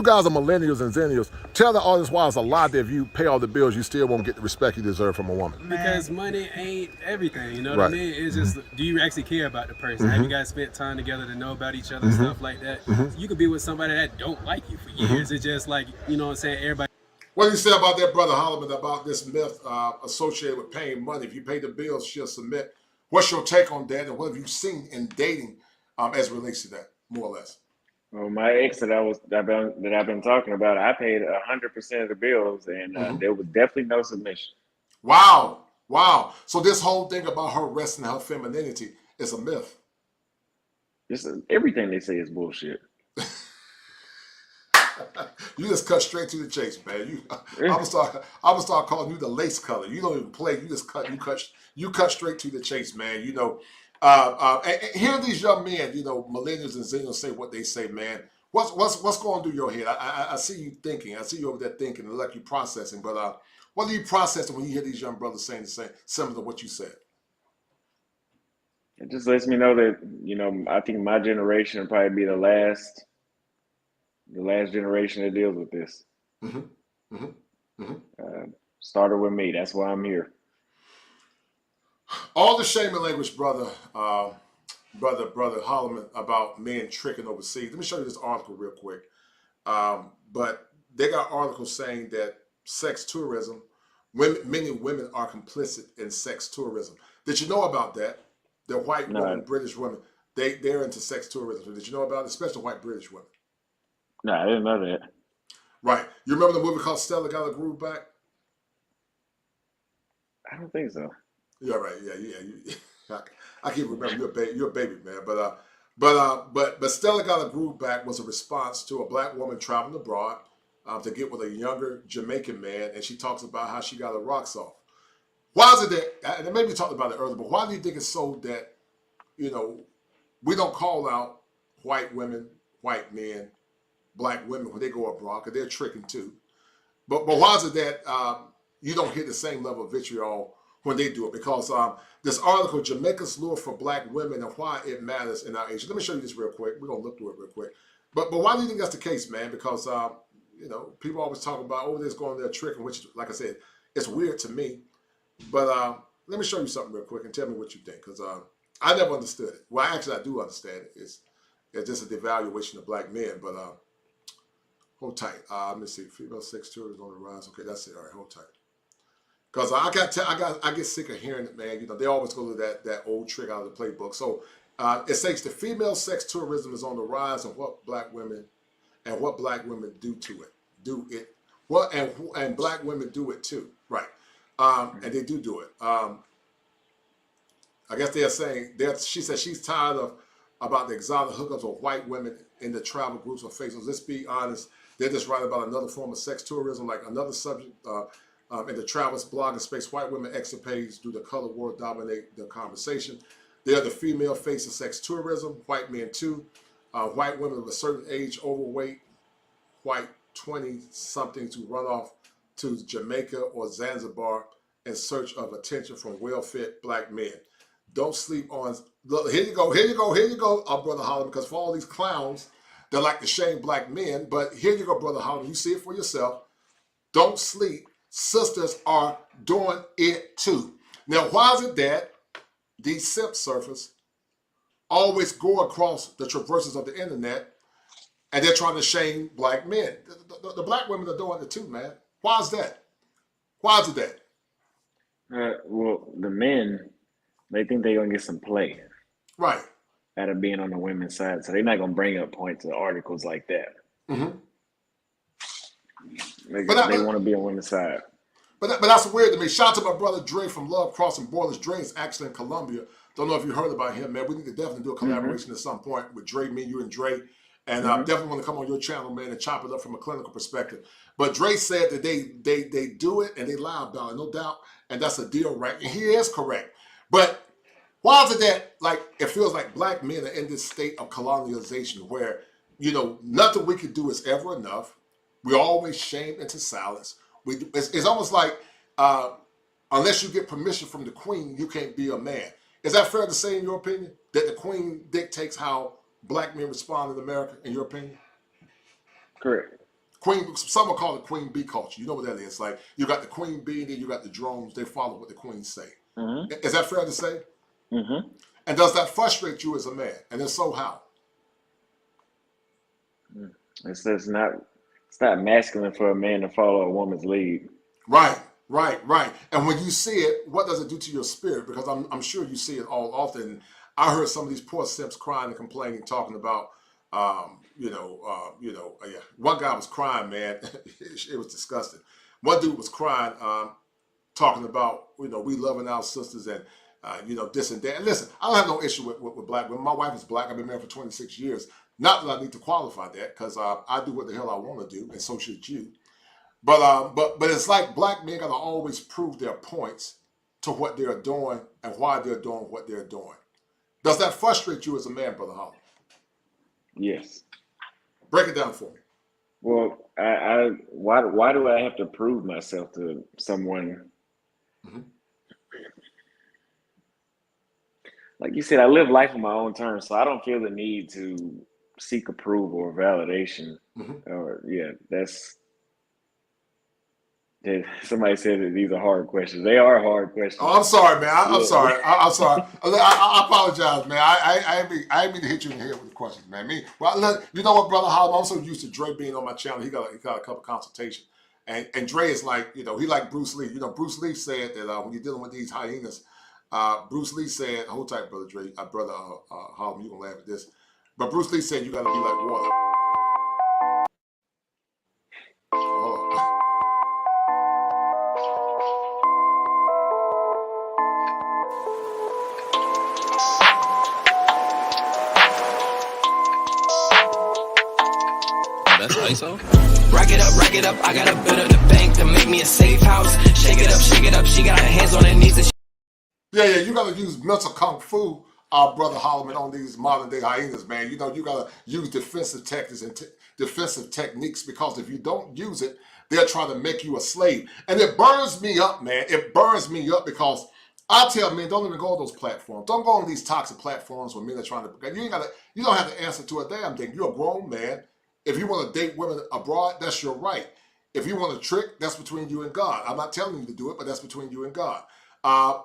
guys are millennials and Xennials. Tell the audience why it's a lie that if you pay all the bills, you still won't get the respect you deserve from a woman. Because money ain't everything, you know what I mean? It's just, do you actually care about the person? Have you guys spent time together to know about each other and stuff like that? You could be with somebody that don't like you for years. It's just like, you know what I'm saying, everybody. What do you say about that, Brother Holleman, about this myth associated with paying money? If you pay the bills, she'll submit. What's your take on that, and what have you seen in dating as it relates to that, more or less? Well, my ex that I've been talking about, I paid 100% of the bills, and there was definitely no submission. Wow. So this whole thing about her resting her femininity is a myth. Everything they say is bullshit. You just cut straight to the chase, man. I'm gonna start calling you the lace color. You don't even play. You cut straight to the chase, man. And hearing these young men, millennials and Xennials say what they say, man. What's going through your head? I see you thinking. I see you over there thinking, like you processing. But what are you processing when you hear these young brothers saying the same, similar to what you said? It just lets me know that I think my generation will probably be the last generation that deals with this. Started with me. That's why I'm here. All the shame and language, brother Holleman, about men tricking overseas. Let me show you this article real quick. But they got articles saying that sex tourism, many women are complicit in sex tourism. Did you know about that? The white women, British women, they're into sex tourism. Did you know about it? Especially white British women. No, I didn't know that. Right. You remember the movie called Stella Got Her Groove Back? I don't think so. Yeah, right. Yeah. I can't remember. You're a baby, man. But Stella Got Her Groove Back was a response to a black woman traveling abroad to get with a younger Jamaican man, and she talks about how she got her rocks off. Why is it that? And maybe we talked about it earlier, but why do you think it's so that we don't call out white women, white men, black women when they go abroad because they're tricking too? But why is it that you don't hear the same level of vitriol when they do it? Because this article, Jamaica's Lure for Black Women and Why It Matters in Our Age. Let me show you this real quick. We're going to look through it real quick. But why do you think that's the case, man? Because, people always talk about, this going there tricking, which, like I said, it's weird to me. But let me show you something real quick and tell me what you think. Because I never understood it. Well, actually, I do understand it. It's just a devaluation of black men. But hold tight. Let me see. Female sex tourism on the rise. Okay, that's it. All right, hold tight. Because I get sick of hearing it, man. They always go to that old trick out of the playbook. So it states the female sex tourism is on the rise, and what black women do to it. And black women do it too, right? And they do it. I guess they're saying she said she's tired about the exotic hookups of white women in the travel groups on Facebook. Let's be honest, they're just writing about another form of sex tourism, like another subject in the travelers blogging space. White women escapades do the color war dominate the conversation. They are the female face of sex tourism. White men too. White women of a certain age, overweight, white 20-somethings who run off to Jamaica or Zanzibar in search of attention from well-fit black men. Don't sleep on. Look, here you go, Brother Holleman, because for all these clowns that like to shame black men, but here you go, Brother Holleman, you see it for yourself. Don't sleep. Sisters are doing it too. Now, why is it that these simp surfers always go across the traverses of the internet and they're trying to shame black men? The black women are doing it too, man. Why is that? Why is it that? Well, the men, they think they're going to get some play. Right. Out of being on the women's side. So they're not going to bring up points or articles like that. Mm-hmm. They want to be on women's side. But that's weird to me. Shout out to my brother Dre from Love Crossing Borders. Dre is actually in Colombia. Don't know if you heard about him, man. We need to definitely do a collaboration at some point with Dre, me, you, and Dre. And definitely want to come on your channel, man, and chop it up from a clinical perspective. But Dre said that they do it and they lie about it, no doubt. And that's a deal, right? And he is correct. But why is it that it feels like black men are in this state of colonialization where, nothing we can do is ever enough. We're always shamed into silence. It's almost like unless you get permission from the queen, you can't be a man. Is that fair to say, in your opinion, that the queen dictates how black men respond in America, in your opinion? Correct. Queen, some will call it queen bee culture. You know what that is. Like, you got the queen bee, and then you got the drones. They follow what the queen say. Mm-hmm. Is that fair to say? Mm-hmm. And does that frustrate you as a man? And if so, how? It's not masculine for a man to follow a woman's lead. Right. And when you see it, what does it do to your spirit? Because I'm sure you see it all often. I heard some of these poor simps crying and complaining, talking about, one guy was crying, man. It was disgusting. One dude was crying, talking about, we loving our sisters and, this and that. And listen, I don't have no issue with black women. My wife is black. I've been married for 26 years. Not that I need to qualify that, because I do what the hell I want to do, and so should you. But it's like black men got to always prove their points to what they're doing and why they're doing what they're doing. Does that frustrate you as a man, Brother Holleman? Yes. Break it down for me. Well, why do I have to prove myself to someone? Mm-hmm. Like you said, I live life on my own terms, so I don't feel the need to seek approval or validation. Mm-hmm. Or somebody said that these are hard questions. They are hard questions. Oh, I'm sorry, man. I'm sorry. I'm sorry. I apologize, man. I didn't mean to hit you in the head with the questions, man. You know what, Brother Holleman? I'm so used to Dre being on my channel. He got a couple consultations, and Dre is like, he like Bruce Lee. Bruce Lee said that when you're dealing with these hyenas, Bruce Lee said, hold tight, Brother Dre, Brother Holleman, you're going to laugh at this. But Bruce Lee said you got to be like water. Oh. That's ISO. Rack it up, I got a bit of the bank to make me a safe house. Shake it up, she got her hands on her knees and Yeah, you got to use mental kung fu, Brother Holleman, on these modern day hyenas, man. You know, you got to use defensive tactics and defensive techniques, because if you don't use it, they'll try to make you a slave. And it burns me up, man. It burns me up, because I tell men, don't even go on those platforms. Don't go on these toxic platforms where men are trying to, you don't have to answer to a damn thing. You're a grown man. If you want to date women abroad, that's your right. If you want to trick, that's between you and God. I'm not telling you to do it, but that's between you and God.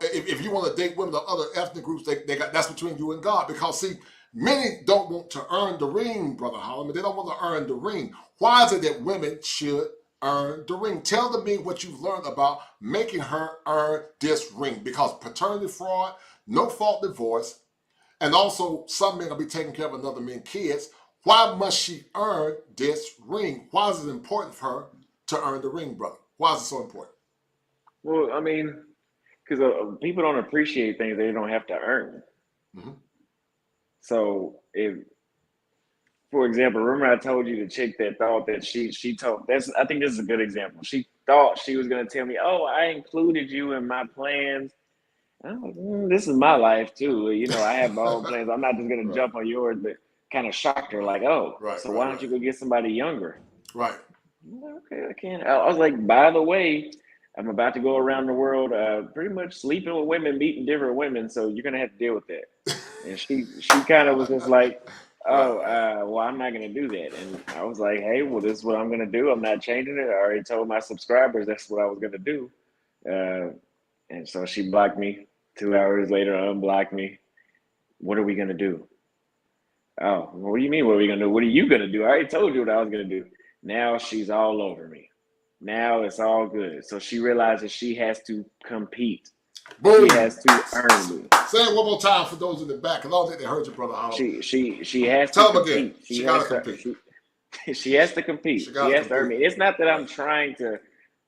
If you want to date women of other ethnic groups, that's between you and God. Because, see, many don't want to earn the ring, Brother Holleman. They don't want to earn the ring. Why is it that women should earn the ring? Tell me what you've learned about making her earn this ring. Because paternity fraud, no-fault divorce, and also some men will be taking care of another man's kids. Why must she earn this ring? Why is it important for her to earn the ring, brother? Why is it so important? Well, I mean, because people don't appreciate things they don't have to earn. Mm-hmm. So if, for example, remember I told you the chick that thought that she told, I think this is a good example. She thought she was going to tell me, oh, I included you in my plans. I'm like, this is my life too. You know, I have my own plans. I'm not just going to jump on yours, but kind of shocked her, like, oh, why don't you go get somebody younger? Right. Okay, I can't. I was like, by the way, I'm about to go around the world pretty much sleeping with women, meeting different women, so you're going to have to deal with that. And she kind of was just like, oh, well, I'm not going to do that. And I was like, hey, well, this is what I'm going to do. I'm not changing it. I already told my subscribers that's what I was going to do. And so she blocked me. 2 hours later, unblocked me. What are we going to do? Oh, what do you mean? What are we going to do? What are you going to do? I already told you what I was going to do. Now she's all over me. Now it's all good. So she realizes she has to compete. Boom. She has to earn me. Say it one more time for those in the back. I don't think they heard you, Brother Holleman. She has to Tell them compete. again. She got to compete. She has to compete. She has to earn me. It's not that I'm trying to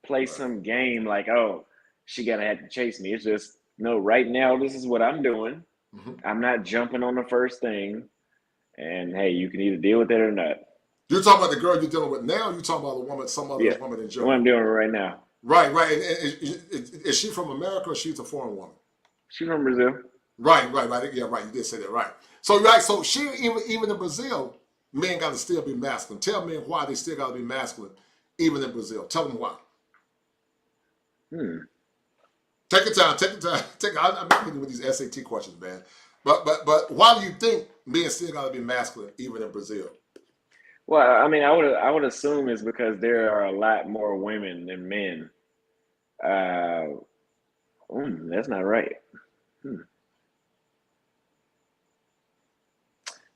play some game like, oh, she got to have to chase me. It's just, no, right now, this is what I'm doing. Mm-hmm. I'm not jumping on the first thing. And hey, you can either deal with it or not. You're talking about the girl you're dealing with now, or you're talking about a woman, some other woman in general? What I'm dealing with right now. Right. And is she from America, or she's a foreign woman? She's from Brazil. Right. Yeah, right. You did say that, right. So she, even in Brazil, men got to still be masculine. Tell men why they still got to be masculine, even in Brazil. Tell them why. Take your time. I'm hitting with these SAT questions, man. But why do you think men still got to be masculine, even in Brazil? Well, I mean, I would assume it's because there are a lot more women than men. That's not right.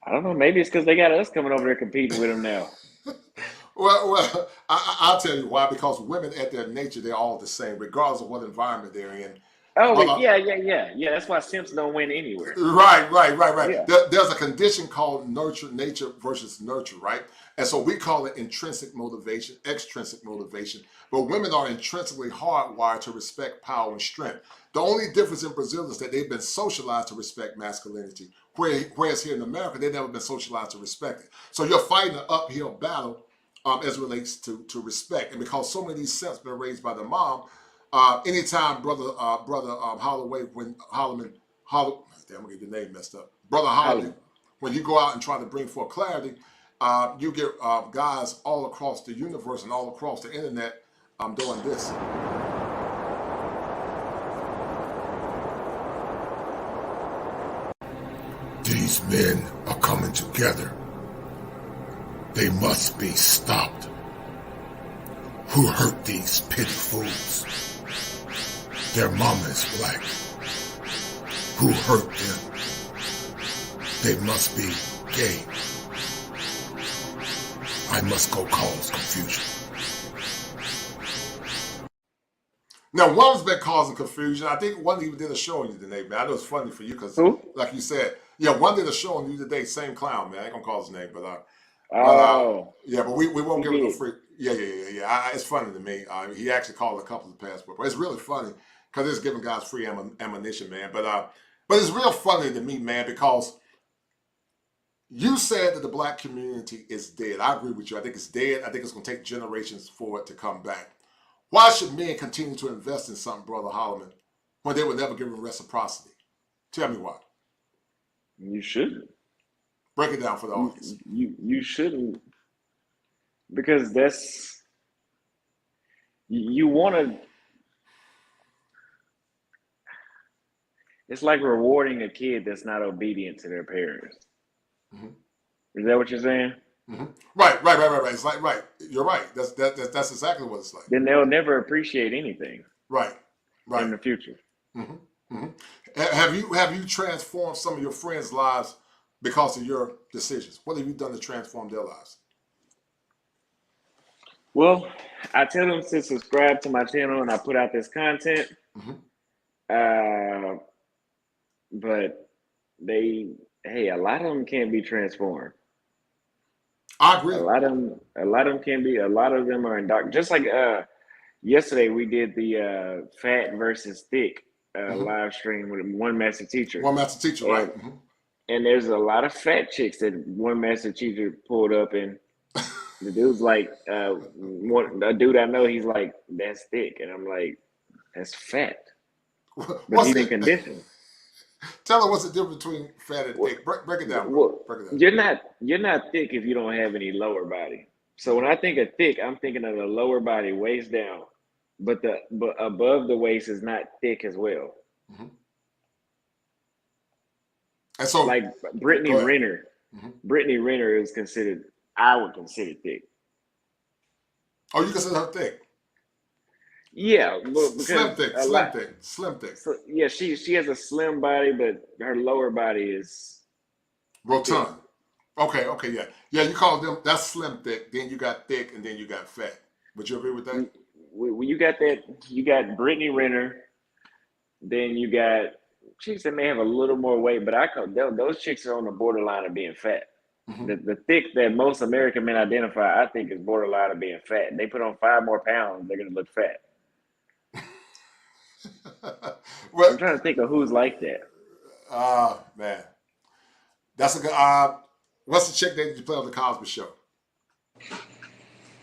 I don't know. Maybe it's because they got us coming over there competing with them now. Well, I'll tell you why. Because women, at their nature, they're all the same, regardless of what environment they're in. Oh, yeah. That's why simps don't win anywhere. Right. Yeah. There's a condition called nature versus nurture, right? And so we call it intrinsic motivation, extrinsic motivation. But women are intrinsically hardwired to respect power and strength. The only difference in Brazil is that they've been socialized to respect masculinity, whereas here in America, they've never been socialized to respect it. So you're fighting an uphill battle as it relates to respect. And because so many of these simps been raised by the mom, anytime brother Holloway, when Holleman, damn, I'm gonna get your name messed up. Brother Holleman, when you go out and try to bring forth clarity, you get guys all across the universe and all across the internet doing this. These men are coming together. They must be stopped. Who hurt these petty fools? Their mama is black. Who hurt them? They must be gay. I must go cause confusion. Now, one's been causing confusion. I think one even did a show on you today, man. I know it's funny for you because, like you said, yeah, one did a show on you today. Same clown, man. I ain't gonna call his name, but yeah, but we won't give him no free. Yeah. It's funny to me. He actually called a couple of passport, but it's really funny because it's giving guys free ammunition, man. But it's real funny to me, man, because you said that the black community is dead. I agree with you. I think it's dead. I think it's gonna take generations for it to come back. Why should men continue to invest in something, Brother Holleman, when they would never give them reciprocity? Tell me why. You shouldn't. Break it down for the audience. You shouldn't, because that's you want to. It's like rewarding a kid that's not obedient to their parents. Is that what you're saying? Right. It's like right. You're right. That's exactly what it's like. Then they'll never appreciate anything. Right. In the future. Have you transformed some of your friends' lives because of your decisions? What have you done to transform their lives? Well, I tell them to subscribe to my channel and I put out this content. But a lot of them can't be transformed. I agree. A lot of them can be. A lot of them are in dark. Just like yesterday, we did the fat versus thick live stream with One Master Teacher. One Master Teacher, right? And there's a lot of fat chicks that One Master Teacher pulled up, and the dude's like, a dude I know, he's like, that's thick, and I'm like, that's fat. But he's been conditioned. Tell her what's the difference between fat and thick. Break it down. Well, break it down. You're not thick if you don't have any lower body. So when I think of thick, I'm thinking of the lower body, waist down, but above the waist is not thick as well. And so, like Brittany Renner, Brittany Renner is considered. I would consider thick. Oh, you consider her thick? Yeah, because slim thick. So, yeah, she has a slim body, but her lower body is rotund. Thick. Okay, yeah. You call them, that's slim thick. Then you got thick, and then you got fat. Would you agree with that? When you got that, you got Brittany Renner. Then you got chicks that may have a little more weight, but those chicks are on the borderline of being fat. The thick that most American men identify, I think, is borderline of being fat. They put on 5 more pounds, they're gonna look fat. I'm trying to think of who's like that. Man, that's a good. What's the chick that you play on the Cosby Show?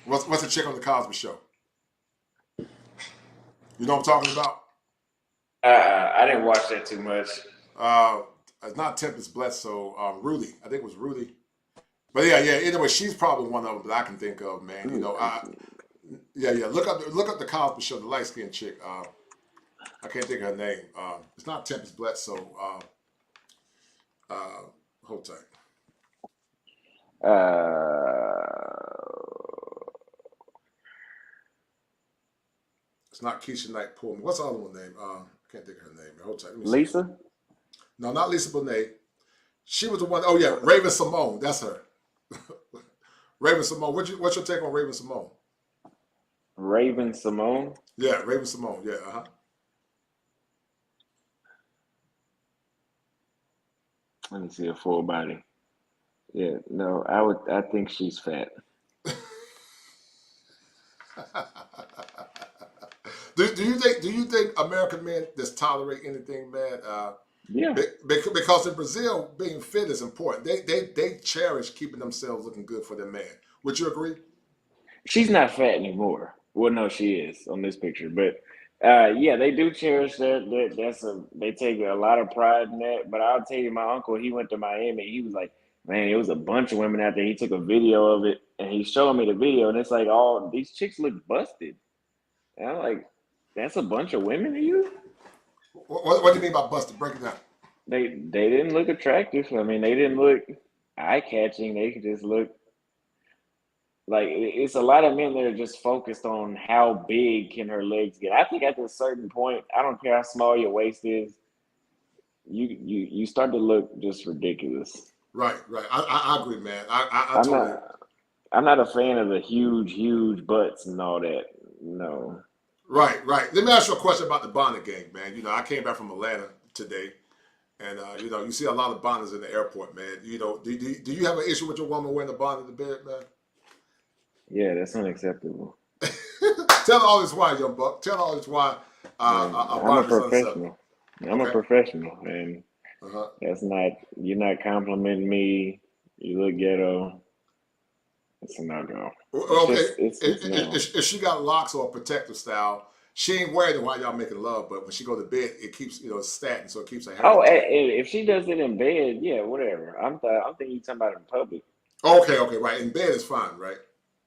What's the chick on the Cosby Show? You know what I'm talking about? I didn't watch that too much. It's not Tempest Bless, so Rudy. I think it was Rudy. But yeah. Anyway, she's probably one of them that I can think of, man. You know, Look up the Cosby Show, the light skinned chick. I can't think of her name. It's not Tempest Bless, so hold tight. It's not Keisha Knight Pullman. What's the other one name? I can't think of her name. Hold tight. Lisa? No, not Lisa Bonet. She was the one. Oh yeah, Raven Simone. That's her. Raven Simone. What's your take on Raven Simone? Raven Simone? Yeah, Raven Simone. Yeah. Let me see a full body. Yeah, no, I think she's fat. Do you think American men just tolerate anything, man? Yeah. Because in Brazil, being fit is important. They cherish keeping themselves looking good for their man. Would you agree? She's not fat anymore. Well, no, she is on this picture, but yeah, they do cherish that. They take a lot of pride in that. But I'll tell you, my uncle, he went to Miami. He was like, man, it was a bunch of women out there. He took a video of it, and he's showing me the video, and it's like, all these chicks look busted. And I'm like, that's a bunch of women to you? What do you mean by busted? Break it down. They didn't look attractive. I mean, they didn't look eye-catching. They could just look like, it's a lot of men that are just focused on how big can her legs get. I think at a certain point, I don't care how small your waist is, you start to look just ridiculous. Right. I agree, man. I totally. I'm not a fan of the huge butts and all that. No. Right. Let me ask you a question about the Bonnet gang, man. I came back from Atlanta today, and you see a lot of bonnets in the airport, man. Do you have an issue with your woman wearing a bonnet to bed, man? Yeah, that's unacceptable. Tell all this why, young buck. Tell all this why. I'm a professional. I'm a professional, and that's not. You're not complimenting me. You look ghetto. It's a no-go. Okay. No. If she got locks or a protective style, she ain't worried while y'all making love. But when she go to bed, it keeps statin, so it keeps her hair. Oh, if she does it in bed, yeah, whatever. I'm thinking you talking about in public. Okay, right. In bed is fine, right?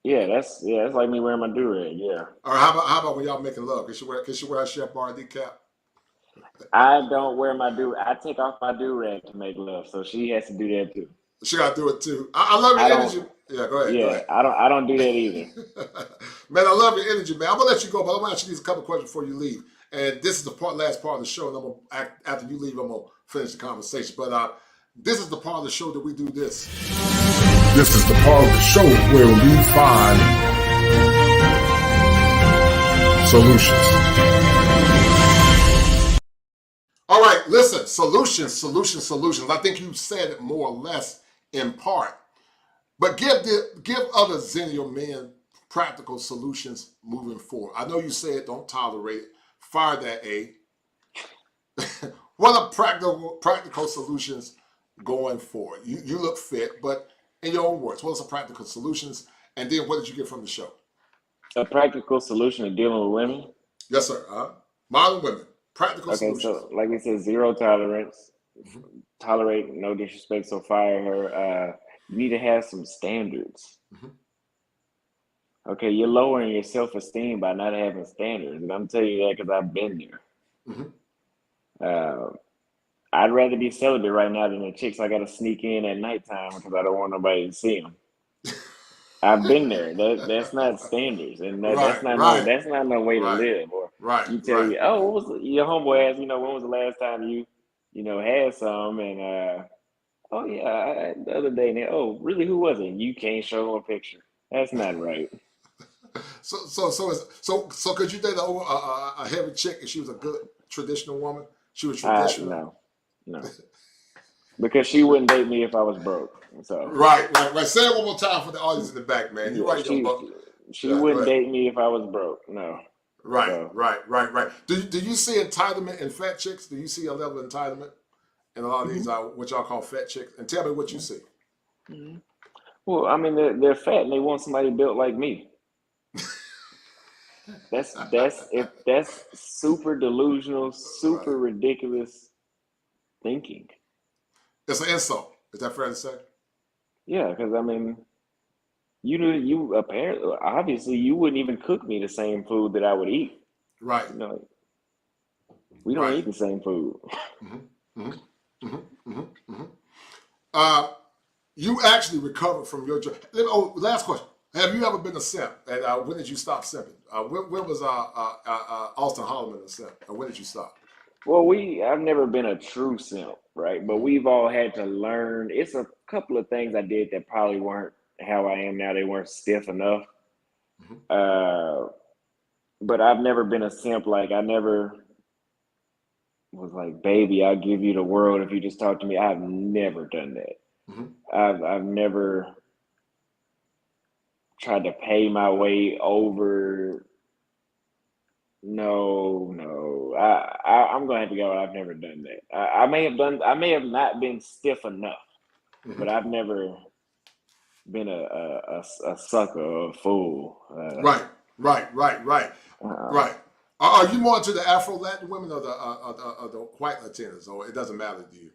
Yeah, that's like me wearing my do-rag. Yeah. All right. How about when y'all making love? Can she wear a Chef Boyardee cap? I don't wear my I take off my do-rag to make love, so she has to do that too. She got to do it too. I love your energy. Yeah, go ahead. Yeah, I don't do that either. Man, I love your energy, man. I'm gonna let you go, but I'm gonna ask you these a couple questions before you leave. And this is the last part of the show. And after you leave, I'm gonna finish the conversation. But this is the part of the show that we do this. This is the part of the show where we find solutions. All right, listen, solutions. I think you said it more or less in part. But give other Xennial men practical solutions moving forward. I know you said don't tolerate it. Fire that A. What are practical solutions going forward? You look fit, but in your own words, what are some practical solutions? And then what did you get from the show? A practical solution to dealing with women? Yes, sir. Modern women. Practical solutions. So like we said, zero tolerance. Tolerate no disrespect, so fire her. You need to have some standards. Okay, you're lowering your self-esteem by not having standards, and I'm telling you that because I've been there. I'd rather be celibate right now than the chicks I got to sneak in at nighttime because I don't want nobody to see them. I've been there. That's not standards, and that's not no way to live. Or you tell you, oh, what was your homeboy asked, when was the last time you had some? And oh yeah, the other day. And oh, really? Who was it? You can't show them a picture. That's not right. So could you date a heavy chick if she was a good traditional woman? She was traditional. No, because she wouldn't date me if I was broke. So right. Say it one more time for the audience in the back, man. You're right, young buck. She wouldn't date me if I was broke. No. Right. Do you see entitlement in fat chicks? Do you see a level of entitlement in a lot of these what y'all call fat chicks? And tell me what you see. Well, I mean, they're fat and they want somebody built like me. That's super delusional, super ridiculous thinking. It's an insult. Is that fair to say? Yeah, because I mean, you apparently, obviously, you wouldn't even cook me the same food that I would eat. Right. We don't eat the same food. You actually recovered from your drug. Oh, last question. Have you ever been a simp? And when did you stop simping? When was Auston Holleman a simp? And when did you stop? Well, I've never been a true simp, right? But we've all had to learn. It's a couple of things I did that probably weren't how I am now. They weren't stiff enough. But I've never been a simp. Like, I never was like, baby, I'll give you the world if you just talk to me. I've never done that. I've never tried to pay my way over. No. I'm gonna have to go. I've never done that. I may have not been stiff enough, but I've never been a sucker or a fool. Right. Are you more into the Afro-Latin women or the white Latinas, or it doesn't matter to you?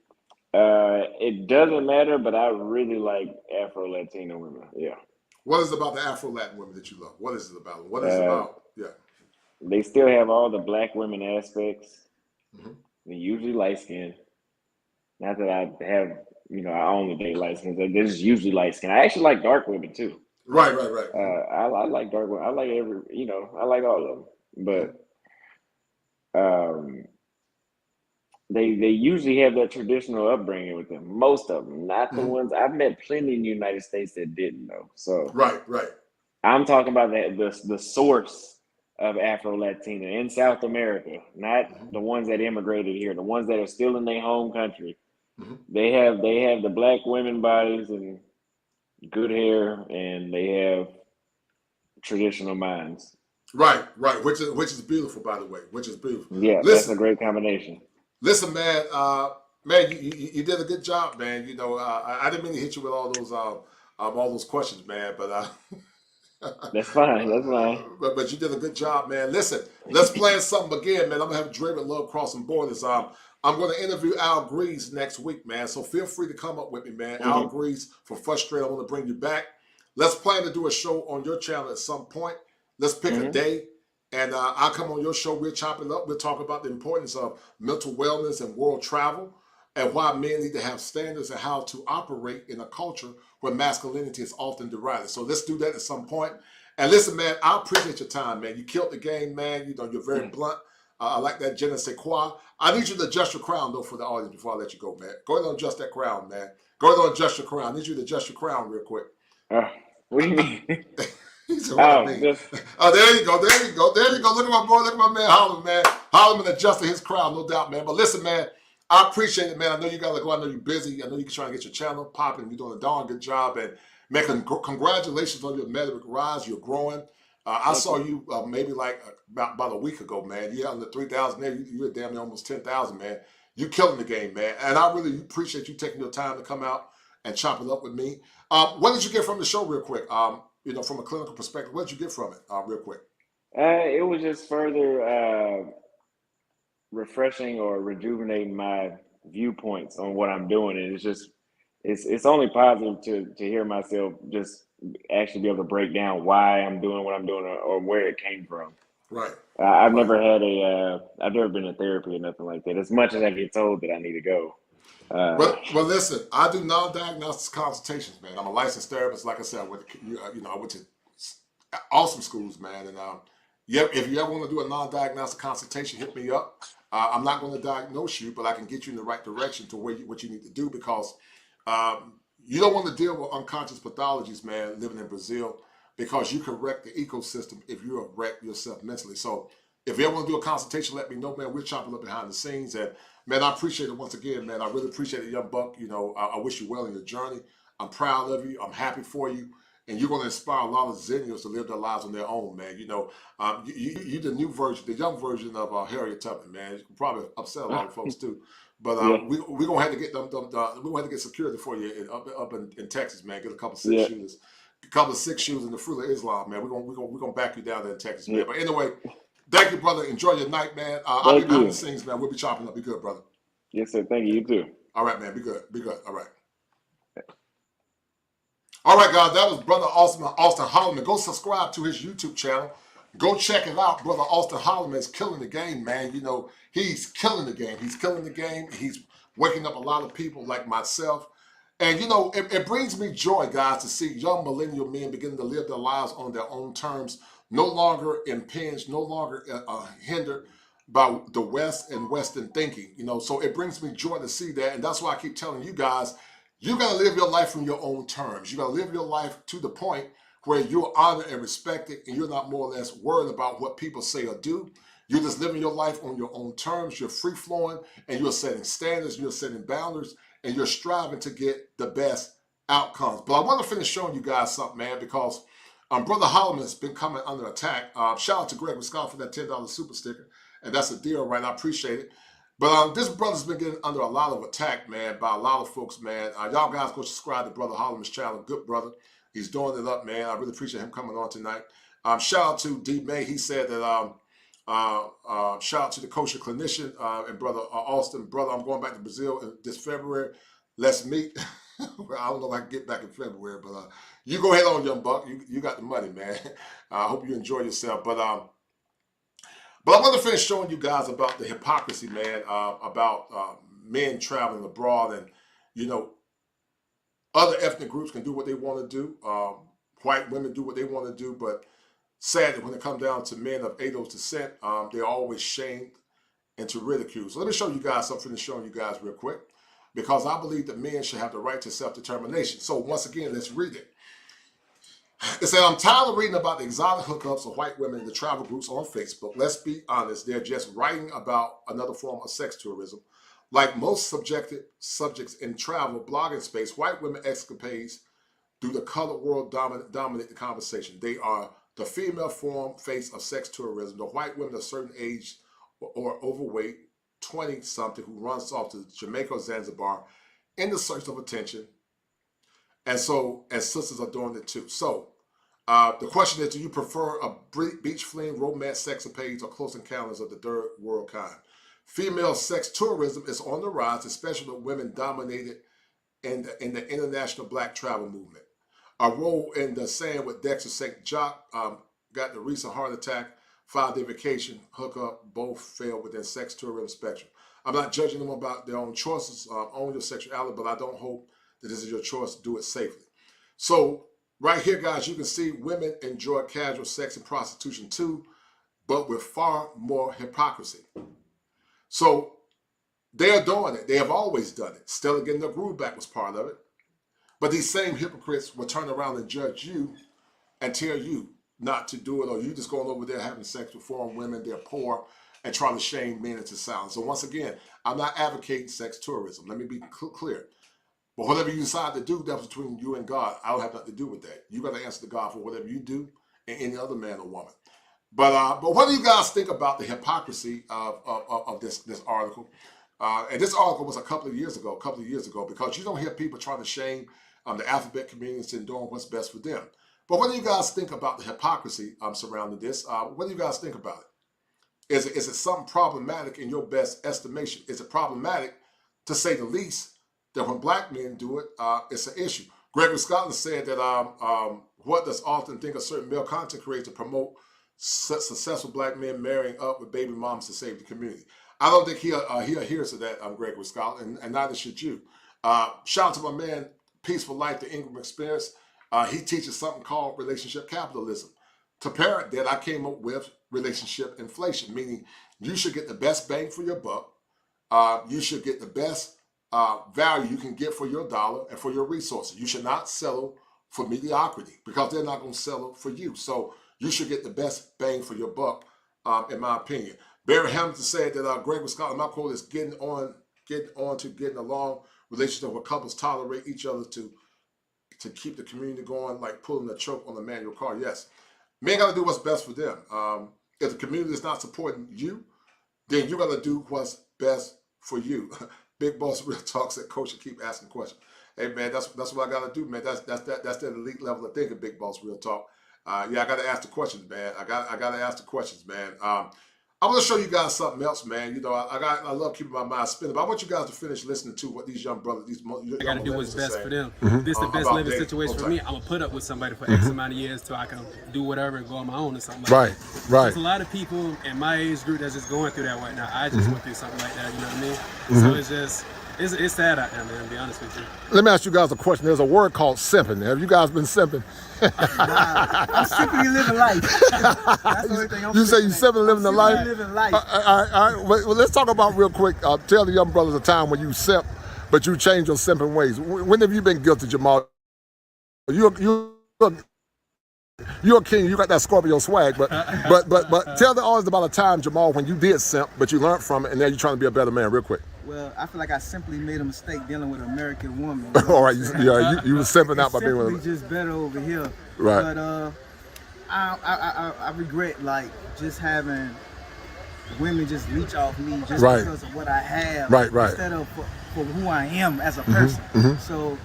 It doesn't matter, but I really like Afro-Latino women. Yeah. What is it about the Afro-Latin women that you love? What is it about? What is it about? Yeah. They still have all the black women aspects. They're usually light skinned. Not that I have, I only date light skinned. They're just usually light skinned. I actually like dark women too. Right. I like dark women. I like I like all of them. But they usually have that traditional upbringing with them. Most of them, not the ones I've met plenty in the United States that didn't though. So right. I'm talking about the source of Afro-Latina in South America, not the ones that immigrated here, the ones that are still in their home country. They have the black women bodies and good hair, and they have traditional minds. Right, which is beautiful, by the way, which is beautiful. Yeah, that's a great combination. Listen, man, man, you did a good job, man. You know, I didn't mean to hit you with all those questions, man, but that's fine. That's fine. But you did a good job, man. Listen, let's plan something again, man. I'm gonna have Dre with Love Crossing Borders. I'm gonna interview Al Grease next week, man. So feel free to come up with me, man. Al Grease from Frustrate. I want to bring you back. Let's plan to do a show on your channel at some point. Let's pick a day, and I'll come on your show. We'll chop it up. We'll talk about the importance of mental wellness and world travel, and why men need to have standards and how to operate in a culture where masculinity is often derided. So let's do that at some point. And listen, man, I appreciate your time, man. You killed the game, man. You know, you're very blunt. I like that je ne sais quoi. I need you to adjust your crown, though, for the audience before I let you go, man. Go ahead and adjust that crown, man. Go ahead and adjust your crown. I need you to adjust your crown real quick. What do you mean? He said, what I mean? There you go. There you go. There you go. Look at my boy. Look at my man, Holleman, man. Holleman adjusted his crown, no doubt, man. But listen, man, I appreciate it, man. I know you got to go. I know you're busy. I know you're trying to get your channel popping. You're doing a darn good job. And, man, congratulations on your meteoric rise. You're growing. I saw you maybe like about a week ago, man. You're under 3,000 there. You're damn near almost 10,000, man. You're killing the game, man. And I really appreciate you taking your time to come out and chop it up with me. What did you get from the show real quick? You know, from a clinical perspective, what did you get from it real quick? It was just further refreshing or rejuvenating my viewpoints on what I'm doing. And it's just, it's only positive to hear myself just actually be able to break down why I'm doing what I'm doing or where it came from. Right. I've never been in therapy or nothing like that. As much as I get told that I need to go. Well, listen, I do non-diagnostic consultations, man. I'm a licensed therapist. Like I said, I went to awesome schools, man. And if you ever want to do a non-diagnostic consultation, hit me up. I'm not going to diagnose you, but I can get you in the right direction to what you need to do, because you don't want to deal with unconscious pathologies, man, living in Brazil, because you can wreck the ecosystem if you're a wreck yourself mentally. So if you ever want to do a consultation, let me know, man. We're chopping up behind the scenes. And, man, I appreciate it once again, man. I really appreciate it, young buck. You know, I wish you well in your journey. I'm proud of you. I'm happy for you. And you're going to inspire a lot of Xennials to live their lives on their own, man. You know, you're the new version, the young version of Harriet Tubman, man. You can probably upset a lot of folks, too. But we're going to have to get we're going to have to get security for you up in Texas, man. Get a couple of six shooters. A couple of six shooters in the fruit of Islam, man. We're gonna back you down there in Texas, man. But anyway, thank you, brother. Enjoy your night, man. I'll be behind the scenes, man. We'll be chopping up. Be good, brother. Yes, sir. Thank you. You too. All right, man. Be good. Be good. All right. All right, guys. That was Brother Auston Holleman. Go subscribe to his YouTube channel. Go check it out. Brother Auston Holleman is killing the game, man. You know, he's killing the game. He's killing the game. He's waking up a lot of people like myself. And, you know, it brings me joy, guys, to see young millennial men beginning to live their lives on their own terms, no longer impinged, no longer hindered by the West and Western thinking. You know, so it brings me joy to see that. And that's why I keep telling you guys, you got to live your life from your own terms. You got to live your life to the point where you're honored and respected, and you're not more or less worried about what people say or do. You're just living your life on your own terms. You're free-flowing, and you're setting standards, you're setting boundaries, and you're striving to get the best outcomes. But I want to finish showing you guys something, man, because Brother Holleman has been coming under attack. Shout out to Greg Wisconsin for that $10 super sticker, and that's a deal, right? I appreciate it. But this brother's been getting under a lot of attack, man, by a lot of folks, man. Y'all guys go subscribe to Brother Holleman's channel. Good brother. He's doing it up, man. I really appreciate him coming on tonight. Shout out to D. May. He said that, shout out to the kosher clinician and Brother Austin. Brother, I'm going back to Brazil this February. Let's meet. I don't know if I can get back in February, but you go ahead on, young buck. You got the money, man. I hope you enjoy yourself. But I want to finish showing you guys about the hypocrisy, man, about men traveling abroad. And, you know, other ethnic groups can do what they want to do. White women do what they want to do. But sadly, when it comes down to men of ADOS descent, they're always shamed and to ridicule. So let me show you guys something to show you guys real quick, because I believe that men should have the right to self-determination. So once again, let's read it. It said, I'm tired of reading about the exotic hookups of white women in the travel groups on Facebook. Let's be honest, they're just writing about another form of sex tourism. Like most subjects in travel blogging space, white women escapades through the colored world dominate the conversation. They are the female form face of sex tourism. The white women of a certain age or overweight, 20-something, who runs off to Jamaica or Zanzibar in the search of attention. And sisters are doing it too. So the question is, do you prefer a beach fling, romance, sexapades, or close encounters of the third world kind? Female sex tourism is on the rise, especially with women dominated in the international black travel movement. A roll in the sand with Dexter St. Jock got the recent heart attack, 5-day vacation hookup, both failed within sex tourism spectrum. I'm not judging them about their own choices, own your sexuality, but I don't hope that this is your choice to do it safely. So right here, guys, you can see women enjoy casual sex and prostitution too, but with far more hypocrisy. So they are doing it. They have always done it. Stella getting their groove back was part of it. But these same hypocrites will turn around and judge you and tell you not to do it, or you just going over there having sex with foreign women, they're poor, and trying to shame men into silence. So once again, I'm not advocating sex tourism. Let me be clear. But whatever you decide to do, that's between you and God. I don't have nothing to do with that. You got to answer to God for whatever you do and any other man or woman. But what do you guys think about the hypocrisy of this article? And this article was a couple of years ago, because you don't hear people trying to shame the alphabet communities and doing what's best for them. But what do you guys think about the hypocrisy surrounding this? What do you guys think about it? Is it something problematic in your best estimation? Is it problematic, to say the least, that when black men do it, it's an issue? Gregory Scotland said that what does Auston think of certain male content creators to promote successful black men marrying up with baby moms to save the community? I don't think he adheres to that, Gregory Scotland, and neither should you. Shout out to my man, Peaceful Life, the Ingram Experience. He teaches something called relationship capitalism. To parent that, I came up with relationship inflation, meaning you should get the best bang for your buck. You should get the best value you can get for your dollar and for your resources. You should not settle for mediocrity, because they're not going to settle for you. So you should get the best bang for your buck, in my opinion. Barry Hamilton said that Gregory Scotland, my quote is getting along. Relationship where couples tolerate each other to keep the community going, like pulling a choke on a manual car. Yes, men got to do what's best for them. If the community is not supporting you, then you got to do what's best for you. Big Boss Real Talk said, Coach, you keep asking questions. Hey man, that's what I got to do, man. That's that elite level of thinking. Big Boss Real Talk. Yeah, I got to ask the questions, man. I got to ask the questions, man. I want to show you guys something else, man. You know, I love keeping my mind spinning, but I want you guys to finish listening to what these young brothers, I got to do what's best for them. If this is the best living situation for me, I'm going to put up with somebody for X amount of years till I can do whatever and go on my own or something like that. Right. There's a lot of people in my age group that's just going through that right now. I just went through something like that, you know what I mean? So it's just, it's sad out there, man, to be honest with you. Let me ask you guys a question. There's a word called simping. Have you guys been simping? Nah, I'm simply living life. That's the only thing I'm You say you simping living the life? Living life. All right. Well, let's talk about real quick. Tell the young brothers a time when you simp, but you changed your simping ways. When have you been guilty, Jamal? You're a king. You got that Scorpio swag, but tell the audience about a time, Jamal, when you did simp, but you learned from it, and now you're trying to be a better man. Real quick. Well, I feel like I simply made a mistake dealing with an American woman. All right, you were simping out by being with her. Simply just better over here. Right. But I regret like just having women just leech off me just because of what I have. Right. Instead of for who I am as a person. So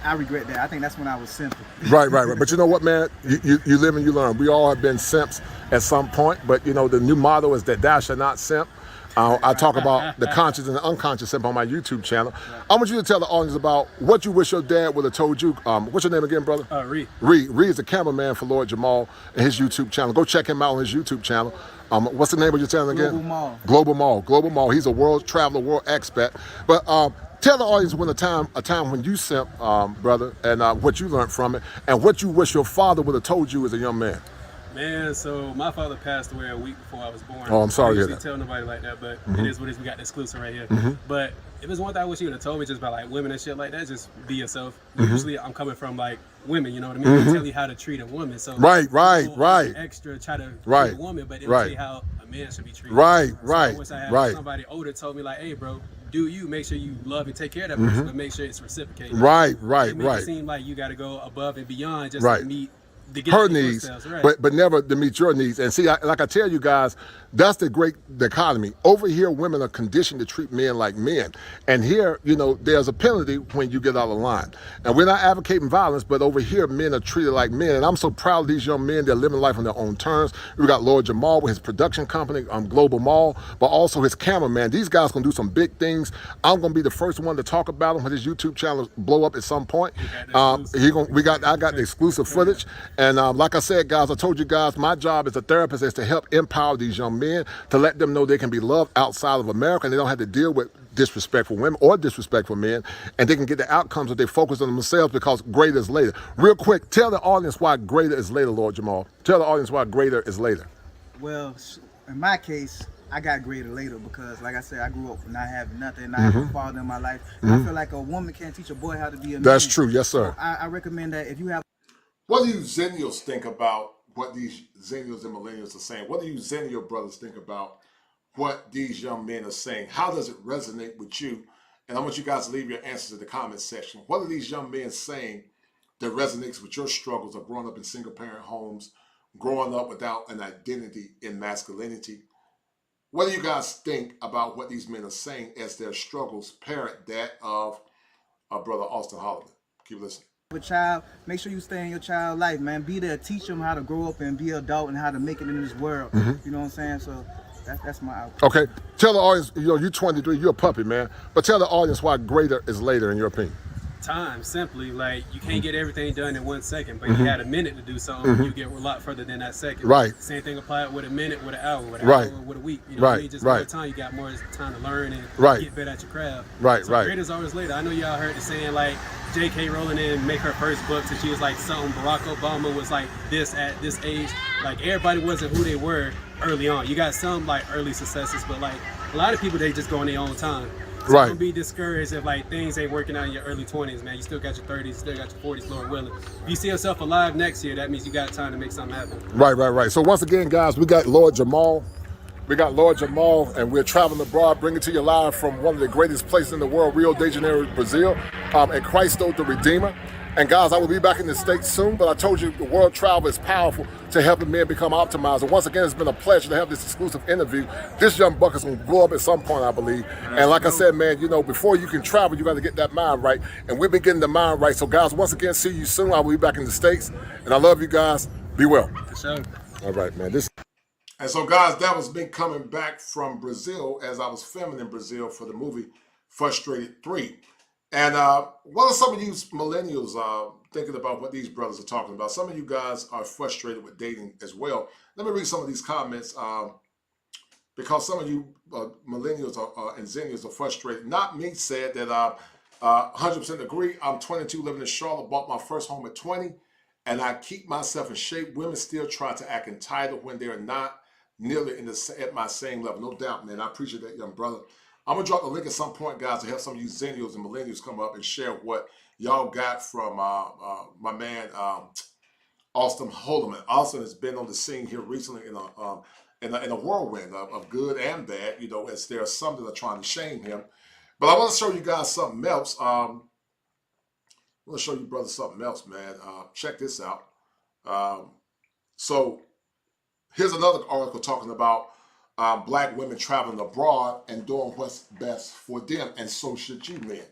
I regret that. I think that's when I was simple. Right. But you know what, man? You live and you learn. We all have been simps at some point, but you know the new motto is that thou shalt not simp. I talk about the conscious and the unconscious simp on my YouTube channel. I want you to tell the audience about what you wish your dad would have told you. What's your name again, brother? Ree is the cameraman for Lord Jamal and his YouTube channel. Go check him out on his YouTube channel. What's the name of your channel again? Global Mall. He's a world traveler, world expat. But tell the audience when a time when you simp, brother, and what you learned from it, and what you wish your father would have told you as a young man. Man, so my father passed away a week before I was born. Oh, I'm sorry to I hear usually that. tell nobody like that, but Mhm. it is what it is. We got the exclusive right here. Mhm. But if it's one thing I wish you would have told me just about like women and shit like that, just be yourself. Mhm. Usually I'm coming from like women, you know what I mean? They Mhm. tell you how to treat a woman. So Right, right, people right. extra try to Right, treat a woman, but they don't right. tell you how a man should be treated. Right, So right, I wish I had right. somebody older told me like, hey bro, do you make sure you love and take care of that Mhm. person, but make sure it's reciprocated. Right, right, They make right. it seem like you got to go above and beyond just Right. to meet to get Her in your needs, footsteps, right? but never to meet your needs. And see, like I tell you guys, that's the great dichotomy. Over here, women are conditioned to treat men like men, and here, you know, there's a penalty when you get out of line. And we're not advocating violence, but over here, men are treated like men. And I'm so proud of these young men. They're living life on their own terms. We got Lord Jamal with his production company, Global Mall, but also his cameraman. These guys gonna do some big things. I'm gonna be the first one to talk about him when his YouTube channel blow up at some point. I got the exclusive footage. And like I said, guys, I told you guys, my job as a therapist is to help empower these young men, to let them know they can be loved outside of America and they don't have to deal with disrespectful women or disrespectful men, and they can get the outcomes if they focus on themselves, because greater is later. Real quick, tell the audience why greater is later, Lord Jamal. Tell the audience why greater is later. Well, in my case, I got greater later because, like I said, I grew up not having nothing, not having a father in my life. And I feel like a woman can't teach a boy how to be a man. That's true, yes, sir. So I recommend that if you have... What do you Xennials think about what these Xennials and millennials are saying? What do you Xennial brothers think about what these young men are saying? How does it resonate with you? And I want you guys to leave your answers in the comment section. What are these young men saying that resonates with your struggles of growing up in single-parent homes, growing up without an identity in masculinity? What do you guys think about what these men are saying as their struggles parent that of our brother Auston Holleman? Keep listening. A child, make sure you stay in your child life, man. Be there, teach them how to grow up and be an adult and how to make it in this world. You know what I'm saying? So that's my outlook. Okay, tell the audience, you know, you're 23, you're a puppy, man, but tell the audience why greater is later in your opinion. Time, simply, like you can't get everything done in 1 second, but you had a minute to do something, you get a lot further than that second. Right. Same thing applied with a minute, with an hour, with an Right. hour, with a week. You know Right. what I mean? Just Right. more time, you got more time to learn and Right. get better at your craft. Right, So right. greater is always later. I know y'all heard the saying like J.K. Rowling didn't make her first book till she was like something. Barack Obama was like this at this age. Like everybody wasn't who they were early on. You got some like early successes, but like a lot of people, they just go on their own time. So Right. don't be discouraged if like things ain't working out in your early 20s, man. You still got your 30s, you still got your 40s, Lord willing. If you see yourself alive next year, that means you got time to make something happen. Right, right, right. So once again, guys, we got Lord Jamal. We got Lord Jamal, and we're traveling abroad, bringing to you live from one of the greatest places in the world, Rio de Janeiro, Brazil, and Cristo the Redeemer. And guys, I will be back in the States soon, but I told you the world travel is powerful to helping men become optimized. And once again, it's been a pleasure to have this exclusive interview. This young buck is going to blow up at some point, I believe. And like I said, man, you know, before you can travel, you got to get that mind right. And we've been getting the mind right. So guys, once again, see you soon. I will be back in the States. And I love you guys. Be well. For sure. All right, man. And so, guys, that was me coming back from Brazil as I was filming in Brazil for the movie Frustrated 3. And what are some of you millennials thinking about what these brothers are talking about? Some of you guys are frustrated with dating as well. Let me read some of these comments because some of you millennials and Xennials are frustrated. Not me said that 100% agree. I'm 22, living in Charlotte, bought my first home at 20, and I keep myself in shape. Women still try to act entitled when they're not nearly at my same level. No doubt, man. I appreciate that, young brother. I'm going to drop the link at some point, guys, to have some of you Xennials and millennials come up and share what y'all got from my man, Auston Holleman. Auston has been on the scene here recently in a whirlwind of good and bad, you know, as there are some that are trying to shame him. But I want to show you guys something else. I want to show you, brother, something else, man. Check this out. So here's another article talking about black women traveling abroad and doing what's best for them, and so should you, men.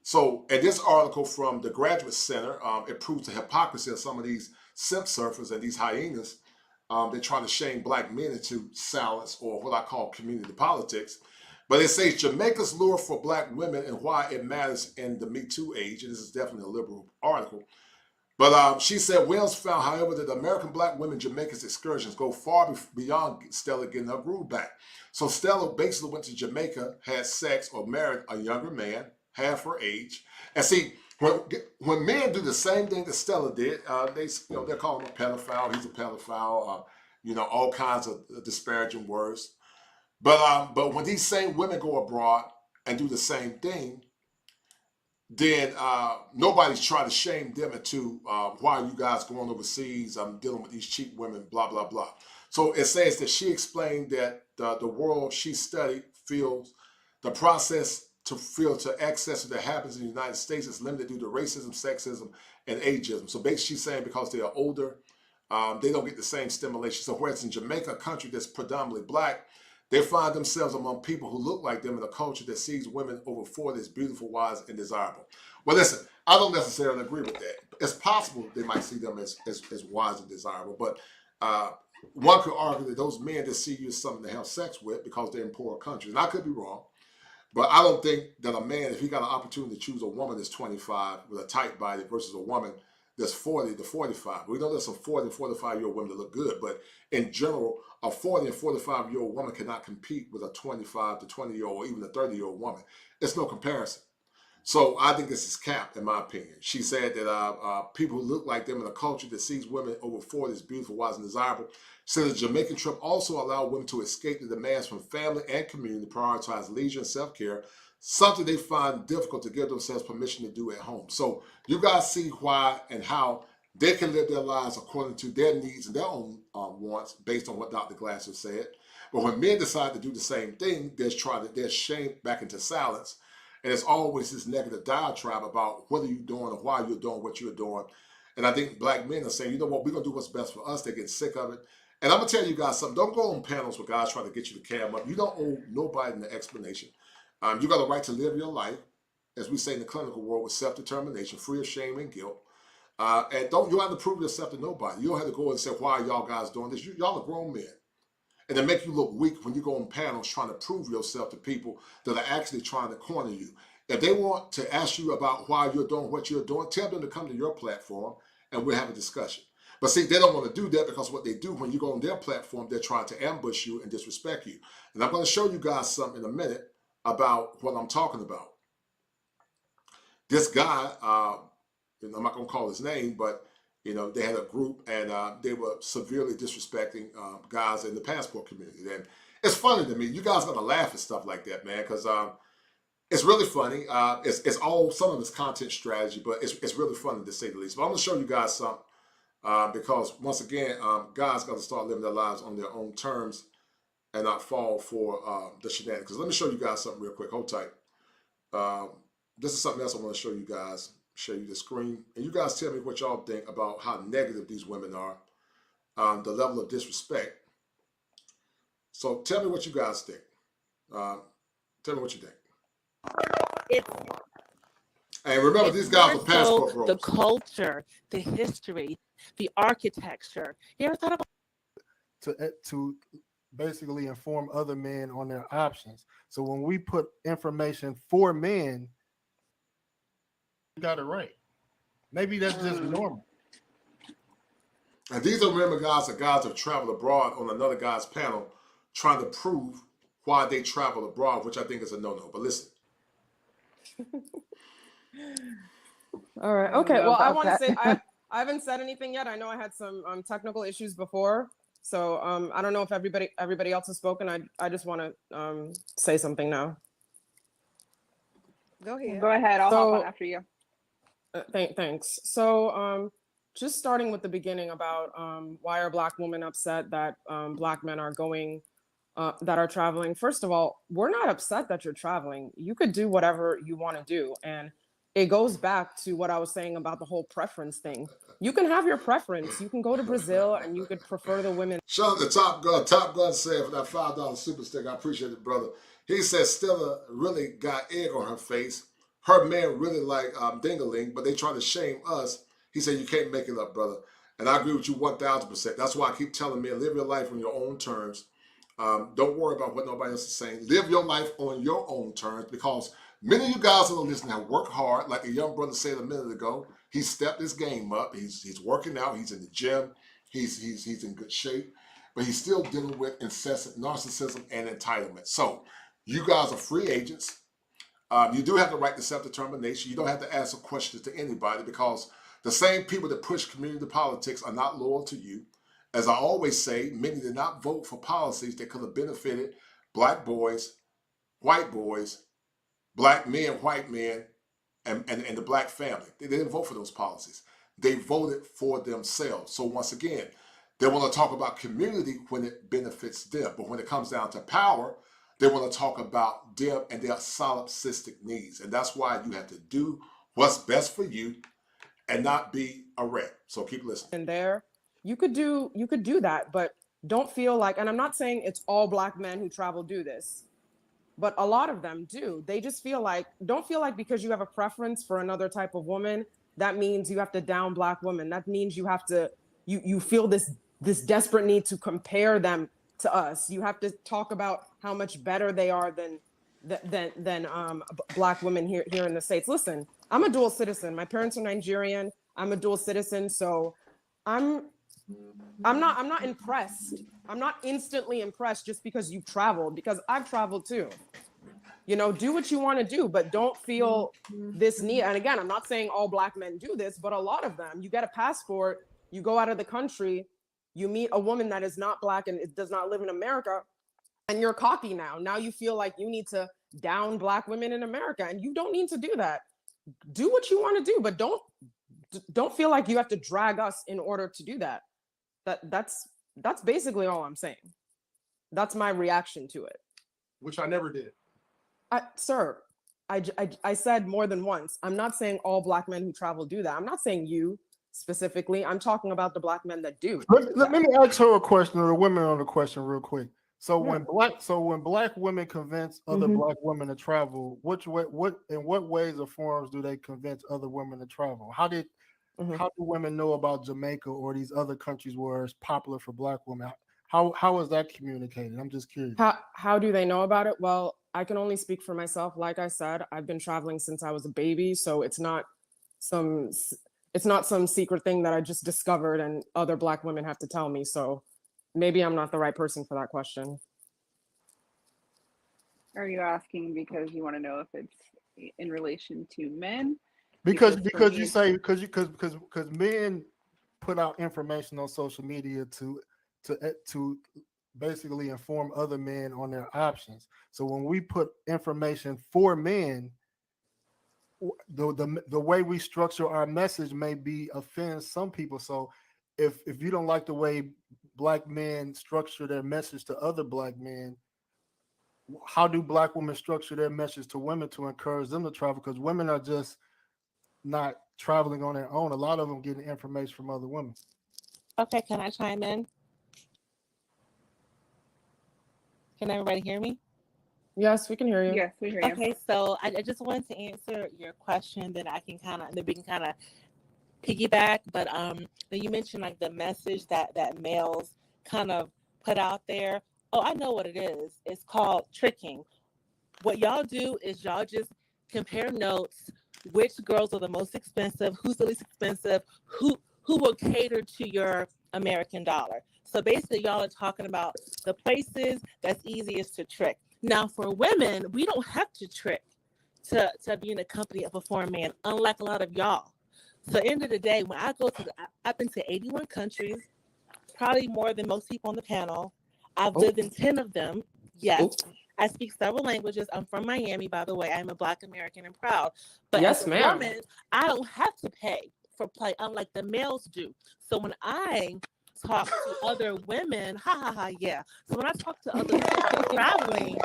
So in this article from the Graduate Center, it proves the hypocrisy of some of these simp surfers and these hyenas. They're trying to shame black men into silence, or what I call community politics. But it says Jamaica's lure for black women and why it matters in the Me Too age. And this is definitely a liberal article. But she said, Wells found, however, that American black women Jamaica's excursions go far beyond Stella getting her groove back. So Stella basically went to Jamaica, had sex, or married a younger man, half her age. And see, when men do the same thing that Stella did, they call him a pedophile. He's a pedophile. All kinds of disparaging words. But when these same women go abroad and do the same thing, then nobody's trying to shame them into why are you guys going overseas? I'm dealing with these cheap women, blah, blah, blah. So it says that she explained that the world she studied feels the process to access that happens in the United States is limited due to racism, sexism, and ageism. So basically she's saying because they are older, they don't get the same stimulation. So whereas in Jamaica, a country that's predominantly black, they find themselves among people who look like them in a culture that sees women over 40 as beautiful, wise, and desirable. Well, listen, I don't necessarily agree with that. It's possible they might see them as wise and desirable, but one could argue that those men that see you as something to have sex with because they're in poorer countries. And I could be wrong, but I don't think that a man, if he got an opportunity to choose a woman that's 25 with a tight body versus a woman that's 40 to 45. We know there's some 40 and 45-year-old women that look good, but in general, a 40 and 45-year-old woman cannot compete with a 25 to 20-year-old or even a 30-year-old woman. It's no comparison. So I think this is capped, in my opinion. She said that people who look like them in a culture that sees women over 40 as beautiful, wise, and desirable. Said the Jamaican trip also allowed women to escape the demands from family and community to prioritize leisure and self-care, something they find difficult to give themselves permission to do at home. So you guys see why and how they can live their lives according to their needs and their own wants based on what Dr. Glasser said. But when men decide to do the same thing, they're shamed back into silence. And it's always this negative diatribe about what are you doing or why you're doing what you're doing. And I think black men are saying, you know what, we're going to do what's best for us. They get sick of it. And I'm going to tell you guys something. Don't go on panels where guys try to get you to cam up. You don't owe nobody an explanation. You got a right to live your life, as we say in the clinical world, with self-determination, free of shame and guilt. And you don't have to prove yourself to nobody. You don't have to go and say, why are y'all guys doing this? Y'all are grown men. And it make you look weak when you go on panels trying to prove yourself to people that are actually trying to corner you. If they want to ask you about why you're doing what you're doing, tell them to come to your platform and we'll have a discussion. But see, they don't want to do that because what they do when you go on their platform, they're trying to ambush you and disrespect you. And I'm going to show you guys something in a minute about what I'm talking about. This guy, I'm not going to call his name, but they had a group and they were severely disrespecting guys in the passport community. And it's funny to me. You guys got to laugh at stuff like that, man, because it's really funny. It's all some of it's content strategy, but it's really funny to say the least. But I'm going to show you guys something because once again, guys got to start living their lives on their own terms and not fall for the shenanigans. Let me show you guys something real quick. Hold tight. This is something else I want to show you guys. Show you the screen, and you guys tell me what y'all think about how negative these women are, the level of disrespect. So tell me what you guys think. Tell me what you think. And remember, these guys are passport bros. The culture, the history, the architecture. You ever thought about to basically inform other men on their options? So when we put information for men, you got it right. Maybe that's just normal. And these are, remember, guys that have traveled abroad on another guy's panel trying to prove why they travel abroad, which I think is a no-no. But listen. All right. Okay. Well, I want to say I haven't said anything yet. I know I had some technical issues before. So I don't know if everybody else has spoken. I just want to say something now. Go ahead. I'll hop on after you. Thanks. So just starting with the beginning about why are Black women upset that Black men are going, that are traveling. First of all, we're not upset that you're traveling. You could do whatever you want to do. And it goes back to what I was saying about the whole preference thing. You can have your preference. You can go to Brazil and you could prefer the women. Shout out to Top Gun. Top Gun said for that $5 super stick. I appreciate it, brother. He said Stella really got egg on her face. Her man really like Dingaling, but they try to shame us. He said, you can't make it up, brother. And I agree with you 1,000%. That's why I keep telling men, live your life on your own terms. Don't worry about what nobody else is saying. Live your life on your own terms, because many of you guys that are listening have worked hard. Like the young brother said a minute ago, he stepped his game up. He's working out. He's in the gym. He's in good shape. But he's still dealing with incessant narcissism and entitlement. So you guys are free agents. You do have the right to self-determination. You don't have to answer questions to anybody because the same people that push community politics are not loyal to you. As I always say, many did not vote for policies that could have benefited black boys, white boys, black men, white men, and the black family. They didn't vote for those policies. They voted for themselves. So once again, they want to talk about community when it benefits them. But when it comes down to power, they want to talk about them and their solipsistic needs. And that's why you have to do what's best for you and not be a rat. So keep listening. And there, you could do that, but don't feel like, and I'm not saying it's all black men who travel do this, but a lot of them do. They just don't feel like because you have a preference for another type of woman, that means you have to down black women. That means you have to, you feel this desperate need to compare them to us. You have to talk about how much better they are than black women here in the States. Listen, I'm a dual citizen. My parents are Nigerian. I'm a dual citizen. So I'm not impressed. I'm not instantly impressed just because you've traveled, because I've traveled too. You know, do what you want to do, but don't feel this need. And again, I'm not saying all black men do this, but a lot of them, you get a passport, you go out of the country, you meet a woman that is not black and does not live in America, and you're cocky now. Now you feel like you need to down black women in America, and you don't need to do that. Do what you want to do, but don't feel like you have to drag us in order to do that. That's basically all I'm saying. That's my reaction to it. Which I never did. Sir, I said more than once, I'm not saying all black men who travel do that. I'm not saying you specifically. I'm talking about the black men that do. Let me ask her a question, or the women on the question real quick. So when black women convince other black women to travel, in what ways or forms do they convince other women to travel? How do women know about Jamaica or these other countries where it's popular for black women? How is that communicated? I'm just curious. How do they know about it? Well, I can only speak for myself. Like I said, I've been traveling since I was a baby, so it's not some secret thing that I just discovered and other black women have to tell me. So maybe I'm not the right person for that question. Are you asking because you want to know if it's in relation to men? Because men put out information on social media to basically inform other men on their options. So when we put information for men, the way we structure our message may be offend some people. So if you don't like the way black men structure their message to other black men, how do black women structure their message to women to encourage them to travel? Because women are just not traveling on their own. A lot of them getting information from other women. Okay, can I chime in? Can everybody hear me? Yes, we can hear you. Yes, we hear you. Okay, so I just wanted to answer your question that we can kind of piggyback. But you mentioned like the message that males kind of put out there. Oh, I know what it is. It's called tricking. What y'all do is y'all just compare notes, which girls are the most expensive, who's the least expensive, who will cater to your American dollar. So basically, y'all are talking about the places that's easiest to trick. Now, for women, we don't have to trick to be in the company of a foreign man, unlike a lot of y'all. So at the end of the day, when I go I've been to 81 countries, probably more than most people on the panel. I've lived in 10 of them. Yes. I speak several languages. I'm from Miami, by the way. I'm a Black American and proud. But yes, as a ma'am. woman, I don't have to pay for play, unlike the males do. So when I talk to other women, yeah. So when I talk to other women traveling,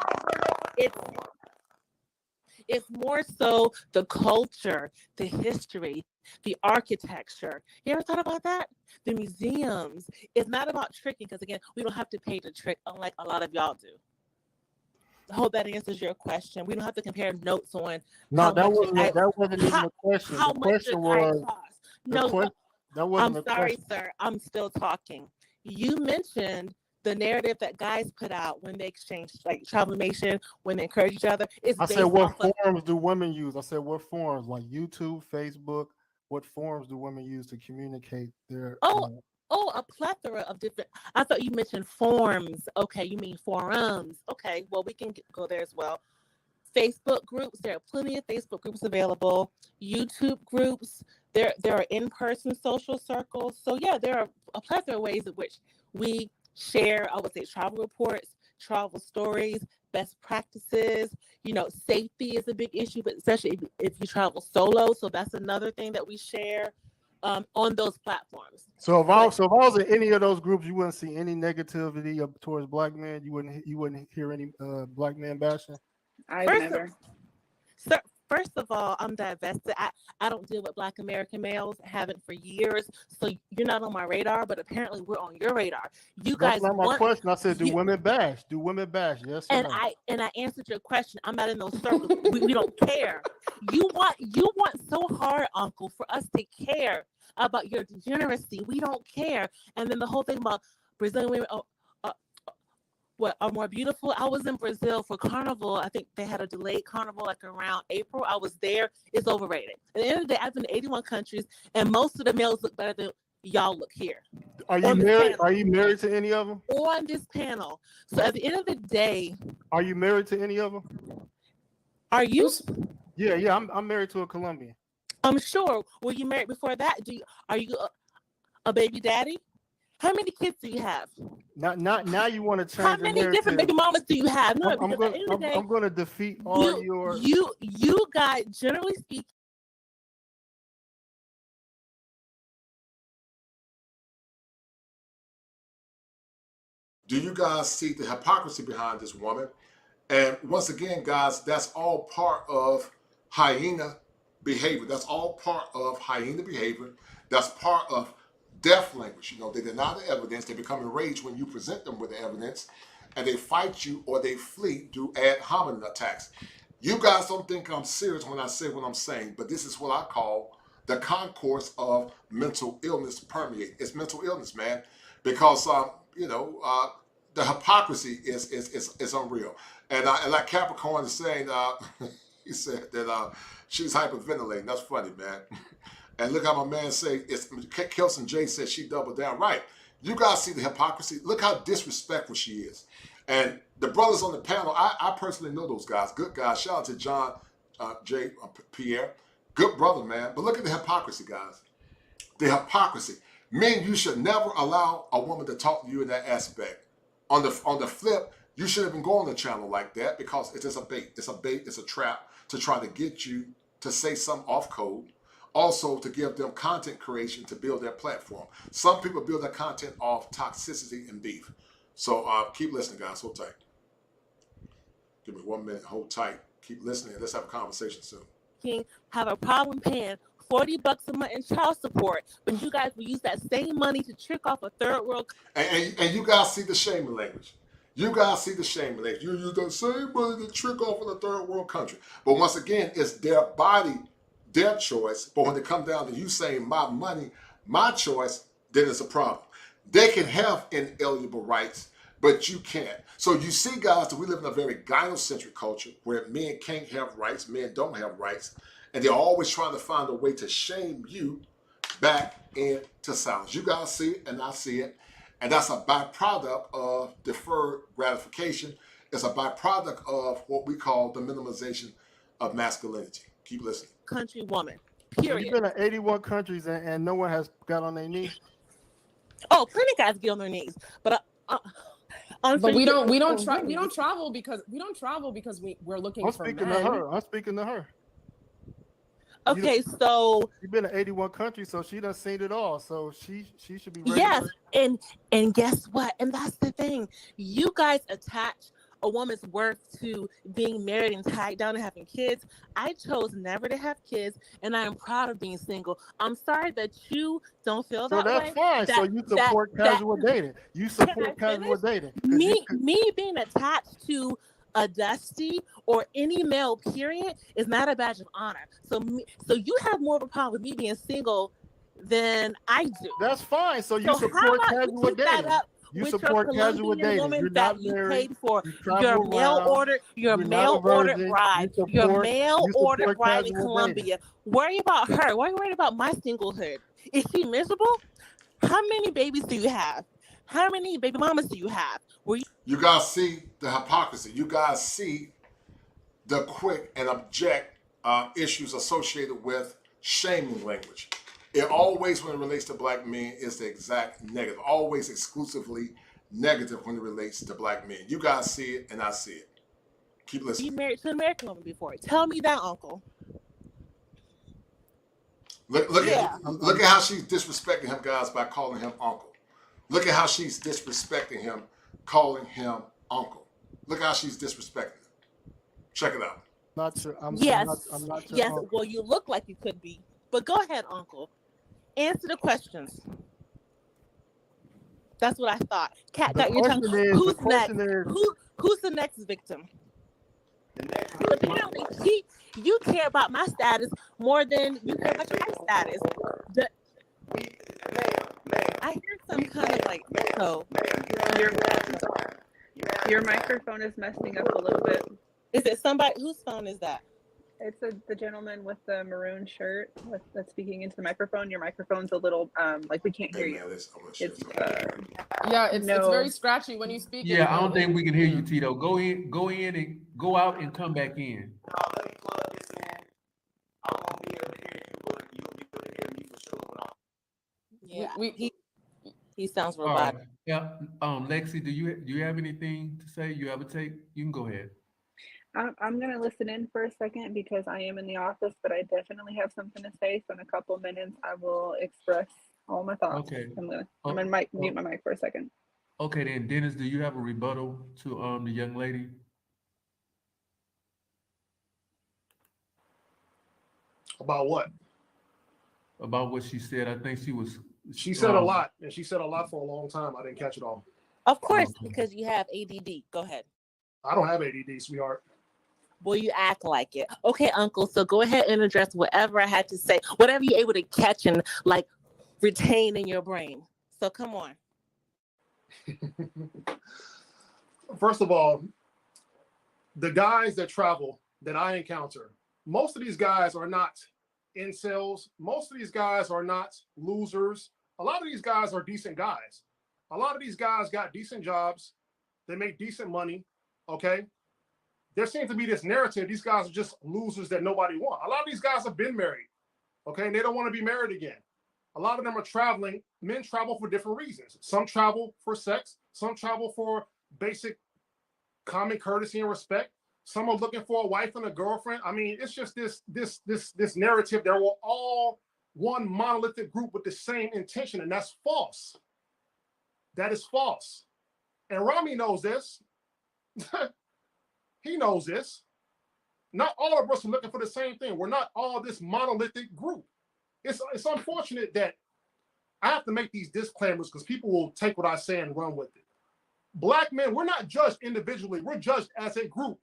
it's more so the culture, the history, the architecture. You ever thought about that? The museums. It's not about tricking because, again, we don't have to pay to trick, unlike a lot of y'all do. I hope that answers your question. We don't have to compare notes on. No, that wasn't even a question. How the much question does was. cost? No, that wasn't I'm a sorry, question. sir. I'm still talking. You mentioned the narrative that guys put out when they exchange, like travel information, when they encourage each other. I said, what forms do women use? I said, what forms? Like YouTube, Facebook. What forms do women use to communicate their? A plethora of different. I thought you mentioned forms. Okay, you mean forums. Okay, well, we can go there as well. Facebook groups. There are plenty of Facebook groups available. YouTube groups. There are in-person social circles. So yeah, there are a plethora of ways in which we share, I would say, travel reports, travel stories, best practices. Safety is a big issue, but especially if you travel solo. So that's another thing that we share on those platforms. So if I was in any of those groups, you wouldn't see any negativity towards black men. You wouldn't hear any black man bashing. First of all, I'm divested. I don't deal with Black American males. Haven't for years. So you're not on my radar, but apparently we're on your radar. That's not my question. I said, do women bash? Do women bash? Yes. And no? I answered your question. I'm not in those circles. we don't care. You want so hard, Uncle, for us to care about your degeneracy. We don't care. And then the whole thing about Brazilian women. What are more beautiful? I was in Brazil for Carnival. I think they had a delayed Carnival like around April. I was there. It's overrated. At the end of the day, I've been to 81 countries, and most of the males look better than y'all look here. Are you married? Are you married to any of them? On this panel. So at the end of the day, are you married to any of them? Are you? Yeah. I'm married to a Colombian. I'm sure. Were you married before that? Are you a baby daddy? How many kids do you have? Now you want to change. How many different baby mamas do you have? No, I'm going to defeat all your. You guys, generally speaking. Do you guys see the hypocrisy behind this woman? And once again, guys, that's all part of hyena behavior. That's all part of hyena behavior. That's part of death language. They deny the evidence. They become enraged when you present them with the evidence, and they fight you or they flee through ad hominem attacks. You guys don't think I'm serious when I say what I'm saying, but this is what I call the concourse of mental illness permeate. It's mental illness, man, because the hypocrisy is unreal. And like Capricorn is saying, he said that she's hyperventilating. That's funny, man. And look how my man say, Kelson J said she doubled down. Right. You guys see the hypocrisy. Look how disrespectful she is. And the brothers on the panel, I personally know those guys. Good guys. Shout out to John J. Pierre. Good brother, man. But look at the hypocrisy, guys. The hypocrisy. Men, you should never allow a woman to talk to you in that aspect. On the flip, you shouldn't even go on the channel like that because it's just a bait. It's a bait. It's a trap to try to get you to say something off code. Also, to give them content creation to build their platform. Some people build their content off toxicity and beef. So keep listening, guys. Hold tight. Give me 1 minute. Hold tight. Keep listening. Let's have a conversation soon. Have a problem paying $40 a month in child support, but you guys will use that same money to trick off a third world. And you guys see the shaming language. You guys see the shaming language. You use that same money to trick off in a third world country. But once again, it's their body, their choice. But when it comes down to you saying my money, my choice, then it's a problem. They can have inalienable rights, but you can't. So you see, guys, that we live in a very gynocentric culture where men can't have rights, men don't have rights, and they're always trying to find a way to shame you back into silence. You guys see it, and I see it, and that's a byproduct of deferred gratification. It's a byproduct of what we call the minimization of masculinity. Keep listening. Country woman, period. You've been in 81 countries and no one has got on their knees. Oh, plenty of guys get on their knees, but we don't travel because we're looking for men. I'm speaking to her. Okay, so you've been in 81 countries, so she done seen it all. So she should be ready. Yes, and guess what? And that's the thing. You guys attach a woman's worth to being married and tied down to having kids. I chose never to have kids, and I am proud of being single. I'm sorry that you don't feel that way. So that's fine. So you support casual dating. You support casual dating. Me being attached to a dusty or any male period is not a badge of honor. So you have more of a problem with me being single than I do. That's fine. So you support casual dating. You support casual dating. You're not married. Paid for your mail order bride, your mail order bride in Colombia. Worry about her. Why are you worried about my singlehood? Is she miserable? How many babies do you have? How many baby mamas do you have? You guys see the hypocrisy. You guys see the quick and object issues associated with shaming language. It always, when it relates to black men, is the exact negative. Always exclusively negative when it relates to black men. You guys see it, and I see it. Keep listening. You married to an American woman before. Tell me that, Uncle. Look at how she's disrespecting him, guys, by calling him uncle. Look at how she's disrespecting him, calling him uncle. Look how she's disrespecting him. Check it out. I'm not sure. Yes. Well, you look like you could be, but go ahead, Uncle. Answer the questions. That's what I thought. Cat got your tongue. Who's next? Who's the next victim? Apparently, you care about my status more than you care about your wife's status. I hear some kind of like echo. Your microphone is messing up a little bit. Is it somebody? Whose phone is that? It's the gentleman with the maroon shirt that's speaking into the microphone. Your microphone's a little like we can't hear you. It's very scratchy when you speak. Yeah, I don't think we can hear you, Tito. Go in and go out and come back in. Yeah, he sounds robotic. Right. Yeah, Lexi, do you have anything to say? You have a take? You can go ahead. I'm going to listen in for a second because I am in the office, but I definitely have something to say. So in a couple of minutes, I will express all my thoughts. Okay. I'm going to mute my mic for a second. Okay, then, Dennis, do you have a rebuttal to the young lady? About what? About what she said. I think she was. She said a lot, and she said a lot for a long time. I didn't catch it all. Of course, because you have ADD. Go ahead. I don't have ADD, sweetheart. Boy, you act like it. Okay, Uncle, so go ahead and address whatever I had to say, whatever you're able to catch and like retain in your brain. So come on. First of all, the guys that travel that I encounter, most of these guys are not incels. Most of these guys are not losers. A lot of these guys are decent guys. A lot of these guys got decent jobs. They make decent money. Okay. There seems to be this narrative. These guys are just losers that nobody wants. A lot of these guys have been married. Okay. And they don't want to be married again. A lot of them are traveling. Men travel for different reasons. Some travel for sex. Some travel for basic common courtesy and respect. Some are looking for a wife and a girlfriend. I mean, it's just this narrative. They're all one monolithic group with the same intention, and that's false. That is false. And Rami knows this. He knows this. Not all of us are looking for the same thing. We're not all this monolithic group. It's unfortunate that I have to make these disclaimers because people will take what I say and run with it. Black men, we're not judged individually. We're judged as a group.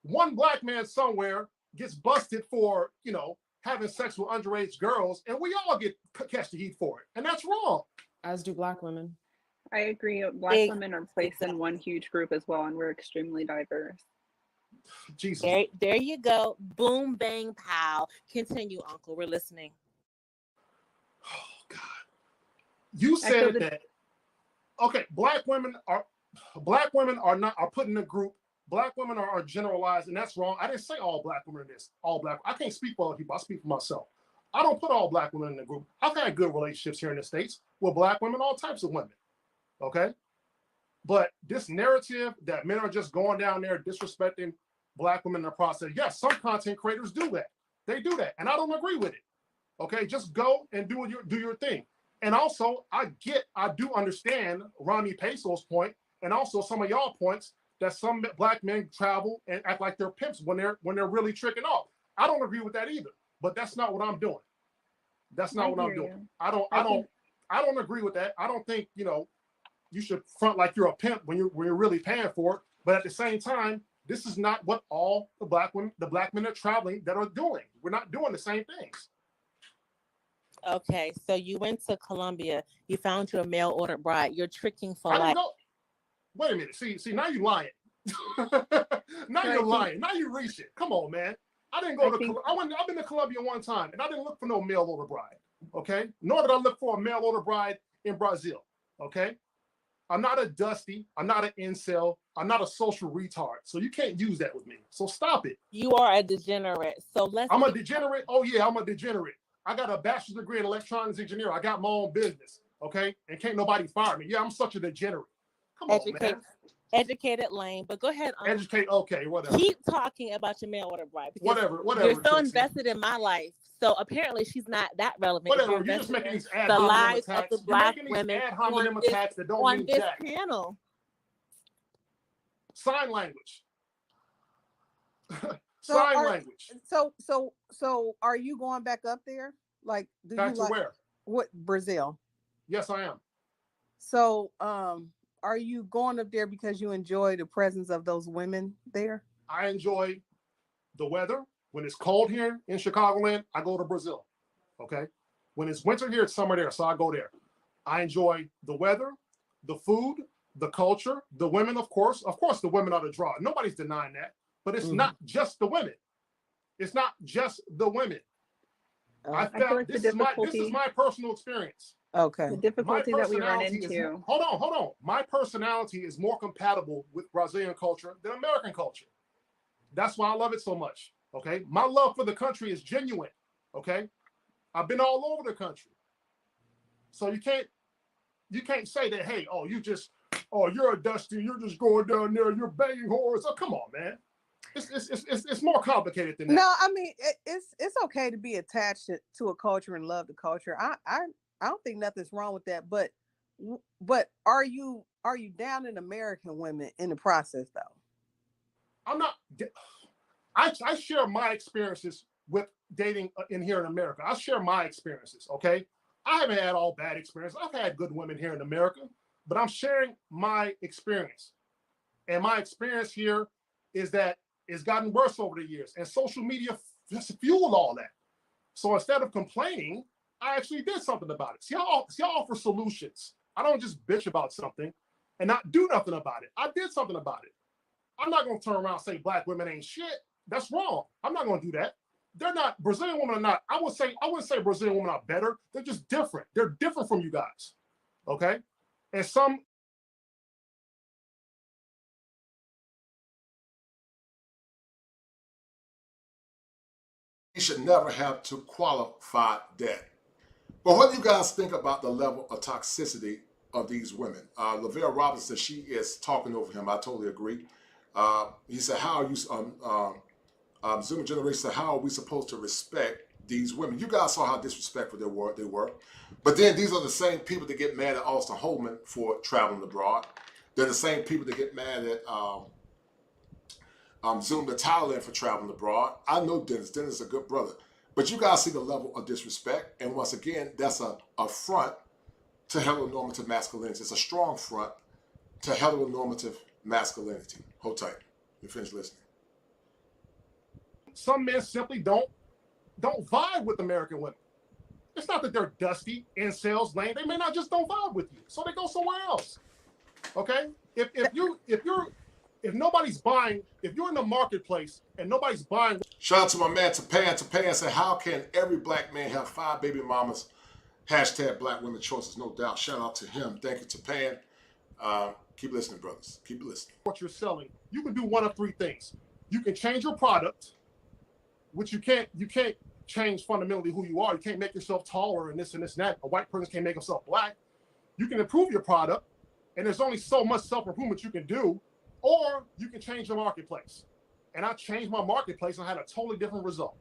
One black man somewhere gets busted for, having sex with underage girls, and we all catch the heat for it. And that's wrong. As do black women. I agree. Black women are placed in one huge group as well, and we're extremely diverse. Jesus. There you go. Boom, bang, pow. Continue, Uncle. We're listening. Oh, God. You said that. Okay, black women are put in a group. Black women are generalized, and that's wrong. I didn't say all black women are this. All black. I can't speak for other people. I speak for myself. I don't put all black women in the group. I've had good relationships here in the States with black women, all types of women. Okay? But this narrative that men are just going down there disrespecting black women in the process. Yes, some content creators do that. They do that. And I don't agree with it. Okay? Just go and do your thing. And also, I do understand Rami Peso's point, and also some of y'all points that some black men travel and act like they're pimps when they're really tricking off. I don't agree with that either, but that's not what I'm doing. That's not what I'm doing. I don't agree with that. I don't think, you should front like you're a pimp when you're really paying for it. But at the same time, this is not what all the black men are traveling that are doing. We're not doing the same things. Okay, so you went to Colombia. You found your mail-order bride. You're tricking for life. Wait a minute. See, now you're lying. Now you're lying. Now you reach it. Come on, man. I didn't go to. I've been to Colombia one time, and I didn't look for no mail-order bride. Okay, nor did I look for a mail-order bride in Brazil. Okay, I'm not a dusty. I'm not an incel. I'm not a social retard. So you can't use that with me. So stop it. You are a degenerate. So I'm a degenerate. Oh yeah, I'm a degenerate. I got a bachelor's degree in electronics engineer. I got my own business. Okay, and can't nobody fire me. Yeah, I'm such a degenerate. Come on, man. Educated lane, but go ahead. Educate. Okay, whatever. Keep talking about your mail order bride. Whatever. You're so invested in my life. So apparently she's not that relevant. Whatever. You're just making these ad hominem attacks. The Black women ad hominem attacks that don't mean this jack. panel. Sign language. Sign language. So are you going back up there? Like, back to where? What, Brazil? Yes, I am. So, are you going up there because you enjoy the presence of those women there? I enjoy the weather. When it's cold here in Chicagoland, I go to Brazil. Okay. When it's winter here, it's summer there, so I go there. I enjoy the weather, the food, the culture, the women, of course. Of course, the women are the draw. Nobody's denying that. But it's not just the women. It's not just the women. I felt like this is my personal experience. Okay. The difficulty that we run into. Hold on. My personality is more compatible with Brazilian culture than American culture. That's why I love it so much. Okay. My love for the country is genuine. Okay. I've been all over the country. So you can't say that, hey, you're a dusty, you're just going down there, you're banging whores. Oh, come on, man. It's more complicated than that. No, I mean it's okay to be attached to a culture and love the culture. I don't think nothing's wrong with that. But are you down in American women in the process though? I'm not. I share my experiences with dating in here in America. I share my experiences. Okay, I haven't had all bad experiences. I've had good women here in America, but I'm sharing my experience, and my experience here is that it's gotten worse over the years, and social media just fueled all that. So instead of complaining, I actually did something about it. See, I offer solutions. I don't just bitch about something and not do nothing about it. I did something about it. I'm not going to turn around and say black women ain't shit. That's wrong. I'm not going to do that. They're not, Brazilian women are not, I wouldn't say Brazilian women are better. They're just different. They're different from you guys. Okay? And some, you should never have to qualify that. But what do you guys think about the level of toxicity of these women? Lavelle Robinson, she is talking over him. I totally agree. He said, how are you, Zoomer Generation said, how are we supposed to respect these women? You guys saw how disrespectful they were. But then these are the same people that get mad at Auston Holleman for traveling abroad. They're the same people that get mad at Zoom to Thailand for traveling abroad. I know Dennis. Dennis is a good brother. But you guys see the level of disrespect. And once again, that's a front to heteronormative masculinity. It's a strong front to heteronormative masculinity. Hold tight. You finish listening. Some men simply don't vibe with American women. It's not that they're dusty, incels, lame. They may not just don't vibe with you. So they go somewhere else. Okay? If nobody's buying, if you're in the marketplace and nobody's buying. Shout out to my man Tapan. Tapan said, how can every black man have 5 baby mamas? Hashtag black women choices, no doubt. Shout out to him. Thank you, Tapan. Keep listening, brothers. Keep listening. What you're selling, you can do one of 3 things. You can change your product, which you can't change fundamentally who you are. You can't make yourself taller and this and that. A white person can't make himself black. You can improve your product, and there's only so much self-improvement you can do. Or you can change your marketplace. And I changed my marketplace and I had a totally different result.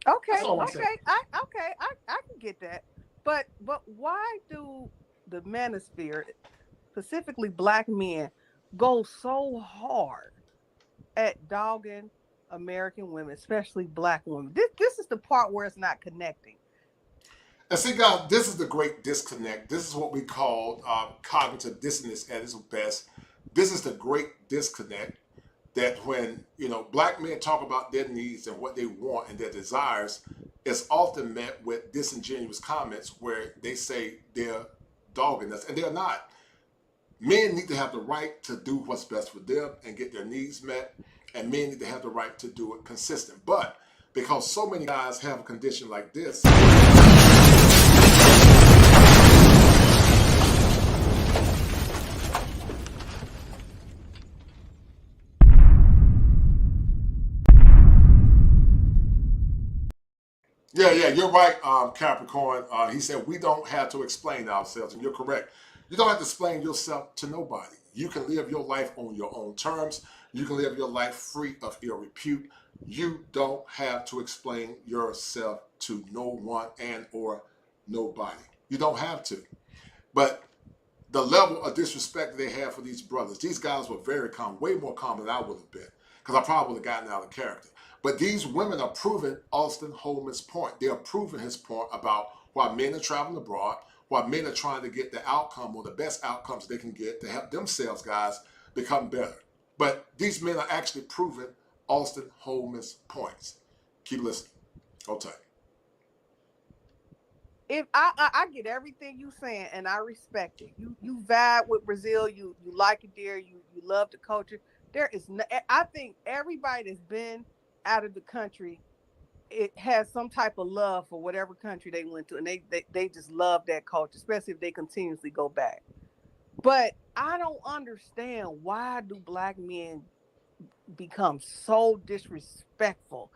Okay, I can get that. But why do the manosphere, specifically black men, go so hard at dogging American women, especially black women? This is the part where it's not connecting. And see, guys, this is the great disconnect. This is what we call cognitive dissonance at its best. This is the great disconnect that when, black men talk about their needs and what they want and their desires, it's often met with disingenuous comments where they say they're dogging us, and they're not. Men need to have the right to do what's best for them and get their needs met, and men need to have the right to do it consistent. But because so many guys have a condition like this, Yeah, you're right, Capricorn. He said we don't have to explain ourselves, and you're correct. You don't have to explain yourself to nobody. You can live your life on your own terms. You can live your life free of ill repute. You don't have to explain yourself to no one and or nobody. You don't have to. But the level of disrespect they have for these brothers, these guys were very calm, way more calm than I would have been, because I probably would have gotten out of character. But these women are proving Auston Holleman's point. They are proving his point about why men are traveling abroad, why men are trying to get the outcome or the best outcomes they can get to help themselves, guys, become better. But these men are actually proving Auston Holleman's points. Keep listening. Hold tight. If I get everything you saying and I respect it. You vibe with Brazil, you like it there, you love the culture. There is no, I think everybody that's been out of the country, it has some type of love for whatever country they went to, and they just love that culture, especially if they continuously go back. But I don't understand, why do black men become so disrespectful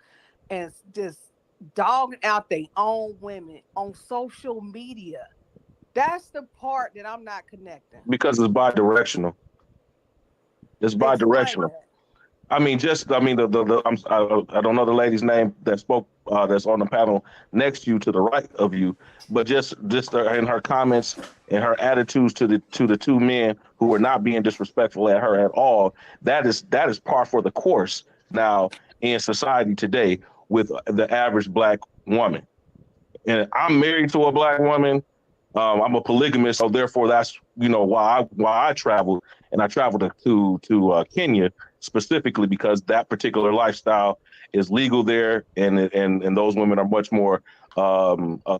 and just dogging out their own women on social media? That's the part that I'm not connecting. Because it's bi-directional. It's bi-directional. I mean, I don't know the lady's name that spoke, that's on the panel next to you, to the right of you, but just in her comments and her attitudes to the two men who were not being disrespectful at her at all, that is par for the course now in society today with the average black woman. And I'm married to a black woman. I'm a polygamist, so therefore that's why I traveled, and I traveled to Kenya specifically because that particular lifestyle is legal there, and those women are much more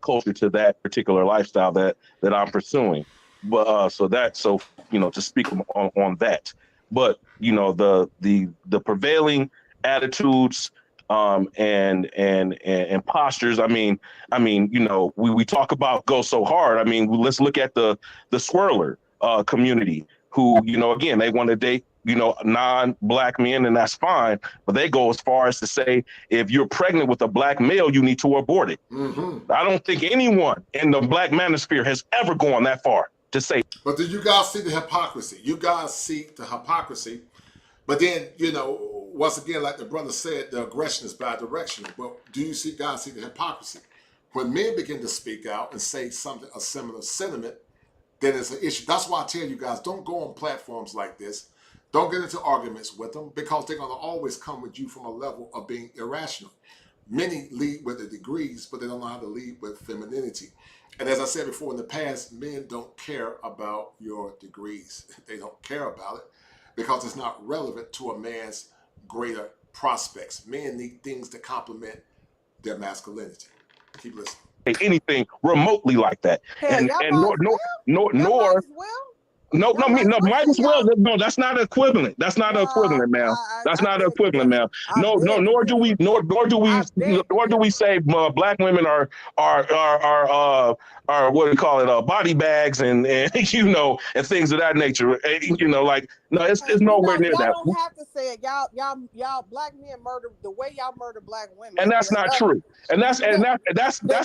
closer to that particular lifestyle that I'm pursuing. But to speak on that, but the prevailing attitudes and postures. I mean, we talk about go so hard. I mean, let's look at the swirler community who, again, they want to date, non-black men, and that's fine. But they go as far as to say, if you're pregnant with a black male, you need to abort it. Mm-hmm. I don't think anyone in the black manosphere has ever gone that far to say. But do you guys see the hypocrisy? You guys see the hypocrisy. But then, once again, like the brother said, the aggression is bi-directional. But do you guys see the hypocrisy? When men begin to speak out and say something, a similar sentiment, then it's an issue. That's why I tell you guys, don't go on platforms like this. Don't get into arguments with them, because they're going to always come with you from a level of being irrational. Many lead with the degrees, but they don't know how to lead with femininity. And as I said before in the past, men don't care about your degrees. They don't care about it, because it's not relevant to a man's greater prospects. Men need things to complement their masculinity. Keep listening. Anything remotely like that, and nor might as well. No, that's not equivalent. That's not equivalent, ma'am. That's not equivalent, ma'am. Nor do we say black women are what do you call it, body bags and and things of that nature. It's nowhere near that. Y'all don't have to say it. Y'all black men murder the way y'all murder black women, and that's not true. And that's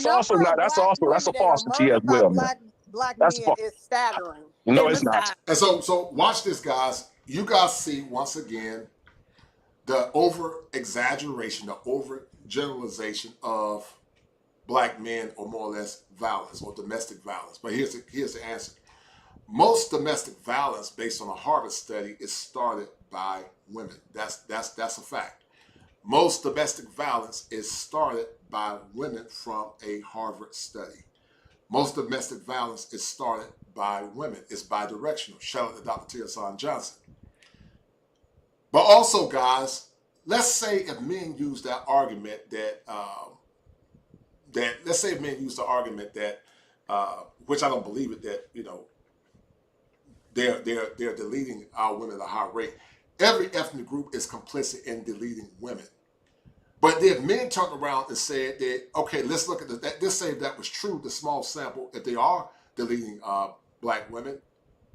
also not. That's a falsity as well, man. Black men is staggering. No, it's not. And so watch this, guys. You guys see, once again, the over-exaggeration, the over-generalization of black men, or more or less violence or domestic violence. But here's the answer. Most domestic violence, based on a Harvard study, is started by women. That's a fact. Most domestic violence is started by women from a Harvard study. Most domestic violence is started by women. It's bi-directional. Shout out to Dr. Tia Johnson. But also, guys, let's say if men use that argument which I don't believe it, that they're deleting our women at a high rate. Every ethnic group is complicit in deleting women. But if men turned around and said that, okay, let's look at that. Let's say if that was true, the small sample, if they are deleting black women,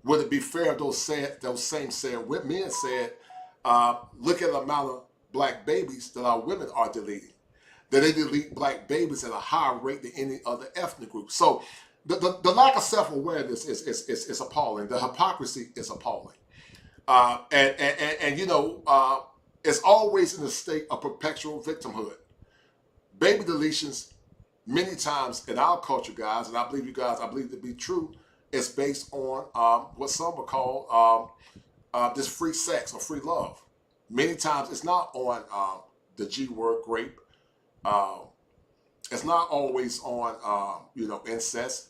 would it be fair if those same men said, look at the amount of black babies that our women are deleting? that they delete black babies at a higher rate than any other ethnic group. So the lack of self-awareness is appalling. The hypocrisy is appalling. And it's always in a state of perpetual victimhood. Baby deletions, many times in our culture, guys, and I believe to be true, is based on what some would call this free sex or free love. Many times it's not on the G word, rape. It's not always on incest,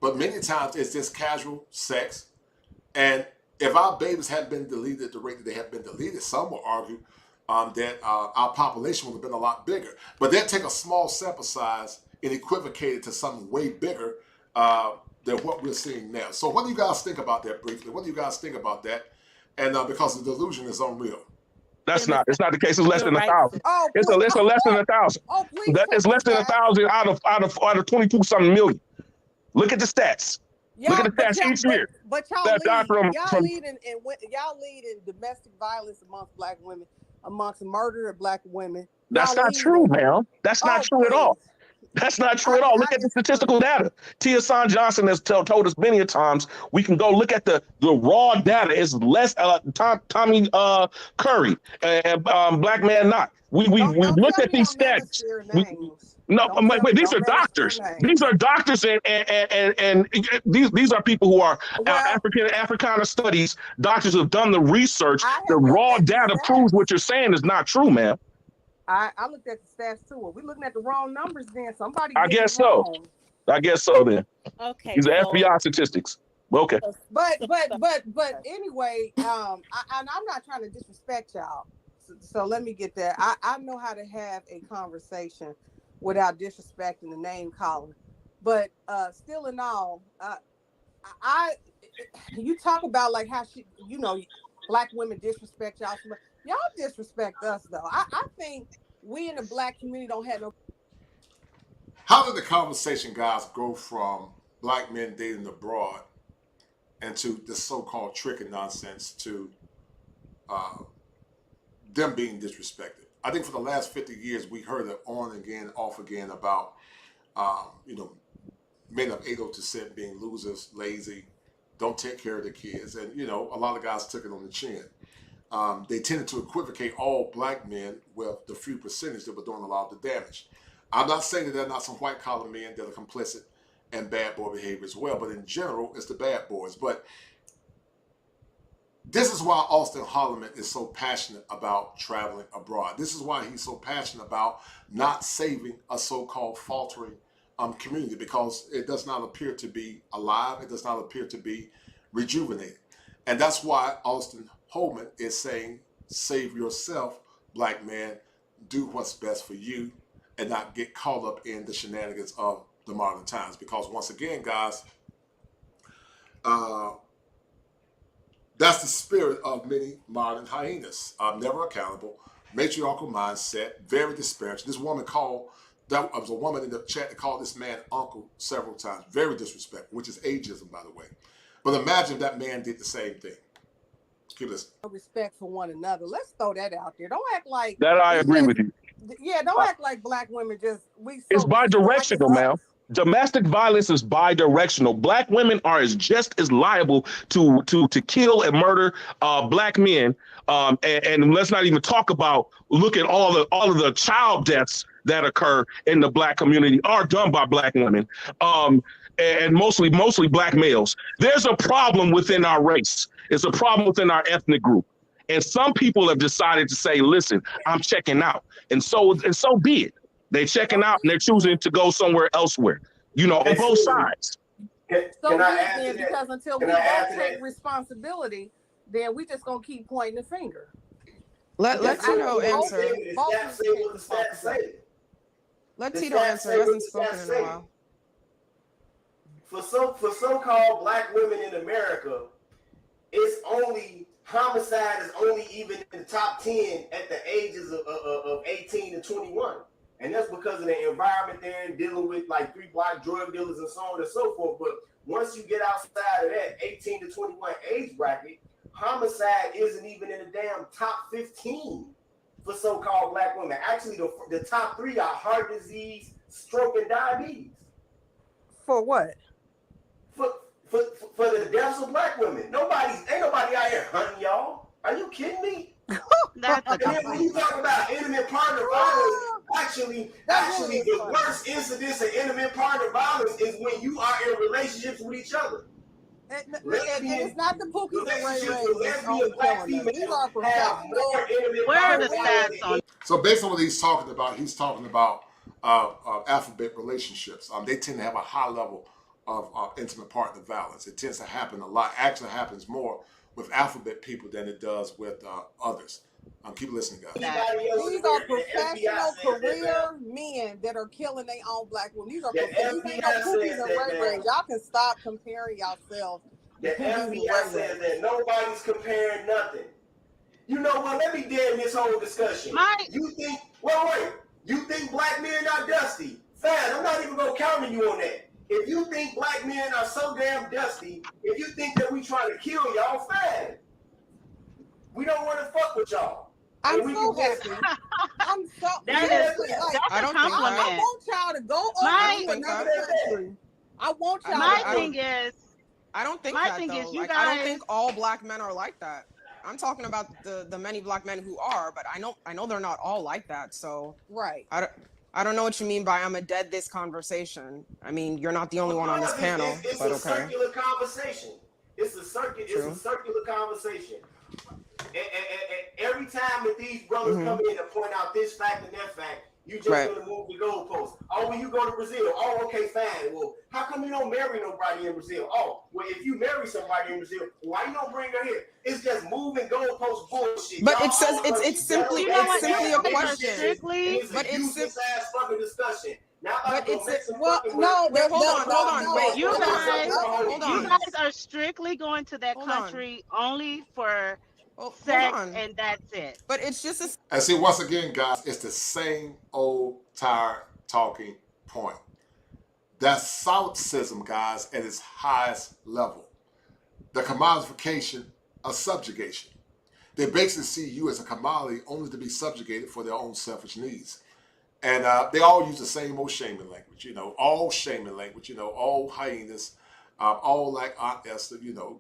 but many times it's just casual sex. And if our babies hadn't been deleted at the rate that they have been deleted, some will argue that our population would have been a lot bigger. But they'll take a small sample size and equivocate it to something way bigger than what we're seeing now. So what do you guys think about that briefly? What do you guys think about that? And because the delusion is unreal. It's not the case. It's less than 1,000. Oh, It's less than 1,000. Oh, please. It's less than 1,000 out of 22-something million. Look at the stats. Look at the stats each year. But y'all lead in domestic violence amongst black women, amongst murder of black women. That's not true, man. That's not true at all. That's not true at all. Look at the statistical data. Tia Son Johnson has told us many a times. We can go look at the raw data. It's less Tommy Curry and Black Man Not. We looked at these stats. Wait, these are doctors. These are doctors, and these are people who are Africana studies doctors who have done the research. The raw data proves what you're saying is not true, man. I looked at the stats too. Are we looking at the wrong numbers then? Somebody. I guess so. I guess so then. Okay. These are FBI statistics. Okay. But anyway, and I'm not trying to disrespect y'all. So let me get that. I know how to have a conversation without disrespecting the name calling. But still in all, you talk about like how black women disrespect y'all. Y'all disrespect us though. I think we in the black community don't have no. How did the conversation, guys, go from black men dating abroad and to this so-called trick and nonsense to them being disrespected? I think for the last 50 years, we heard it on again, off again about, men of age descent being losers, lazy, don't take care of the kids. And, a lot of guys took it on the chin. They tended to equivocate all black men with the few percentage that were doing a lot of the damage. I'm not saying that there are not some white collar men that are complicit in bad boy behavior as well, but in general, it's the bad boys. But this is why Auston Holleman is so passionate about traveling abroad. This is why he's so passionate about not saving a so-called faltering community, because it does not appear to be alive. It does not appear to be rejuvenated. And that's why Auston Holleman is saying, save yourself, black man, do what's best for you and not get caught up in the shenanigans of the modern times. Because once again, guys, that's the spirit of many modern hyenas. Never accountable, matriarchal mindset, very disparaging. This woman there was a woman in the chat that called this man uncle several times. Very disrespectful, which is ageism, by the way. But imagine that man did the same thing. Keep listening. Respect for one another. Let's throw that out there. Don't act like that. I agree with you. Yeah, don't act like black women it's bi-directional, man. Domestic violence is bi-directional. Black women are just as liable to kill and murder black men. And let's not even talk about look at all of the child deaths that occur in the black community are done by black women. And mostly black males. There's a problem within our race. It's a problem within our ethnic group. And some people have decided to say, listen, I'm checking out. And so be it. They're checking out and they're choosing to go somewhere elsewhere, on both sides. Can I add to that? Because until we don't take responsibility, then we just gonna keep pointing the finger. Let Tito answer. Let Tito answer. He hasn't spoken in a while. For so-called black women in America, it's only homicide is only even in the top 10 at the ages of 18 to 21. And that's because of the environment they're in, dealing with like 3-block drug dealers and so on and so forth. But once you get outside of that 18 to 21 age bracket, homicide isn't even in the damn top 15. for so-called black women. Actually, the top 3 are heart disease, stroke, and diabetes. For what? For the deaths of black women. Ain't nobody out here hunting y'all. Are you kidding me? That's and then when you talk about intimate partner violence, actually the worst incidence of intimate partner violence is when you are in relationships with each other. And it's not the Pookies and Ray Rays that's only killing us. These are professional. Where are the stats on? So based on what he's talking about alphabet relationships. They tend to have a high level of intimate partner violence. It tends to happen a lot. Actually happens more with alphabet people than it does with others. Keep listening, guys. These are professional career men that are killing their own black women. These are Pookies and Ray Rays. Y'all can stop comparing yourselves. The FBI says that nobody's comparing nothing. You know what? Let me damn this whole discussion. You think? Wait. You think black men are dusty? Fine. I'm not even gonna counter you on that. If you think black men are so damn dusty, if you think that we trying to kill y'all, fine. We don't want to fuck with y'all. I'm so happy. I'm so I don't think I want y'all to go over to another country. I want y'all. I don't think my that, thing though. is, you like, guys, I don't think all black men are like that. I'm talking about the many black men who are, but I know they're not all like that. So right. I don't know what you mean by I'm a dead this conversation. I mean, you're not the only one on this panel. It's but a okay. circular conversation. It's a circular conversation. And every time that these brothers come in and point out this fact and that fact, you just gonna move the goalposts. Oh, when you go to Brazil, oh, okay, fine. Well, how come you don't marry nobody in Brazil? Oh, well, if you marry somebody in Brazil, why you don't bring her here? It's just moving goalposts bullshit. But it says it's simply a question. But it's useless ass fucking discussion. Now, but it's hold on. Wait, you guys are strictly going to that country only for sex, and that's it. But it's just a. And see, once again, guys, it's the same old tired talking point. That's solipsism, guys, at its highest level. The commodification of subjugation. They basically see you as a commodity only to be subjugated for their own selfish needs. And they all use the same old shaming language, all shaming language, all hyenas, all like R.A.T.S,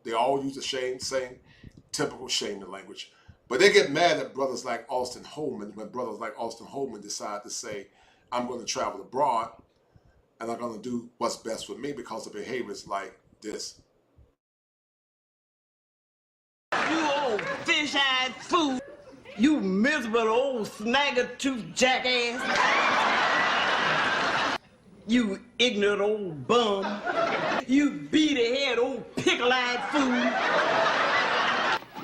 they all use the same typical shaming language. But they get mad at brothers like Auston Holleman when brothers like Auston Holleman decide to say, I'm going to travel abroad and I'm going to do what's best for me because of behaviors like this. You old fish-eyed fool. You miserable old snagger-tooth jackass. You ignorant old bum. You beady-head old pickle-eyed fool.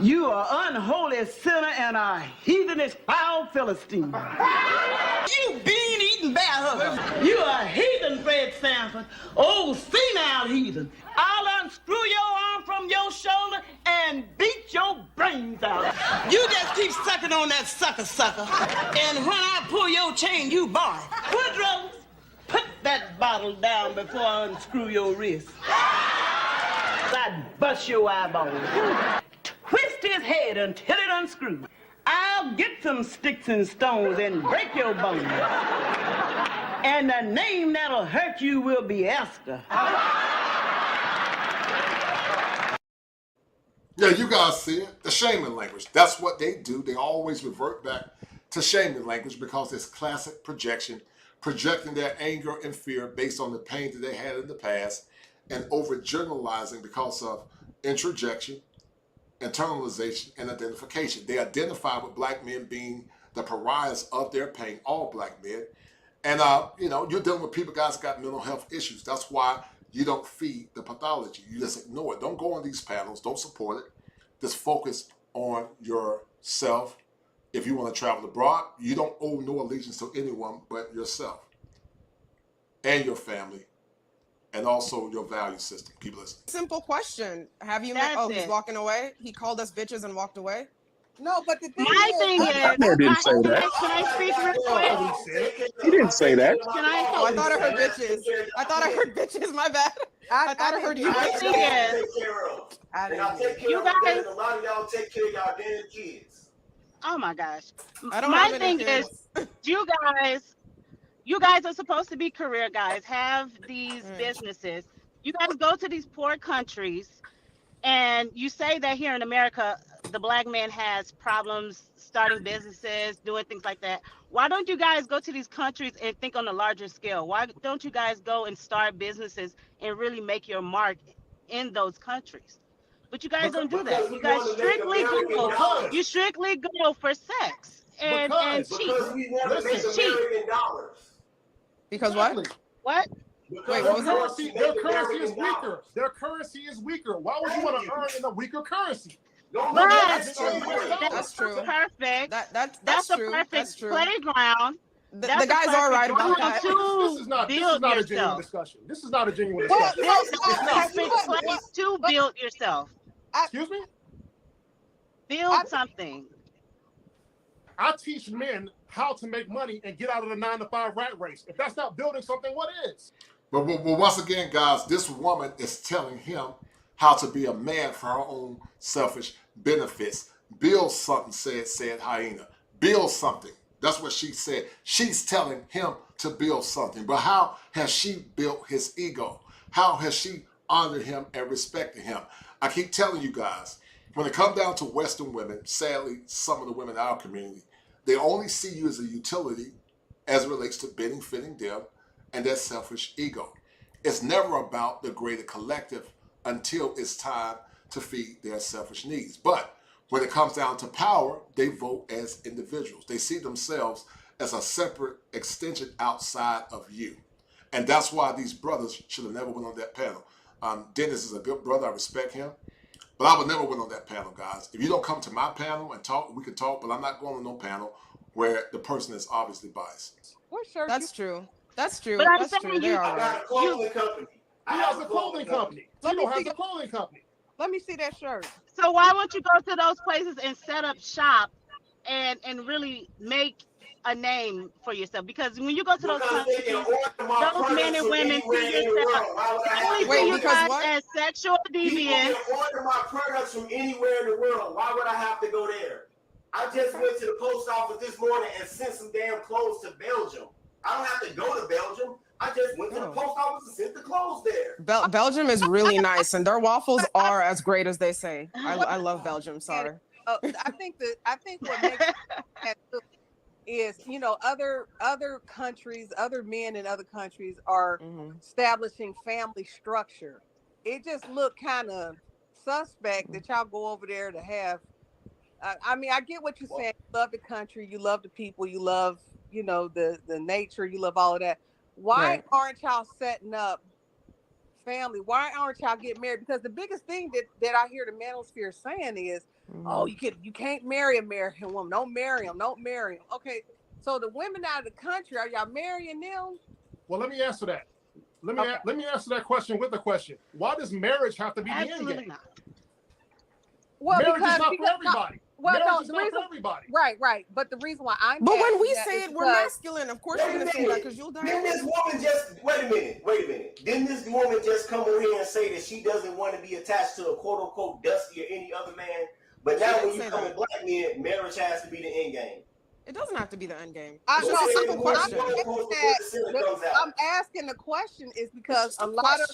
You are unholy sinner and a heathenish foul Philistine. You bean-eating bear hugger. You a heathen, Fred Sanford. Old senile heathen. I'll unscrew your arm from your shoulder and beat your brains out. You just keep sucking on that sucker. And when I pull your chain, you bark. Woodrow, put that bottle down before I unscrew your wrist. I'd bust your eyeball. Twist his head until it unscrews. I'll get some sticks and stones and break your bones. And the name that'll hurt you will be Esther. Yeah, you guys see it. The shaming language. That's what they do. They always revert back to shaming language because it's classic projection, projecting their anger and fear based on the pain that they had in the past and overgeneralizing because of introjection, internalization, and identification. They identify with black men being the pariahs of their pain, all black men. And, you're dealing with people, guys, got mental health issues. That's why you don't feed the pathology. You just ignore it. Don't go on these panels. Don't support it. Just focus on yourself. If you want to travel abroad, you don't owe no allegiance to anyone but yourself and your family and also your value system. Keep listening. Simple question. Have you met? Oh, he's walking away? He called us bitches and walked away? No, but the thing didn't say that. Can I speak real quick? He didn't say that. Can I? Oh, I thought I heard bitches. My bad. I thought I heard you. You guys, a lot of y'all take care of y'all damn kids. Oh my gosh. I don't My have any thing kids. is, you guys are supposed to be career guys, have these businesses. You guys go to these poor countries and you say that here in America, the black man has problems starting businesses, doing things like that. Why don't you guys go to these countries and think on a larger scale? Why don't you guys go and start businesses and really make your mark in those countries? But you guys don't do Because that. we You guys want to make strictly American go. dollars. You strictly go for sex and cheat. Because we want to make American dollars. Because what? What? Wait, what was that? Their currency is weaker. Their currency is weaker. Why would you want to earn in a weaker currency? That's true. Perfect. That's a true. perfect That's true. playground. The guys are right about that. This is not a genuine discussion. This is not a genuine discussion. That's a perfect place to build yourself. Excuse me? Build something. I teach men how to make money and get out of the 9-to-5 rat race. If that's not building something, what is? But once again, guys, this woman is telling him how to be a man for her own selfish benefits. Build something, said Hyena. Build something. That's what she said. She's telling him to build something. But how has she built his ego? How has she honored him and respected him? I keep telling you guys, when it comes down to Western women, sadly, some of the women in our community, they only see you as a utility as it relates to benefiting them and their selfish ego. It's never about the greater collective until it's time to feed their selfish needs. But when it comes down to power, they vote as individuals. They see themselves as a separate extension outside of you. And that's why these brothers should have never went on that panel. Dennis is a good brother. I respect him. But I would never went on that panel, guys. If you don't come to my panel and talk, we can talk, but I'm not going to no panel where the person is obviously biased. That's true. That's true. But I'm That's saying true. They are right. Clothing company. He has a clothing company. Tito has a clothing company. Let me see that shirt. So why won't you go to those places and set up shop and really make a name for yourself? Because when you go to those countries, those men and women see yourself. Wait, you guys as sexual deviants. People can order my products from anywhere in the world. Why would I have to go there? I just went to the post office this morning and sent some damn clothes to Belgium. I don't have to go to Belgium. I just went to the post office and sent the clothes there. Belgium is really nice, and their waffles are as great as they say. I love Belgium. Sorry. I think what makes that is, other countries, other men in other countries are establishing family structure. It just looked kind of suspect that y'all go over there to have. I mean, I get what you're saying. You love the country, you love the people, you love, the nature, you love all of that. Why aren't y'all setting up family? Why aren't y'all getting married? Because the biggest thing that I hear the manosphere saying is, oh, you can't marry an American woman. Don't marry them. Don't marry them. Okay, so the women out of the country, are y'all marrying them? Well, let me answer that. Let me answer that question with a question. Why does marriage have to be the end game? Not. Well, marriage is not for everybody. Marriage is not for everybody. Right. But the reason why I'm But when we say it, we're masculine. Of course you're gonna say that because you'll die. Didn't this woman just wait a minute? Didn't this woman just come over here and say that she doesn't want to be attached to a quote unquote Dusty or any other man? But now when you come to black men, marriage has to be the end game. It doesn't have to be the end game. I'm It's a simple question. I'm asking the question is because a lot of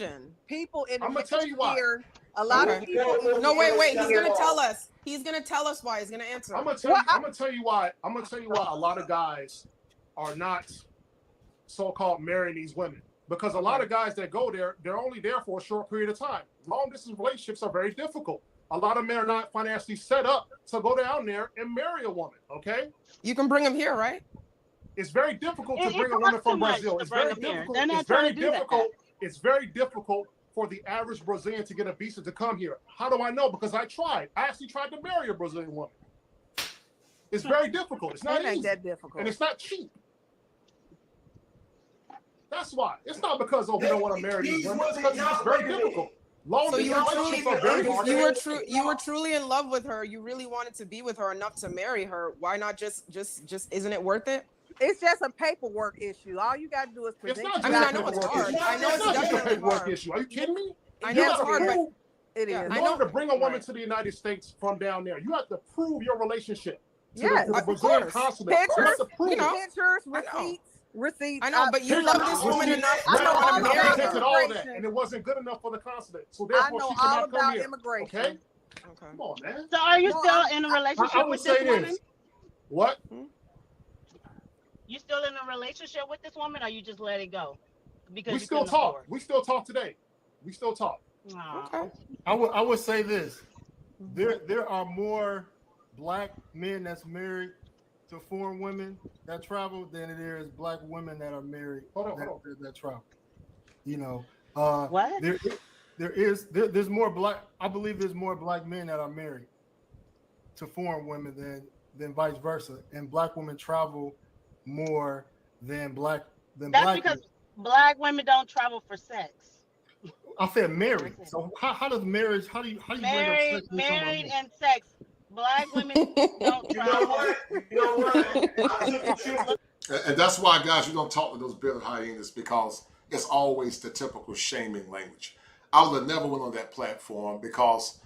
people in the here, a lot of people. No, wait. He's gonna tell us. He's gonna tell us why. He's gonna answer. I'm gonna tell you why. I'm gonna tell you why a lot of guys are not so-called marrying these women. Because a lot of guys that go there, they're only there for a short period of time. Long-distance relationships are very difficult. A lot of men are not financially set up to go down there and marry a woman. Okay. You can bring them here, right? It's very difficult to bring a woman from Brazil. It's very difficult. It's very difficult for the average Brazilian to get a visa to come here. How do I know? Because I tried. I actually tried to marry a Brazilian woman. It's very difficult. It's not easy. That difficult. And it's not cheap. That's why. It's not because we don't want to marry these women. It's because it's very difficult. So you were truly in love with her. You really wanted to be with her enough to marry her. Why not just isn't it worth it? It's just a paperwork issue. All you got to do is present. I mean, I know it's hard. I know it's definitely a paperwork issue. Are you kidding me? I know it's hard, but it is. In order to bring a woman to the United States from down there, you have to prove your relationship. Yes, the of Brazilian course. consulate. Pictures, Prove it. pictures, receipts. I know, but you love this woman enough I to know want all to marry about her. Taking all that, immigration. and it wasn't good enough for the consulate. So I therefore, know she all cannot come about here. immigration. Okay. Okay. Come on, man. So are you No, still I'm- in a I relationship would with this say woman? this. What? You still in a relationship with this woman, or you just let it go because We you still couldn't talk. afford? We still talk today. We still talk. Okay. I would say this. There are more black men that's married to foreign women that travel than it is black women that are married that travel. You know, what? There's more black. I believe there's more black men that are married to foreign women than vice versa, and black women travel more than black That's because black women don't travel for sex. I said married. So how does marriage? How do you bring up sex? Married and sex. Black women don't travel. You know what? And that's why, guys, you don't talk to those bitter hyenas, because it's always the typical shaming language. I would have never went on that platform because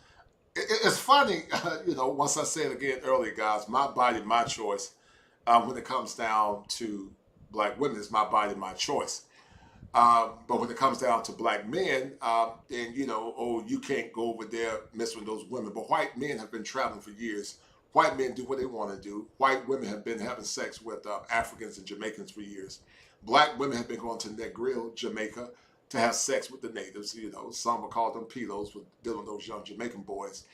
it's funny, you know, once I said again earlier, guys, my body, my choice. When it comes down to black women, it's my body, my choice. But when it comes down to black men, then, you know, oh, you can't go over there messing with those women. But white men have been traveling for years. White men do what they want to do. White women have been having sex with Africans and Jamaicans for years. Black women have been going to Negril, Jamaica, to have sex with the natives. You know, some will call them pedos for dealing with those young Jamaican boys.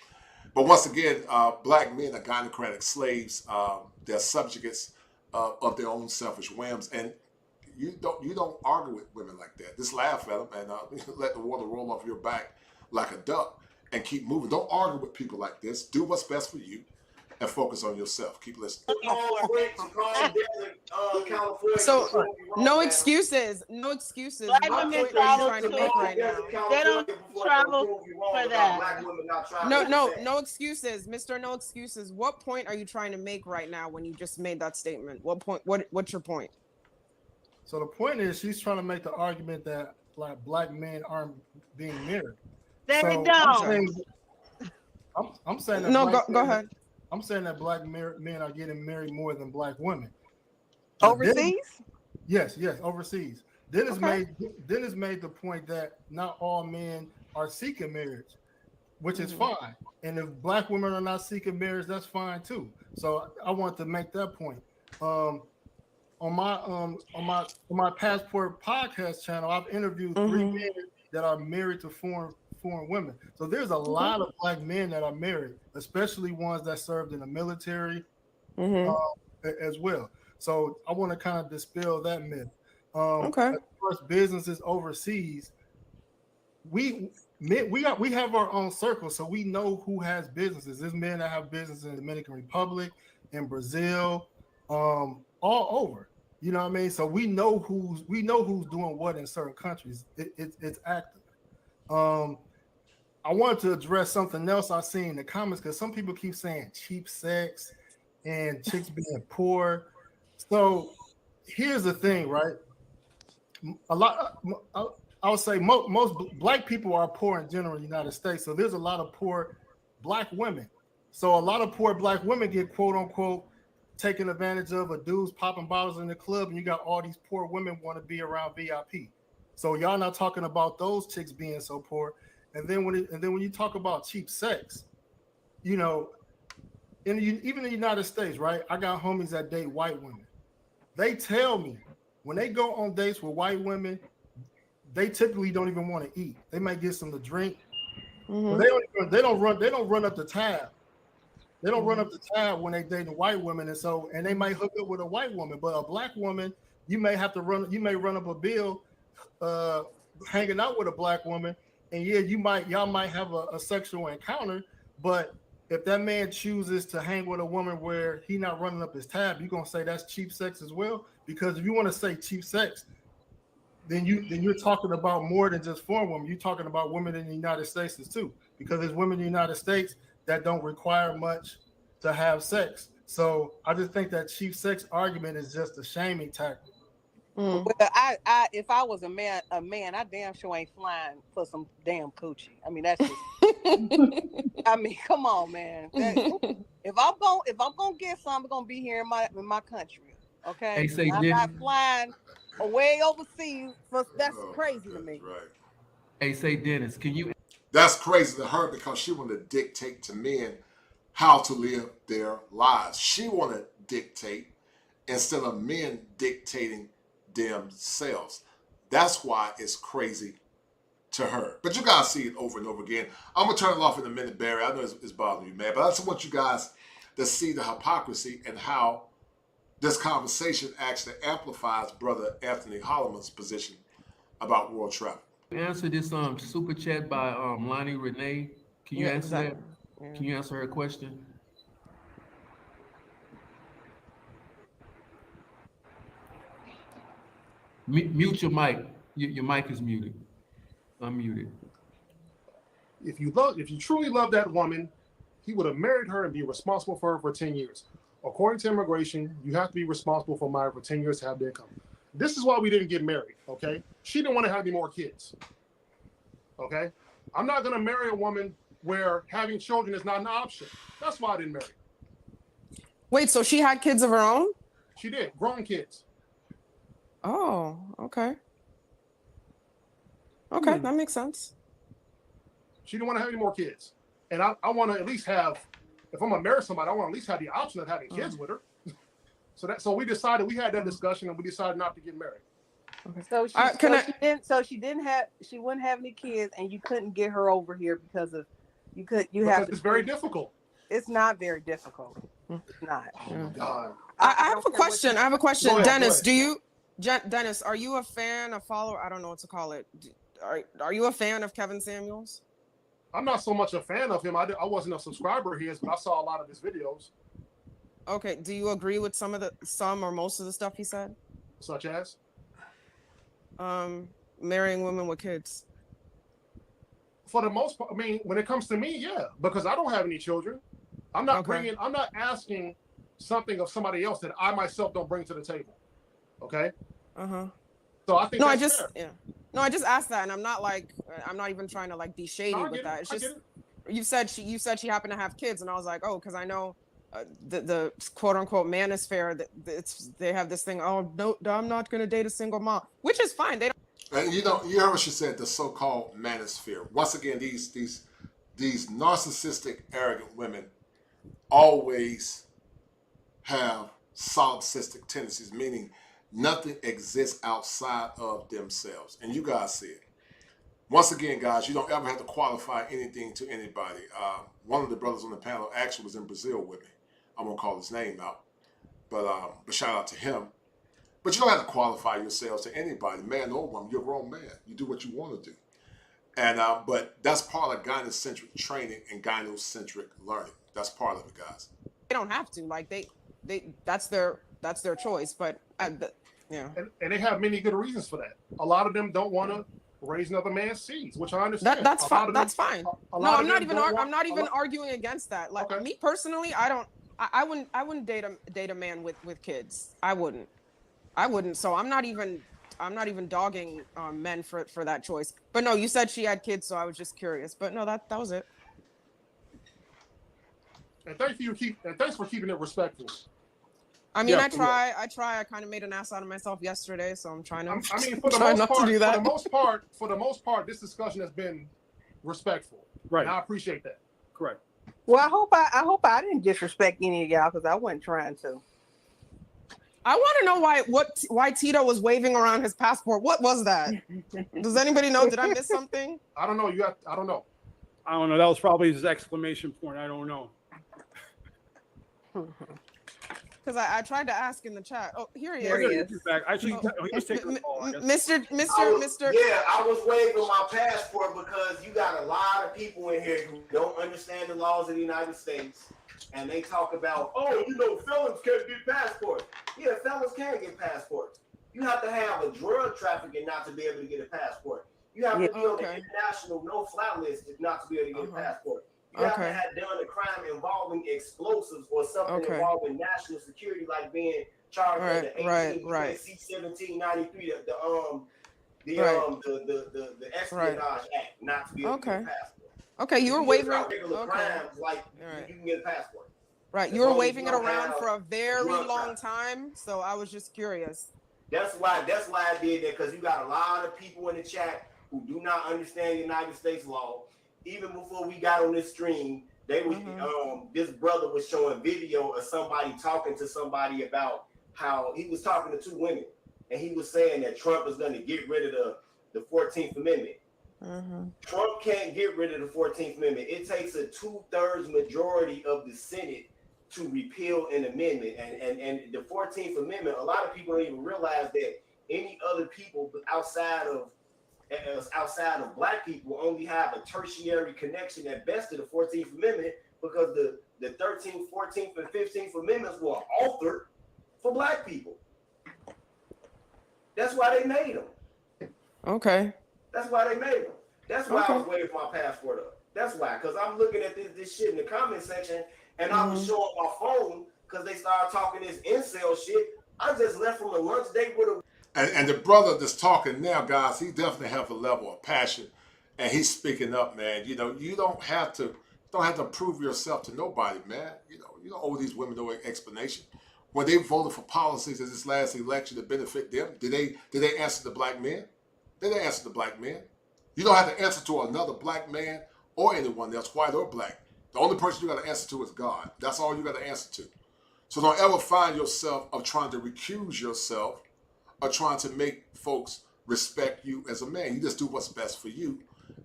But once again, black men are gynocratic slaves. They're subjugates of their own selfish whims. And you don't argue with women like that. Just laugh at them and let the water roll off your back like a duck and keep moving. Don't argue with people like this. Do what's best for you and focus on yourself. Keep listening. So no excuses. No excuses. Black What women point are you travel trying to make right now? They don't travel for that. No excuses, Mr. No excuses. What point are you trying to make right now when you just made that statement? What point? What's your point? So the point is, she's trying to make the argument that black men aren't being married. They don't. I'm saying that. No, go ahead. I'm saying that black men are getting married more than black women. Overseas? Yes, overseas. Dennis made the point that not all men are seeking marriage, which is fine. And if black women are not seeking marriage, that's fine too. So I want to make that point. On my Passport podcast channel, I've interviewed 3 men that are married to foreign women. So there's a lot of black men that are married, especially ones that served in the military as well. So I want to kind of dispel that myth. As far as businesses overseas, we have our own circle, so we know who has businesses. There's men that have business in the Dominican Republic, in Brazil, all over. You know what I mean? So we know who's doing what in certain countries. It's active. I wanted to address something else I seen in the comments, because some people keep saying cheap sex and chicks being poor. So here's the thing, right? I would say most black people are poor in general in the United States. So there's a lot of poor black women. So a lot of poor black women get quote unquote taken advantage of, a dudes popping bottles in the club, and you got all these poor women want to be around VIP. So y'all not talking about those chicks being so poor. And then when you talk about cheap sex, you know, even in the United States, right? I got homies that date white women. They tell me when they go on dates with white women, they typically don't even want to eat. They might get some to drink. But they don't run up the tab. They don't run up the tab when they dating white women, and they might hook up with a white woman. But a black woman, you may run up a bill hanging out with a black woman, and y'all might have a sexual encounter. But if that man chooses to hang with a woman where he not running up his tab, you're gonna say that's cheap sex as well. Because if you want to say cheap sex, then you're talking about more than just foreign women. You're talking about women in the United States too, because there's women in the United States that don't require much to have sex. So I just think that cheap sex argument is just a shaming tactic. Well, if I was a man, I damn sure ain't flying for some damn coochie. I mean, that's just. I mean, come on, man. If I'm gonna get some, I'm gonna be here in my country. Okay, Hey, say, I'm not flying away overseas. That's crazy to me. Right. Hey, say, Dennis, can you? That's crazy to her because she want to dictate to men how to live their lives. She want to dictate instead of men dictating themselves. That's why it's crazy to her. But you guys see it over and over again. I'm going to turn it off in a minute, Barry. I know it's bothering you, man. But I just want you guys to see the hypocrisy and how this conversation actually amplifies Brother Anthony Holleman's position about world travel. Answer this super chat by Lonnie Renee. Can you answer that? Yeah. Can you answer her question? Mute your mic. Your mic is muted. Unmuted. If you truly love that woman, he would have married her and be responsible for her for 10 years. According to immigration, you have to be responsible for marriage for 10 years to have the income. This is why we didn't get married, okay? She didn't want to have any more kids, okay? I'm not going to marry a woman where having children is not an option. That's why I didn't marry. Wait, so she had kids of her own? She did, grown kids. Oh, okay. Okay, that makes sense. She didn't want to have any more kids. And I want to at least have, if I'm going to marry somebody, I want to at least have the option of having kids with her. So we decided, we had that discussion and we decided not to get married. Okay. So she wouldn't have any kids and you couldn't get her over here because it's very difficult. It's not very difficult. It's not. Oh God. I have a question. I have a question. Go ahead, Dennis, go ahead. Dennis, are you a fan, a follower? I don't know what to call it. Are you a fan of Kevin Samuels? I'm not so much a fan of him. I wasn't a subscriber of his, but I saw a lot of his videos. Okay. Do you agree with some or most of the stuff he said? Such as? Marrying women with kids. For the most part, I mean, when it comes to me, yeah, because I don't have any children. I'm not asking something of somebody else that I myself don't bring to the table. Okay. So I think I just asked that, and I'm not even trying to be shady with that. It's just you said she happened to have kids, and I was like, oh, because I know the quote unquote manosphere that they have this thing. Oh no, I'm not going to date a single mom, which is fine. They don't. And you heard what she said, the so-called manosphere. Once again, these narcissistic, arrogant women always have solipsistic tendencies, meaning nothing exists outside of themselves. And you guys see it. Once again, guys, you don't ever have to qualify anything to anybody. One of the brothers on the panel actually was in Brazil with me. I won't call his name out, but shout out to him. But you don't have to qualify yourselves to anybody, man or woman. You're a grown man. You do what you want to do. And but that's part of gynocentric training and gynocentric learning. That's part of it, guys. They don't have to. That's their choice. But yeah. And they have many good reasons for that. A lot of them don't want to raise another man's seeds, which I understand. That's fine. That's fine. No, I'm not even arguing against that. Me personally, I wouldn't date a man with kids. I wouldn't. So I'm not even dogging men for that choice. But no, you said she had kids, so I was just curious. But no, that was it. And thanks for keeping it respectful. I mean, I try. I kind of made an ass out of myself yesterday, so I'm trying to. I mean, for the most part, this discussion has been respectful. Right. And I appreciate that. Correct. Well, I hope I didn't disrespect any of y'all because I wasn't trying to. I want to know why Tito was waving around his passport. What was that? Does anybody know? Did I miss something? I don't know. I don't know. I don't know. That was probably his exclamation point. I don't know. Because I tried to ask in the chat. Oh, here he is. Actually, he was taking a call. Mr. Yeah, I was waving my passport because you got a lot of people in here who don't understand the laws of the United States. And they talk about, felons can't get passports. Yeah, felons can get passports. You have to have a drug trafficking not to be able to get a passport. You have to be on the international no-fly list not to be able to get a passport. You have to have done a crime involving explosives or something involving national security, like being charged under 18 USC 1793, the Espionage Act, not to be able to get a passport. Okay, you were If wavering. regular crimes, like you can get a passport. Right, you were waving it around for a very long time, so I was just curious. That's why I did that, because you got a lot of people in the chat who do not understand United States law. Even before we got on this stream, they was this brother was showing video of somebody talking to somebody about how he was talking to two women, and he was saying that Trump is going to get rid of the 14th Amendment. Trump can't get rid of the 14th Amendment. It takes a 2/3 majority of the Senate to repeal an amendment, and the 14th Amendment, a lot of people don't even realize that any other people outside of black people only have a tertiary connection at best to the 14th Amendment, because the 13th, 14th, and 15th Amendments were authored for black people. That's why they made them. Okay. That's why they made them. That's why I was waiting for my passport up. That's why, because I'm looking at this shit in the comment section, and I was showing my phone because they started talking this incel shit. I just left from a lunch date with a... And the brother that's talking now, guys, he definitely has a level of passion, and he's speaking up, man. You know, you don't have to prove yourself to nobody, man. You don't owe these women no explanation. When they voted for policies in this last election to benefit them, did they answer the black men? They didn't answer the black men. You don't have to answer to another black man or anyone else, white or black. The only person you got to answer to is God. That's all you got to answer to. So don't ever find yourself of trying to recuse yourself or trying to make folks respect you as a man. You just do what's best for you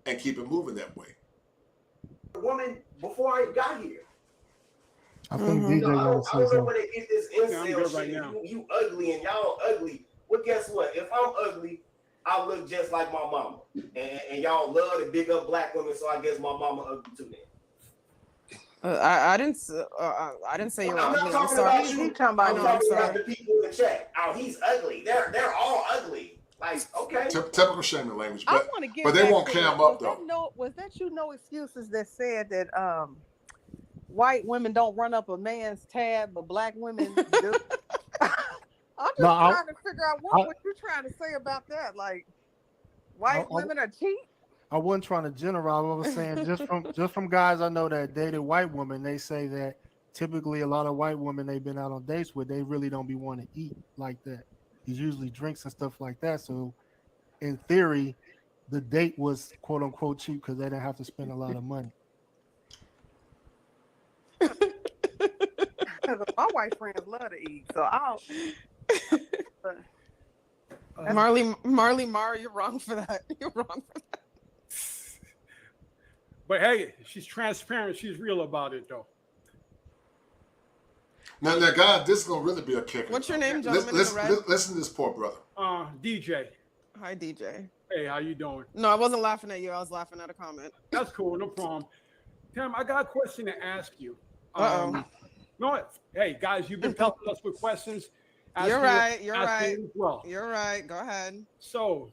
and keep it moving that way. Woman before I got here. I think DJ I wants to say don't know something. where they get this incel shit. You ugly and y'all ugly. Well, guess what? If I'm ugly, I look just like my mama. And y'all love to big up black women, so I guess my mama ugly too then. I didn't say you were I'm ugly. not I'm talking sorry. about you. I'm talking about the people in the chat. Oh, he's ugly. They're all ugly. Like, okay. Typical shaming language, I but want to get they back won't to clam that. up though. Was that no excuses that said that white women don't run up a man's tab, but black women do? I'm just trying to figure out what you're trying to say about that. Like, white women are cheap. I wasn't trying to generalize. I was saying just from guys I know that dated white women, they say that typically a lot of white women they've been out on dates with, they really don't be wanting to eat like that. It's usually drinks and stuff like that. So in theory, the date was quote unquote cheap because they didn't have to spend a lot of money. My white friends love to eat, so I'll. Marley Mar, you're wrong for that. You're wrong for that. But hey, she's transparent. She's real about it, though. Now, guys, this is gonna really be a kicker. What's your name, gentleman? Listen to this poor brother. DJ. Hi, DJ. Hey, how you doing? No, I wasn't laughing at you. I was laughing at a comment. That's cool, no problem. Tim, I got a question to ask you. No, hey guys, you've been helping us with questions. You're right. Well. You're right. Go ahead. So,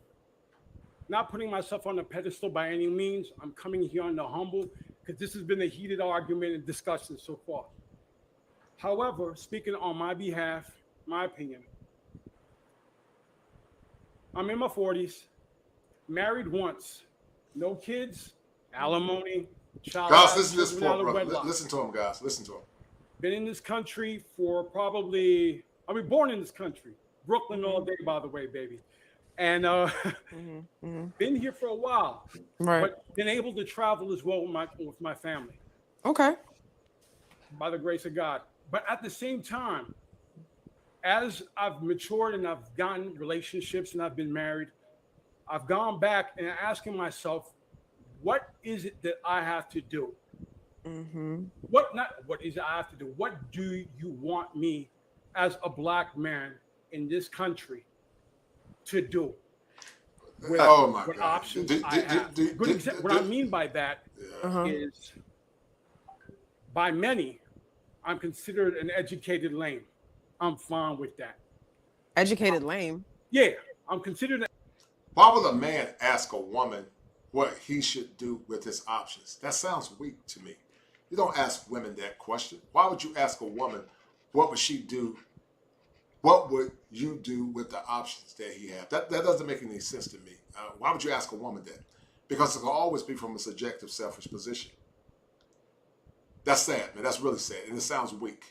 not putting myself on a pedestal by any means. I'm coming here on the humble because this has been a heated argument and discussion so far. However, speaking on my behalf, my opinion, I'm in my 40s, married once, no kids, alimony, child. Guys, listen to this poor brother. Listen to him, guys. Listen to him. Been in this country for probably, born in this country. Brooklyn all day, by the way, baby. And been here for a while. Right. But been able to travel as well with my family. Okay. By the grace of God. But at the same time, as I've matured and I've gotten relationships and I've been married, I've gone back and asking myself, what is it that I have to do? What is it I have to do? What do you want me as a black man in this country to do? With, what options I have. What I mean by that is, by many, I'm considered an educated lame. I'm fine with that. Educated lame? Yeah, I'm considered. Why would a man ask a woman what he should do with his options? That sounds weak to me. You don't ask women that question. Why would you ask a woman what would she do? what would you do with the options that he has? That doesn't make any sense to me. Why would you ask a woman that? Because it will always be from a subjective, selfish position. That's sad, man. That's really sad, and it sounds weak.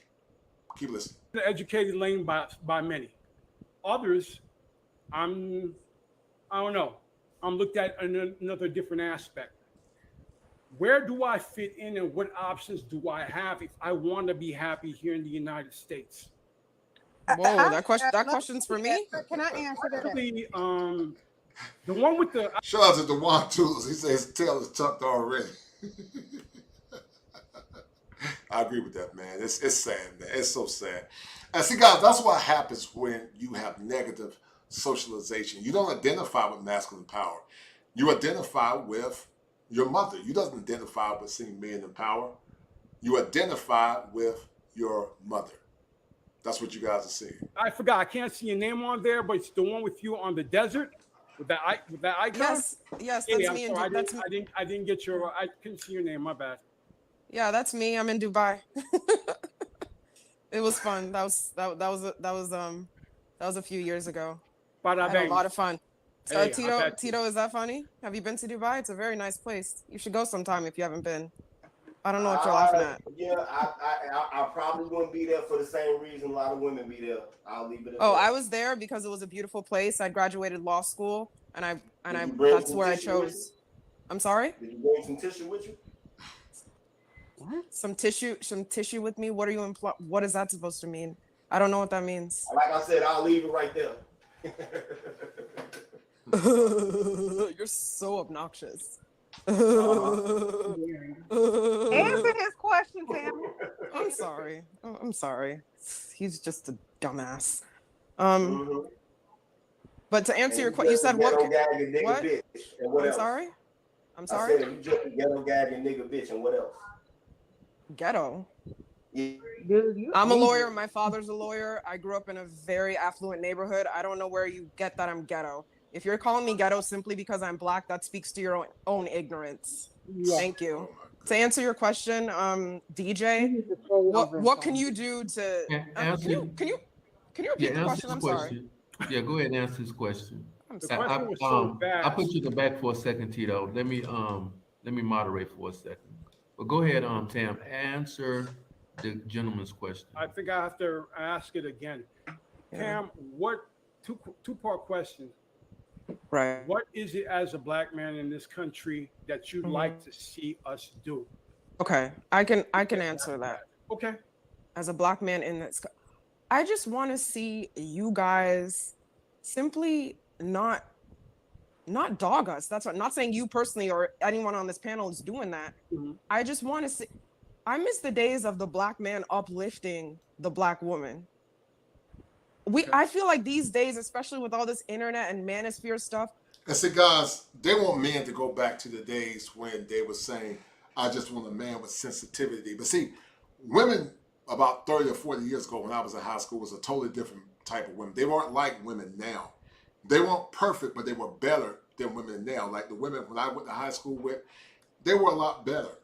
Keep listening. The educated lane by many. Others, I don't know. I'm looked at in another different aspect. Where do I fit in, and what options do I have if I want to be happy here in the United States? Whoa, that question's for me. Can I answer that? Actually, the one with the shout out to Dewan Tools. He says his tail is tucked already. I agree with that, man. It's sad, man. It's so sad. And see, guys, that's what happens when you have negative socialization. You don't identify with masculine power. You identify with your mother. You don't identify with seeing men in power. You identify with your mother. That's what you guys are seeing. I forgot. I can't see your name on there, but it's the one with you on the desert with that icon. Yes, Hey, that's I'm me. sorry, I didn't get your. I couldn't see your name. My bad. Yeah, that's me. I'm in Dubai. It was fun. That was a few years ago. I had a lot of fun. So Hey, Tito, is that funny? Have you been to Dubai? It's a very nice place. You should go sometime if you haven't been. I don't know what you're laughing at. Yeah, I probably wouldn't be there for the same reason a lot of women be there. I'll leave it at Oh, that. I was there because it was a beautiful place. I graduated law school, and that's where I chose. I'm sorry? Did you bring some tissue with you? What? Some tissue with me? What are you what is that supposed to mean? I don't know what that means. Like I said, I'll leave it right there. You're so obnoxious. Answer his question, Tammy. I'm sorry. I'm sorry. He's just a dumbass. But to answer your question, you said what? What? I'm sorry. I'm sorry. I said you just a ghetto gagging nigga bitch, and what else? Ghetto. Yeah. I'm a lawyer. My father's a lawyer. I grew up in a very affluent neighborhood. I don't know where you get that I'm ghetto. If you're calling me ghetto simply because I'm black, that speaks to your own ignorance. Yeah. Thank you. To answer your question, DJ, what can you do to can you repeat the question? I'm sorry. Yeah, go ahead and answer his question. I put you in the back for a second, Tito. Let me moderate for a second. But go ahead, Tam. Answer the gentleman's question. I think I have to ask it again. Tam, what two-part question? Right. What is it as a black man in this country that you'd like to see us do? Okay, I can answer that. Okay. As a black man in this, I just want to see you guys simply not dog us. That's what I'm not saying you personally or anyone on this panel is doing that. I just want to see. I miss the days of the black man uplifting the black woman. I feel like these days, especially with all this internet and manosphere stuff. And see, guys, they want men to go back to the days when they were saying, I just want a man with sensitivity. But see, women about 30 or 40 years ago when I was in high school was a totally different type of women. They weren't like women now. They weren't perfect, but they were better than women now. Like the women when I went to high school with, they were a lot better.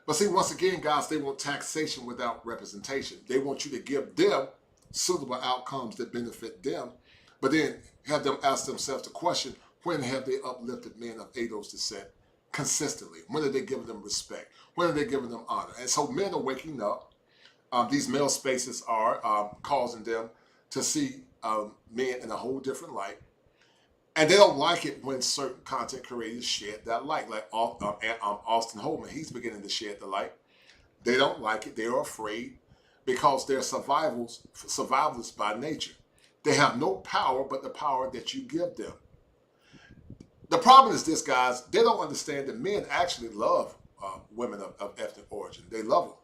But see, once again, guys, they want taxation without representation. They want you to give them suitable outcomes that benefit them, but then have them ask themselves the question, when have they uplifted men of ADOS descent consistently? When are they giving them respect? When are they giving them honor? And so men are waking up. These male spaces are causing them to see men in a whole different light. And they don't like it when certain content creators shed that light, like Auston Holleman. He's beginning to shed the light. They don't like it. They're afraid because they're survivalists by nature. They have no power but the power that you give them. The problem is this, guys. They don't understand that men actually love women of ethnic origin. They love them.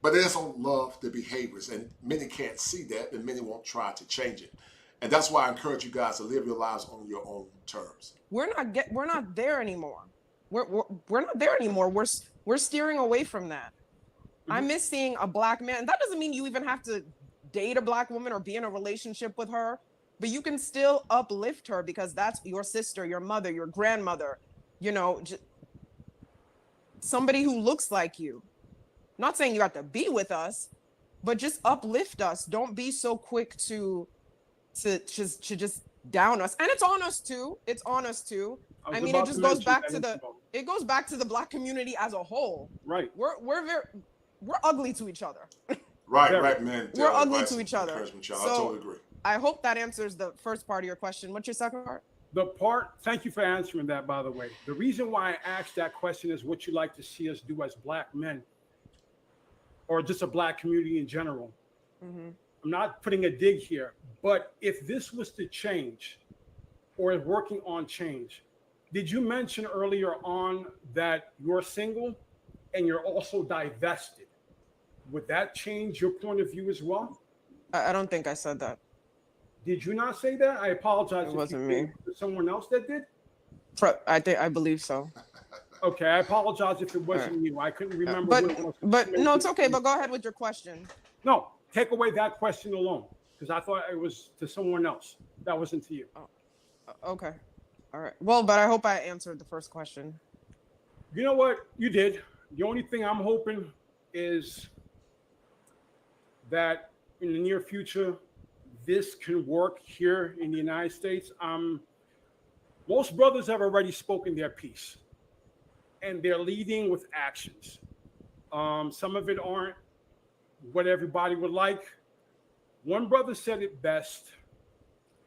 But they just don't love the behaviors. And many can't see that, and many won't try to change it. And that's why I encourage you guys to live your lives on your own terms. We're not there anymore. We're not there anymore. We're steering away from that. I miss seeing a black man. That doesn't mean you even have to date a black woman or be in a relationship with her, but you can still uplift her because that's your sister, your mother, your grandmother, somebody who looks like you. Not saying you have to be with us, but just uplift us. Don't be so quick to to just down us, and it's on us too. It's on us too. I mean, it just goes back to the Black community as a whole. Right. We're ugly to each other. Right, man. We're ugly to each other. So, I totally agree. I hope that answers the first part of your question. What's your second part? Thank you for answering that, by the way. The reason why I asked that question is what you like to see us do as Black men, or just a Black community in general. Mm-hmm. I'm not putting a dig here, but if this was to change or is working on change, did you mention earlier on that you're single and you're also divested? Would that change your point of view as well? I don't think I said that. Did you not say that? I apologize. It wasn't me. Someone else that did? I believe so. Okay, I apologize if it wasn't you. I couldn't remember. But no, it's okay. But go ahead with your question. No, take away that question alone, because I thought it was to someone else. That wasn't to you. Oh, okay. All right. Well, but I hope I answered the first question. You know what? You did. The only thing I'm hoping is that in the near future, this can work here in the United States. Most brothers have already spoken their piece, and they're leading with actions. Some of it aren't what everybody would like. One brother said it best.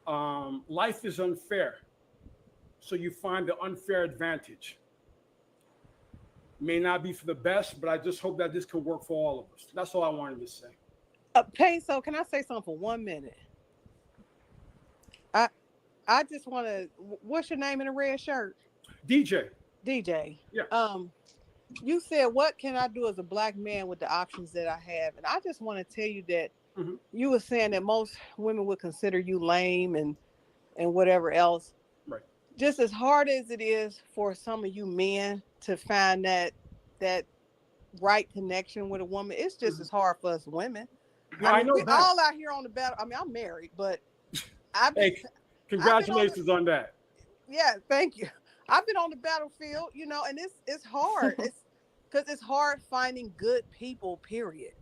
Life is unfair, so you find the unfair advantage. May not be for the best, but I just hope that this can work for all of us. That's all I wanted to say. Peso, can I say something for 1 minute? I just want to. What's your name in a red shirt? DJ. Yeah. You said, "What can I do as a Black man with the options that I have?" And I just want to tell you that you were saying that most women would consider you lame and whatever else. Right. Just as hard as it is for some of you men to find that right connection with a woman, it's just as hard for us women. I know we that. all out here on the battle. I mean, I'm married, but Congratulations on that. Yeah, thank you. I've been on the battlefield, and it's hard. It's because it's hard finding good people, period.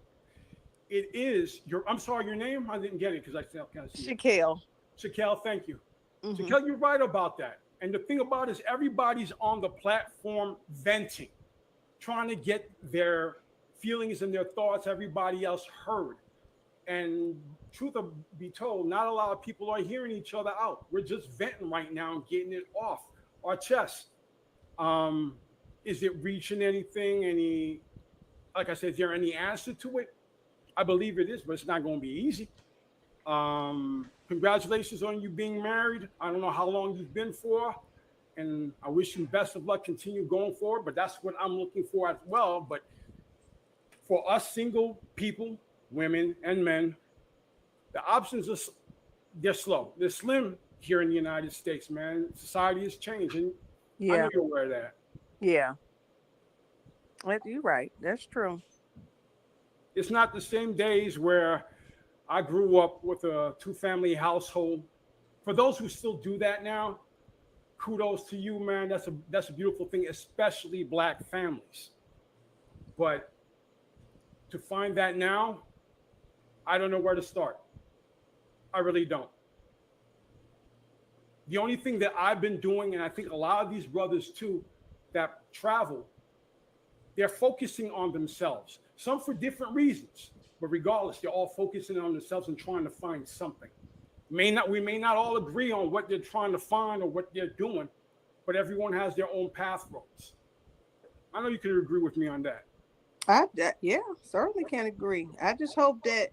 It is. I'm sorry, your name? I didn't get it because I can't see it. Shaquille, thank you. Mm-hmm. Shaquille, you're right about that. And the thing about it is everybody's on the platform venting, trying to get their feelings and their thoughts, everybody else heard. And truth be told, not a lot of people are hearing each other out. We're just venting right now and getting it off our chest. Is it reaching anything? Like I said, is there any answer to it? I believe it is, but it's not going to be easy. Congratulations on you being married. I don't know how long you've been for, and I wish you best of luck. Continue going forward, but that's what I'm looking for as well. But for us single people, women and men, the options they're slow. They're slim here in the United States, man. Society is changing. Yeah. I know you're aware of that. Yeah. You're right. That's true. It's not the same days where I grew up with a 2-family household. For those who still do that now, kudos to you, man. That's a beautiful thing, especially Black families. But to find that now, I don't know where to start. I really don't. The only thing that I've been doing, and I think a lot of these brothers too that travel, they're focusing on themselves. Some for different reasons, but regardless, they're all focusing on themselves and trying to find something. We may not all agree on what they're trying to find or what they're doing, but everyone has their own path roads. I know you can agree with me on that. Yeah, certainly can agree. I just hope that,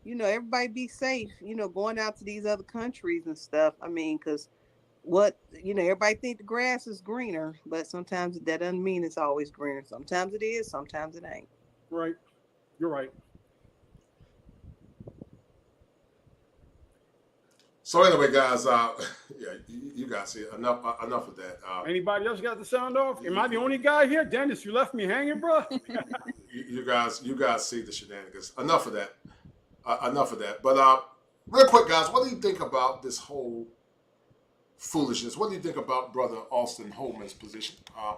everybody be safe, going out to these other countries and stuff. I mean, because everybody think the grass is greener, but sometimes that doesn't mean it's always greener. Sometimes it is, sometimes it ain't. Right. You're right. So anyway, guys, you guys see enough of that. Anybody else got the sound off? Am I the only guy here? Dennis, you left me hanging, bro. you guys see the shenanigans. Enough of that. But real quick, guys, what do you think about this whole foolishness? What do you think about Brother Auston Holleman's position? We're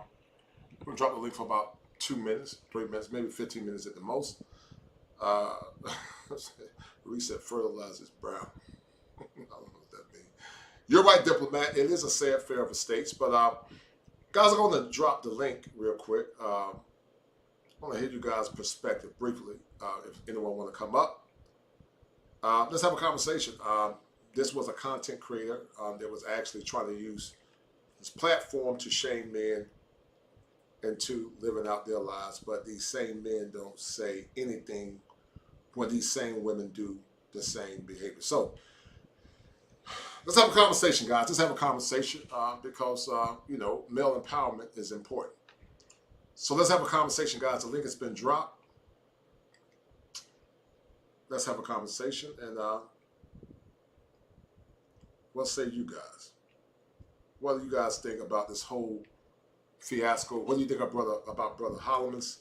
gonna drop the link for about 2 minutes, 3 minutes, maybe 15 minutes at the most. Reset fertilizes brown. what that means. You're right, diplomat. It is a sad fair of states, but guys, I'm going to drop the link real quick. I want to hear you guys' perspective briefly. If anyone want to come up, let's have a conversation. This was a content creator that was actually trying to use his platform to shame men into living out their lives, but these same men don't say anything when these same women do the same behavior. So let's have a conversation, guys. Let's have a conversation because, you know, male empowerment is important. So let's have a conversation, guys. The link has been dropped. Let's have a conversation. And what say you guys? What do you guys think about this whole fiasco? What do you think about Brother Holleman's?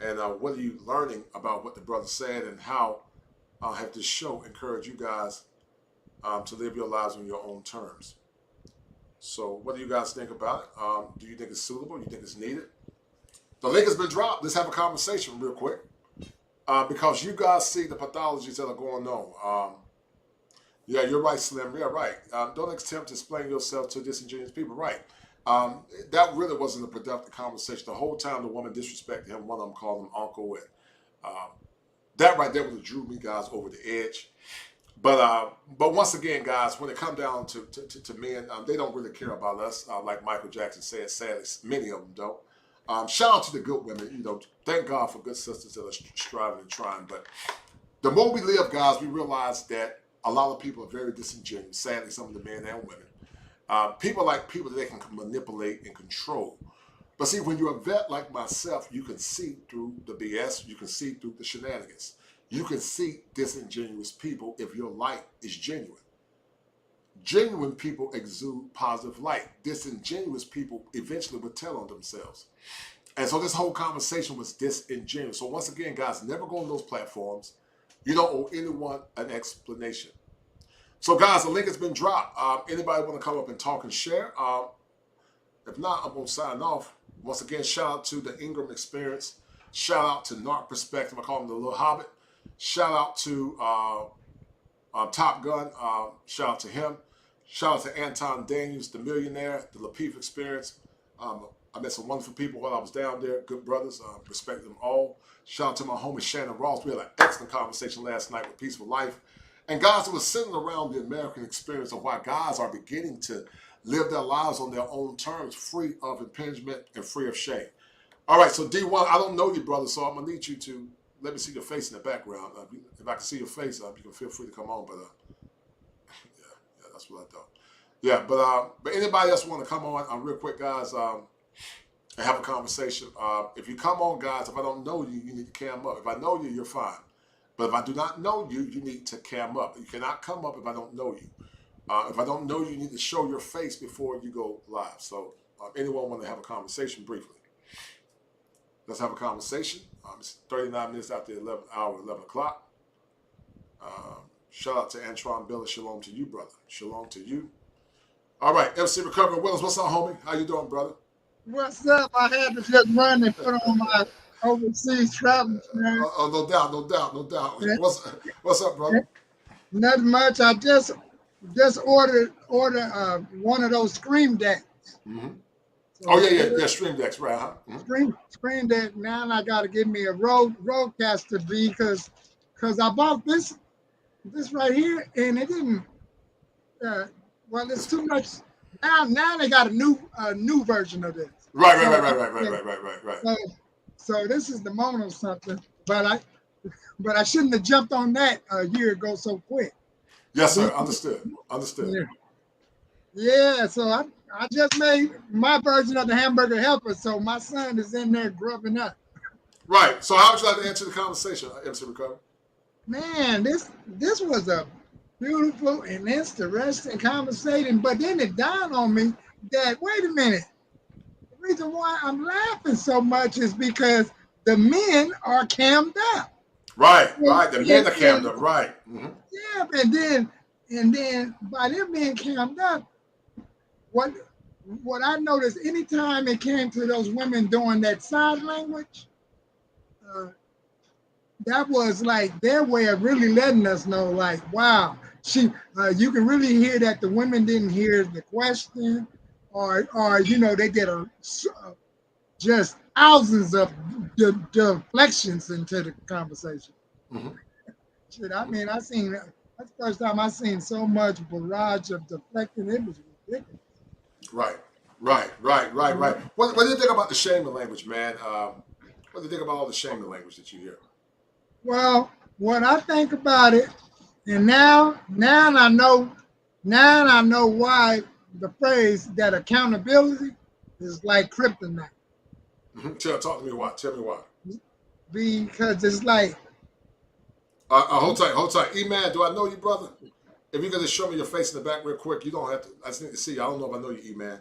And what are you learning about what the brother said, and how have this show encouraged you guys to live your lives on your own terms? So what do you guys think about it? Do you think it's suitable? Do you think it's needed? The link has been dropped. Let's have a conversation real quick because you guys see the pathologies that are going on. Yeah, you're right, Slim. Yeah, right. Don't attempt to explain yourself to disingenuous people. Right. That really wasn't a productive conversation. The whole time the woman disrespected him, one of them called him uncle, and that right there was what drew me guys over the edge. But once again, guys, when it comes down to men, they don't really care about us. Like Michael Jackson said, sadly, many of them don't. Shout out to the good women. You know, thank God for good sisters that are striving and trying. But the more we live, guys, we realize that a lot of people are very disingenuous. Sadly, some of the men and women. People like people that they can manipulate and control. But see, when you're a vet like myself, you can see through the BS. You can see through the shenanigans. You can see disingenuous people if your light is genuine. Genuine people exude positive light. Disingenuous people eventually will tell on themselves. And so this whole conversation was disingenuous. So once again, guys, never go on those platforms. You don't owe anyone an explanation. So guys, the link has been dropped. Anybody want to come up and talk and share? If not, I'm going to sign off. Once again, shout out to the Ingram Experience. Shout out to Narc Perspective. I call him the Little Hobbit. Shout out to Top Gun. Shout out to him. Shout out to Anton Daniels, the millionaire, the Lapeef Experience. I met some wonderful people while I was down there. Good brothers. Respect them all. Shout out to my homie Shannon Ross. We had an excellent conversation last night with Peaceful Life. And guys, it was centered around the American experience of why guys are beginning to live their lives on their own terms, free of impingement and free of shame. All right, so D1, I don't know you, brother, so I'm going to need you to let me see your face in the background. If I can see your face, you can feel free to come on. But yeah, that's what I thought. Yeah, but anybody else want to come on real quick, guys, and have a conversation. If you come on, guys, if I don't know you, you need to cam up. If I know you, you're fine. But if I do not know you, you need to cam up. You cannot come up if I don't know you. If I don't know you, you need to show your face before you go live. So anyone want to have a conversation briefly? Let's have a conversation. It's 39 minutes after 11 o'clock. Shout out to Antron Bella. Shalom to you, brother. Shalom to you. All right, MC Recovery Willis, what's up, homie? How you doing, brother? What's up? I had to just run and put on my overseas travel insurance. Oh, no doubt, no doubt, no doubt. What's up, brother? Not much. I just ordered one of those Scream decks. Mm-hmm. So yeah, Stream decks, right? Huh? Mm-hmm. Scream deck. Now I got to get me a Rodecaster B because I bought this right here and it didn't. Well, it's too much. Now they got a new version of this. Right. So this is the mono something, but I shouldn't have jumped on that a year ago so quick. Yes, sir. Understood. Yeah. So I just made my version of the hamburger helper. So my son is in there grubbing up. Right. So how would you like to answer the conversation, MC Recovery? Man, this was a beautiful and interesting conversation, but then it dawned on me that, wait a minute, the reason why I'm laughing so much is because the men are cammed up. Right, the men are cammed up, right. Mm-hmm. Yeah, and then by them being cammed up, what I noticed anytime it came to those women doing that sign language, that was like their way of really letting us know, like, wow, you can really hear that the women didn't hear the question, or you know, they get just thousands of deflections into the conversation. Shit, I mean, that's the first time I seen so much barrage of deflecting. It was ridiculous. Right. What do you think about the shaming language, man? What do you think about all the shaming language that you hear? Well, what I think about it, and now I know why the phrase that accountability is like kryptonite. Talk to me why. Tell me why. Because it's like. Hold tight. E-Man, do I know you, brother? If you can just show me your face in the back real quick, you don't have to. I just need to see you. I don't know if I know you, E-Man.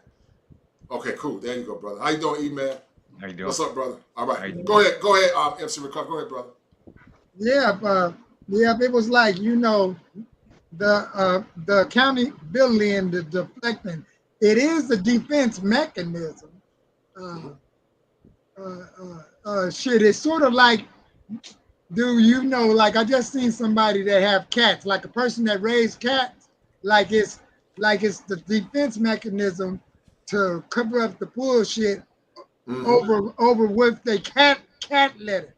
Okay, cool. There you go, brother. How you doing, E-Man? How you doing? What's up, brother? All right. Go ahead, MC Recover. Go ahead, brother. Yeah, it was like, you know, the accountability and the deflecting. It is a defense mechanism. Shit, it's sort of like, do you know, like I just seen somebody that have cats, like a person that raised cats, like it's the defense mechanism to cover up the bullshit over with the cat litter.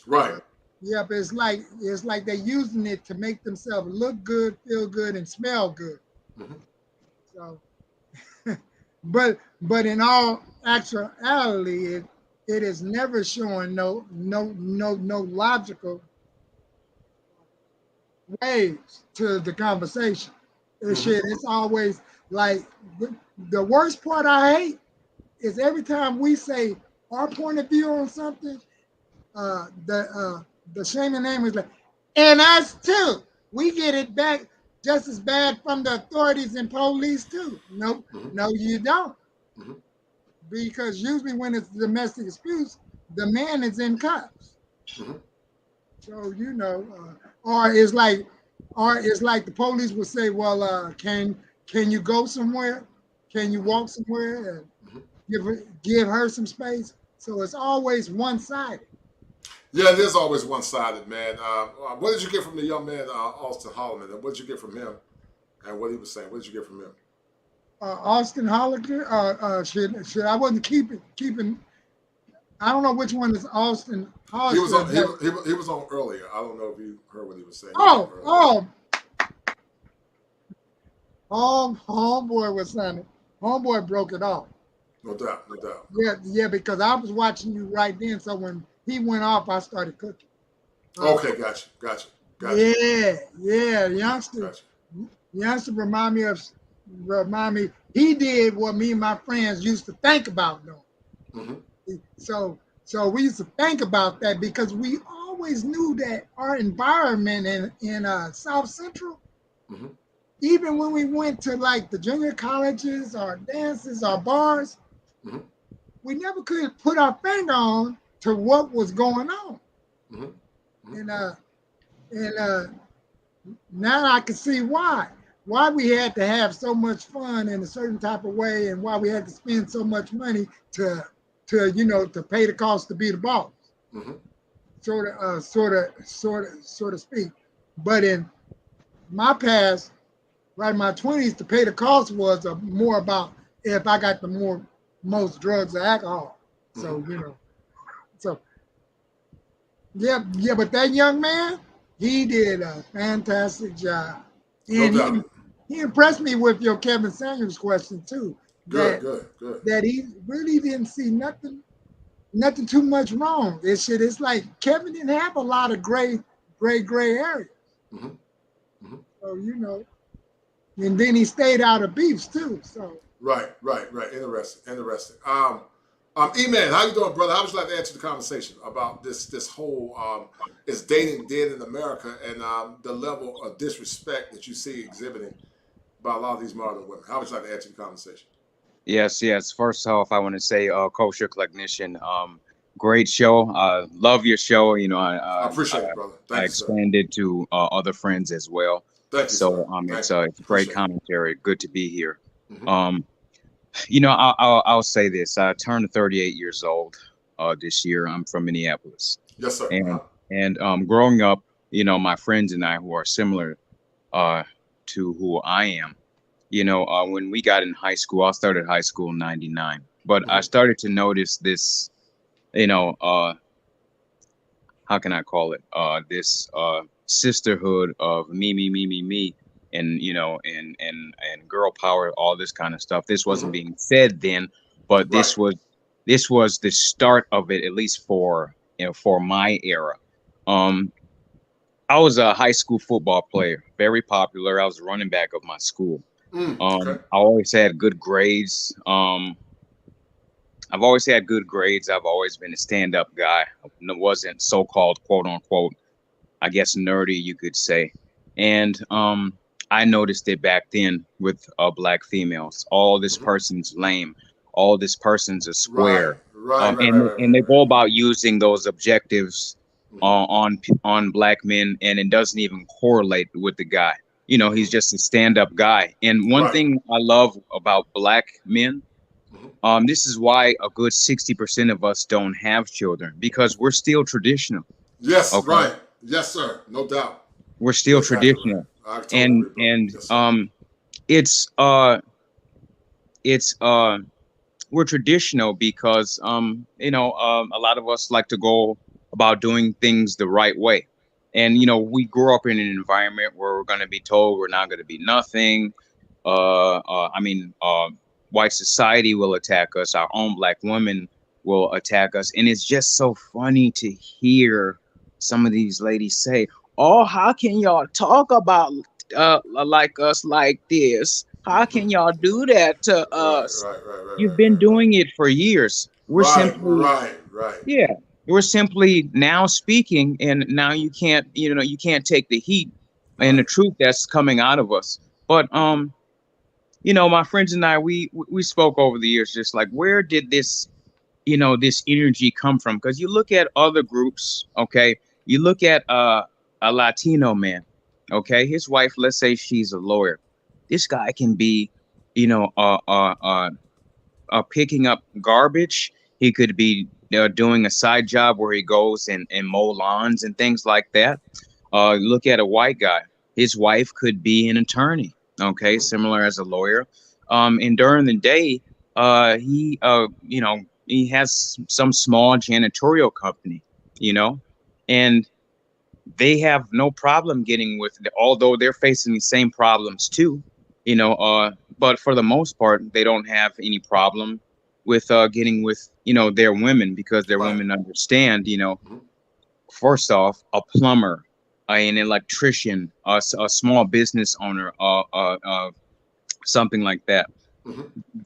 Right. Yep, it's like they're using it to make themselves look good, feel good, and smell good. So, but in all actuality, it is never showing no logical ways to the conversation. It's always like the worst part I hate is every time we say our point of view on something, the shaming name is like, and us too. We get it back just as bad from the authorities and police too. No, you don't. Because usually when it's domestic disputes, the man is in cuffs. So you know, or it's like the police would say, well, can you go somewhere? Can you walk somewhere and give her some space? So it's always one-sided. Yeah, it is always one-sided, man. What did you get from the young man, Auston Holleman? And what did you get from him? And what he was saying? What did you get from him? Auston Holleman, shit. I wasn't keeping. I don't know which one is Auston Holleman. He was on earlier. I don't know if you heard what he was saying. Homeboy was saying. Homeboy broke it off. No doubt. Yeah, because I was watching you right then. So when he went off, I started cooking. Okay, gotcha. Yeah, youngster remind me. He did what me and my friends used to think about doing. So we used to think about that because we always knew that our environment in South Central, even when we went to like the junior colleges or dances or bars, we never could put our finger on to what was going on. And now I can see why we had to have so much fun in a certain type of way, and why we had to spend so much money to pay the cost to be the boss, sort of speak. But in my past, right in my 20s, to pay the cost was more about if I got the most drugs or alcohol. So but that young man, he did a fantastic job. And he impressed me with your Kevin Samuels question too. Good. That he really didn't see nothing too much wrong. It's like Kevin didn't have a lot of gray areas. So and then he stayed out of beefs too. So right. Interesting. E-Man, how you doing, brother? I would like to answer the conversation about this whole is dating dead in America, and the level of disrespect that you see exhibiting by a lot of these modern women. How would you like to answer the conversation? Yes. First off, I want to say, Culture Cognition, great show. Love your show. I appreciate it, brother. Thank you, extend it to other friends as well. Thank you, sir. It's great commentary. Good to be here. I'll say this. I turned 38 years old this year. I'm from Minneapolis. Yes, sir. And growing up, my friends and I who are similar to who I am. When we got in high school, I started high school in '99, but I started to notice this, how can I call it? This sisterhood of me, and and girl power, all this kind of stuff. This wasn't being said then, but this was the start of it, at least for my era. I was a high school football player, very popular. I was the running back of my school. I always had good grades. I've always had good grades. I've always been a stand-up guy. I wasn't so-called, quote unquote, I guess nerdy, you could say. And I noticed it back then with black females. All this person's lame. All this person's a square. And they go about using those objectives on black men, and it doesn't even correlate with the guy. He's just a stand-up guy. And one thing I love about black men, this is why a good 60% of us don't have children, because we're still traditional. Yes, right. Yes, sir. No doubt. We're still traditional. I totally agree, it's we're traditional because a lot of us like to go about doing things the right way. And we grew up in an environment where we're going to be told we're not going to be nothing. White society will attack us. Our own black women will attack us. And it's just so funny to hear some of these ladies say, "Oh, how can y'all talk about like us like this? How can y'all do that to us? You've been doing it for years." We're simply yeah, we're simply now speaking, and now you can't take the heat and the truth that's coming out of us. But my friends and I, we spoke over the years, just like, where did this this energy come from? Because you look at other groups, okay, you look at a Latino man, okay, his wife, let's say she's a lawyer. This guy can be picking up garbage. He could be doing a side job where he goes and mow lawns and things like that. Look at a white guy. His wife could be an attorney, okay, similar as a lawyer. And during the day, he has some small janitorial company, and they have no problem getting with it, although they're facing the same problems too, but for the most part, they don't have any problem with getting with, their women, because their women understand, first off, a plumber, an electrician, a small business owner, something like that.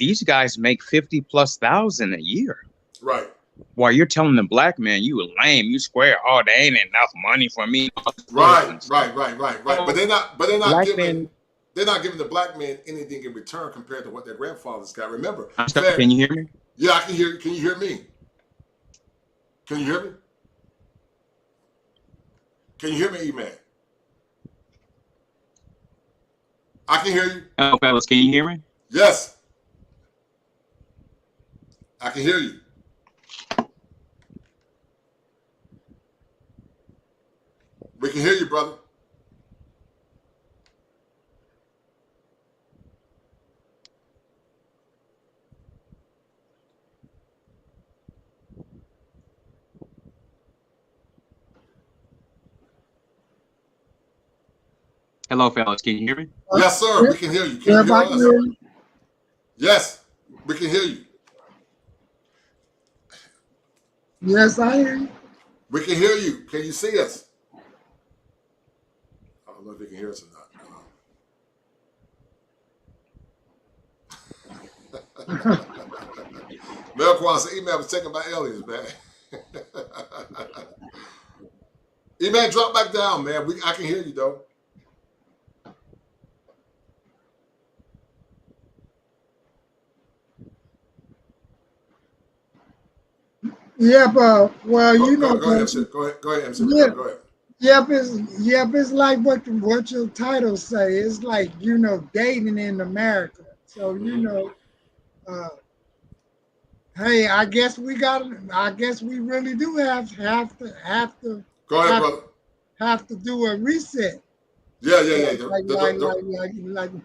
These guys make 50,000+ a year. Right. While you're telling the black man, you lame, you square, oh, there ain't enough money for me. Right. But they're not giving the black man anything in return compared to what their grandfathers got. Remember, can you hear me? Yeah, I can hear you. Can you hear me? Can you hear me? Can you hear me, E-Man? I can hear you. Oh, fellas, can you hear me? Yes. I can hear you. We can hear you, brother. Hello, fellas. Can you hear me? Yes, sir. We can hear you. Can you hear us? Yes, we can hear you. Yes, I hear you. We can hear you. Can you see us? I don't know if you can hear us or not. Melquan said, E-Man was taken by aliens, man. E-Man, drop back down, man. I can hear you, though. Yeah, but well, Go ahead, MC. go ahead, MC. Yeah. Go ahead. It's like what your title say. It's like, dating in America. So, hey, I guess we really do have to go ahead, brother. Have to do a reset. Yeah.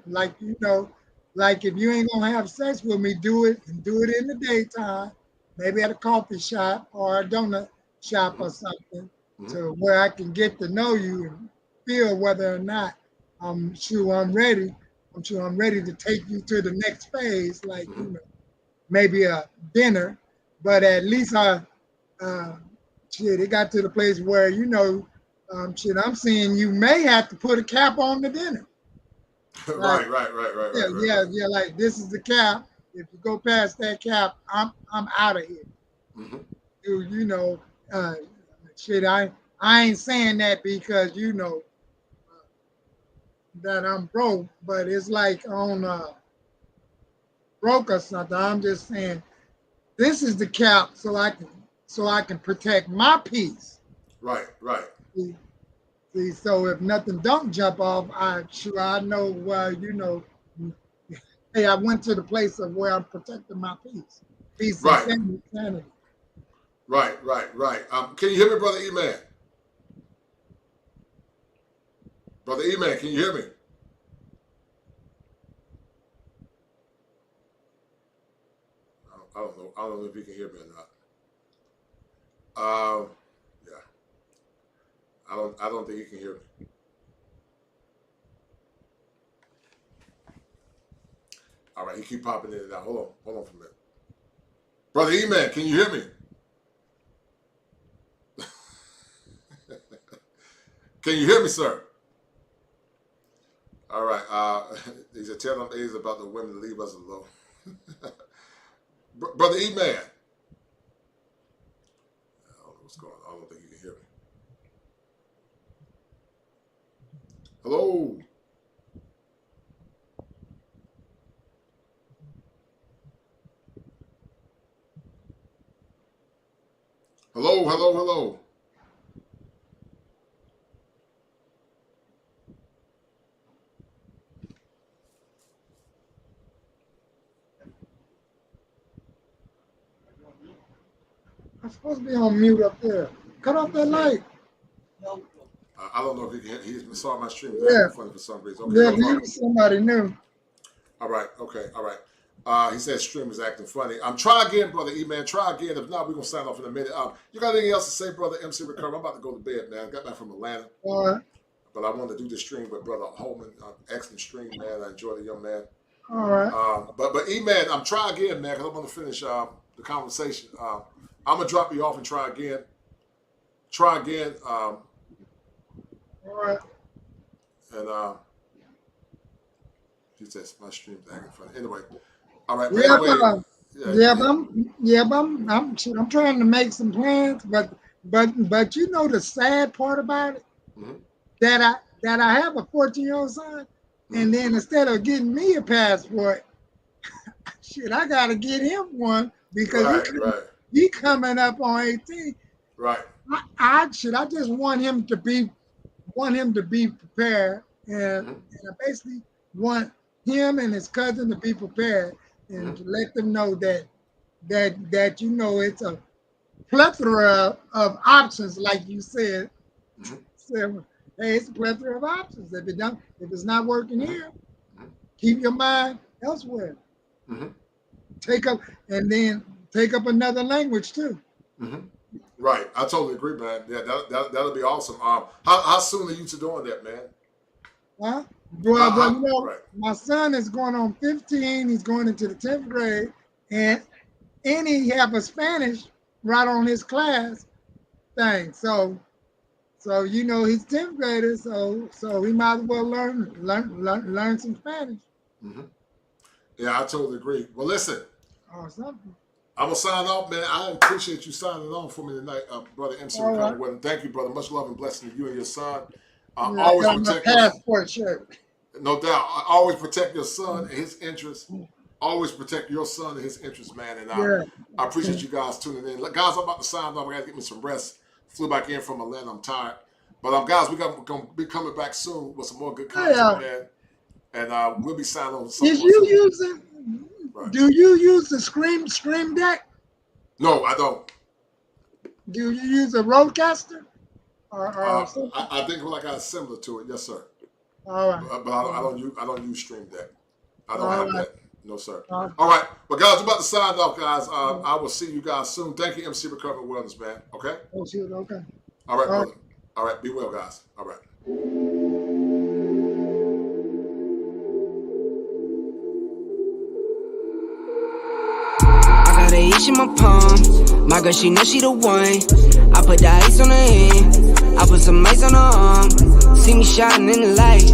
Like you know, like if you ain't gonna have sex with me, do it in the daytime, maybe at a coffee shop or a donut shop or something, to where I can get to know you and feel whether or not I'm sure I'm ready. I'm sure I'm ready to take you to the next phase, like you know, maybe a dinner, but at least it got to the place where you know, I'm seeing you may have to put a cap on the dinner. Right. Yeah. Like this is the cap. If you go past that cap, I'm out of here. You know, I ain't saying that because you know that I'm broke, but it's like on broke or something. I'm just saying this is the cap, so I can protect my peace. Right. See, so if nothing don't jump off, I know you know. Hey, I went to the place of where I'm protecting my peace and sanity. Right. Can you hear me, Brother E-Man? Brother E-Man, can you hear me? I don't know. I don't know if you can hear me or not. Yeah. I don't think you can hear me. All right, he keep popping in and out. Hold on for a minute. Brother E-Man, can you hear me? Can you hear me, sir? All right. He said, tell them A's about the women to leave us alone. Brother E-Man. I don't know what's going on. I don't think you can hear me. Hello. Hello. I'm supposed to be on mute up there. Cut off that light. I don't know if he saw my stream. Yeah. Funny for some reason. Okay, Yeah, no problem. maybe somebody new. All right. He said stream is acting funny. Try again, Brother E-Man. Try again. If not, we're going to sign off in a minute. You got anything else to say, Brother MC Recover? I'm about to go to bed, man. I got back from Atlanta. All right. But I wanted to do this stream with Brother Holleman. Excellent stream, man. I enjoyed the young man. All right. But E-Man, try again, man, because I want to finish the conversation. I'm going to drop you off and try again. All right. And he says my stream's acting funny. Anyway, all right. I'm trying to make some plans, but you know the sad part about it, that I have a 14-year-old son, and then instead of getting me a passport, I gotta get him one because he coming up on 18. Right. I just want him to be prepared, and I basically want him and his cousin to be prepared and to let them know that you know it's a plethora of options, like you said. So, hey, it's a plethora of options. If it's not working here, keep your mind elsewhere. Take up another language too. Right, I totally agree, man. Yeah, that'll be awesome. How soon are you to doing that, man? Huh? Well, my son is going on 15. He's going into the 10th grade, and he have a Spanish right on his class thing. So you know he's 10th grader, so he might as well learn some Spanish. Yeah, I totally agree. Well, listen. Or something. I'm gonna sign off, man. I appreciate you signing on for me tonight, Brother MC Recover. Well, thank you, brother. Much love and blessing to you and your son. Always protect my passport shirt. No doubt. Always protect your son and his interests. Always protect your son and his interests, man. And I appreciate you guys tuning in. Guys, I'm about to sign off. I gotta get me some rest. Flew back in from Atlanta. I'm tired. But guys, we're gonna be coming back soon with some more good content, man. And we'll be signing on. Do you use the Scream Deck? No, I don't. Do you use a Rodecaster? Or I think I got similar to it. Yes, sir. All right. But I don't use Stream Deck. I don't have that. No, sir. All right. But guys, we're about to sign off, guys. I will see you guys soon. Thank you, MC Recovery Wellness, man. Okay? Okay. All right, brother. All right. Be well, guys. All right. I got an itch in my palm. My girl, she know she the one. I put the ice on her hand. I put some ice on her arm. See me shining in the light.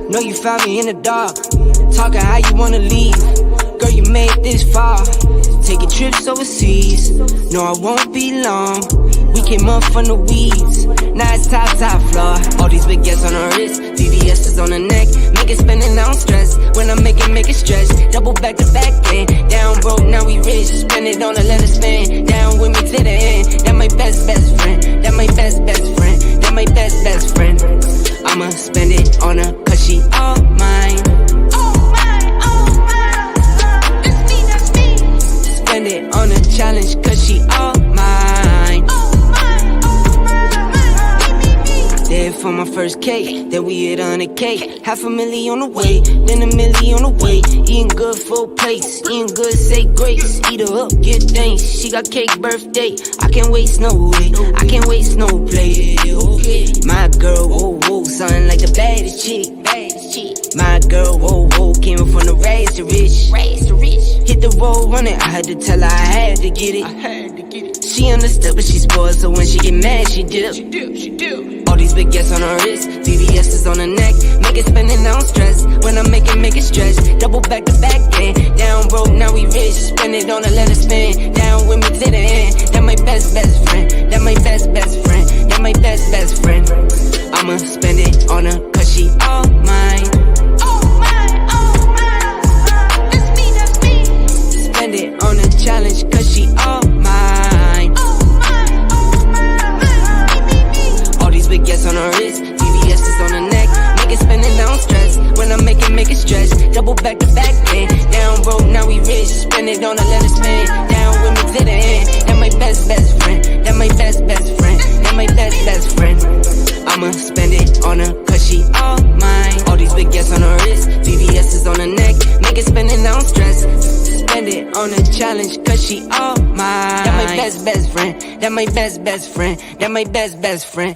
Know you found me in the dark. Talking how you wanna leave. Girl, you made this far. Taking trips overseas. No, I won't be long. We came up from the weeds. Now it's top floor. All these big gets on her wrist. VVS is on her neck. Make it spin and I don't stress. When I make it stretch. Double back to back end. Down broke, now we rich. Spend it on her, let her spin. Down with me to the end. That my best friend. That my best friend. That my best friend. I'ma spend it on her, cause she all mine. Spend it on a challenge, cause she all mine. There for my first cake, then we hit on a cake. $500,000 on the way, then $1 million on the way. Eating good, full plates, eating good, say grace. Eat her up, get thanks. She got cake birthday. I can't waste no way, I can't waste no play. My girl, whoa, whoa, something like the baddest chick. My girl, whoa, whoa, came up from the rags to rich. Hit the road running, I had to tell her I had to get it. She understood, but she spoiled, so when she get mad, she dip. All these big gets on her wrist, VVS is on her neck. Make it spin and I don't stress. When I make it stretch. Double back to back end. Down broke, now we rich. Spend it on her, let her spin. Down with me to the end. That my best friend. That my best friend. That my best friend. I'ma spend it on her, cause she all mine. Spend it on a challenge, cause she all mine. All these big gets on her wrist, VVS is on her neck. Make it spin and I don't stress. When I make it stretch. Double back to back end. Down broke, now we rich. Spend it on her, let her spin. Down with me to the end. That my best friend. That my best friend. That my best friend. I'ma spend it on her, cause she all mine. All these big gets on her wrist, VVS is on her neck. Make it spin and I don't stress. Spend it on a challenge, cause she all mine. That my best friend. That my best friend. That my best friend.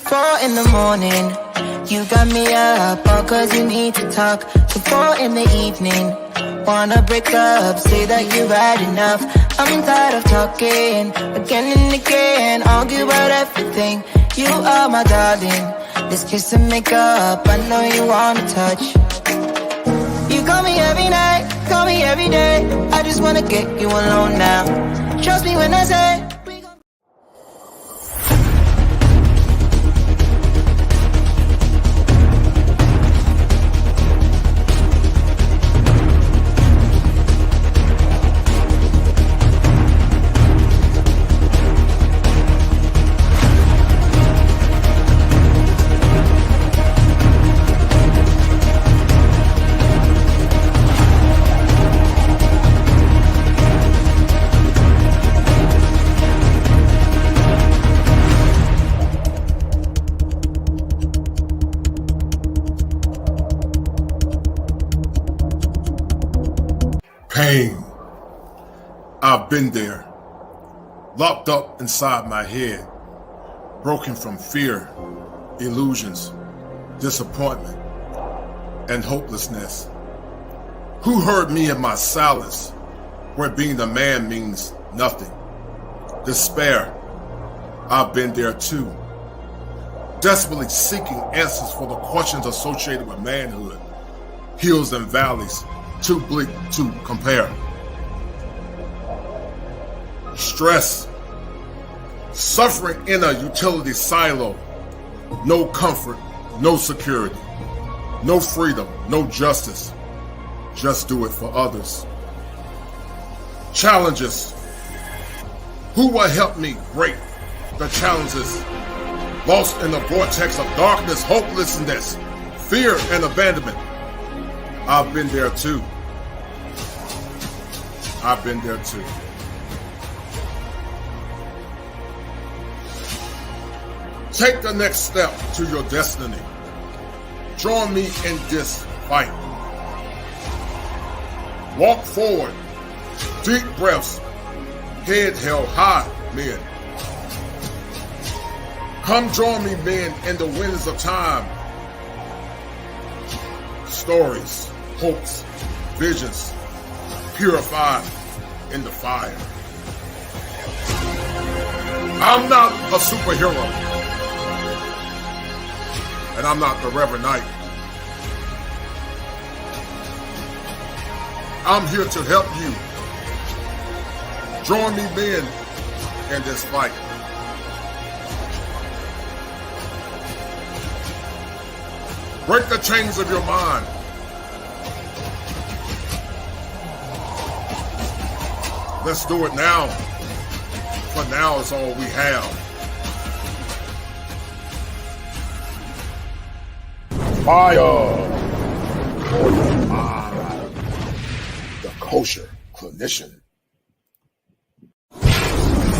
4 in the morning, you got me up, all cause you need to talk. To 4 in the evening, wanna break up, say that you've had enough. I'm tired of talking, again and again, argue about everything. You are my darling, this kiss and make up, I know you wanna touch. You call me every night, call me every day, I just wanna get you alone now. Trust me when I say Pain. I've been there. Locked up inside my head. Broken from fear, illusions, disappointment, and hopelessness. Who heard me in my silence, where being a man means nothing? Despair. I've been there too. Desperately seeking answers for the questions associated with manhood. Hills and valleys, too bleak to compare. Stress. Suffering in a utility silo. No comfort, no security. No freedom, no justice. Just do it for others. Challenges. Who will help me break the challenges? Lost in the vortex of darkness, hopelessness, fear, and abandonment. I've been there too. I've been there too. Take the next step to your destiny. Join me in this fight. Walk forward. Deep breaths. Head held high, men. Come join me, men, in the winds of time. Stories, hopes, visions, purified in the fire. I'm not a superhero, and I'm not the Reverend Knight. I'm here to help you. Join me, men, in this fight. Break the chains of your mind. Let's do it now. For now is all we have. Fire for your mind. The Kosher Clinician.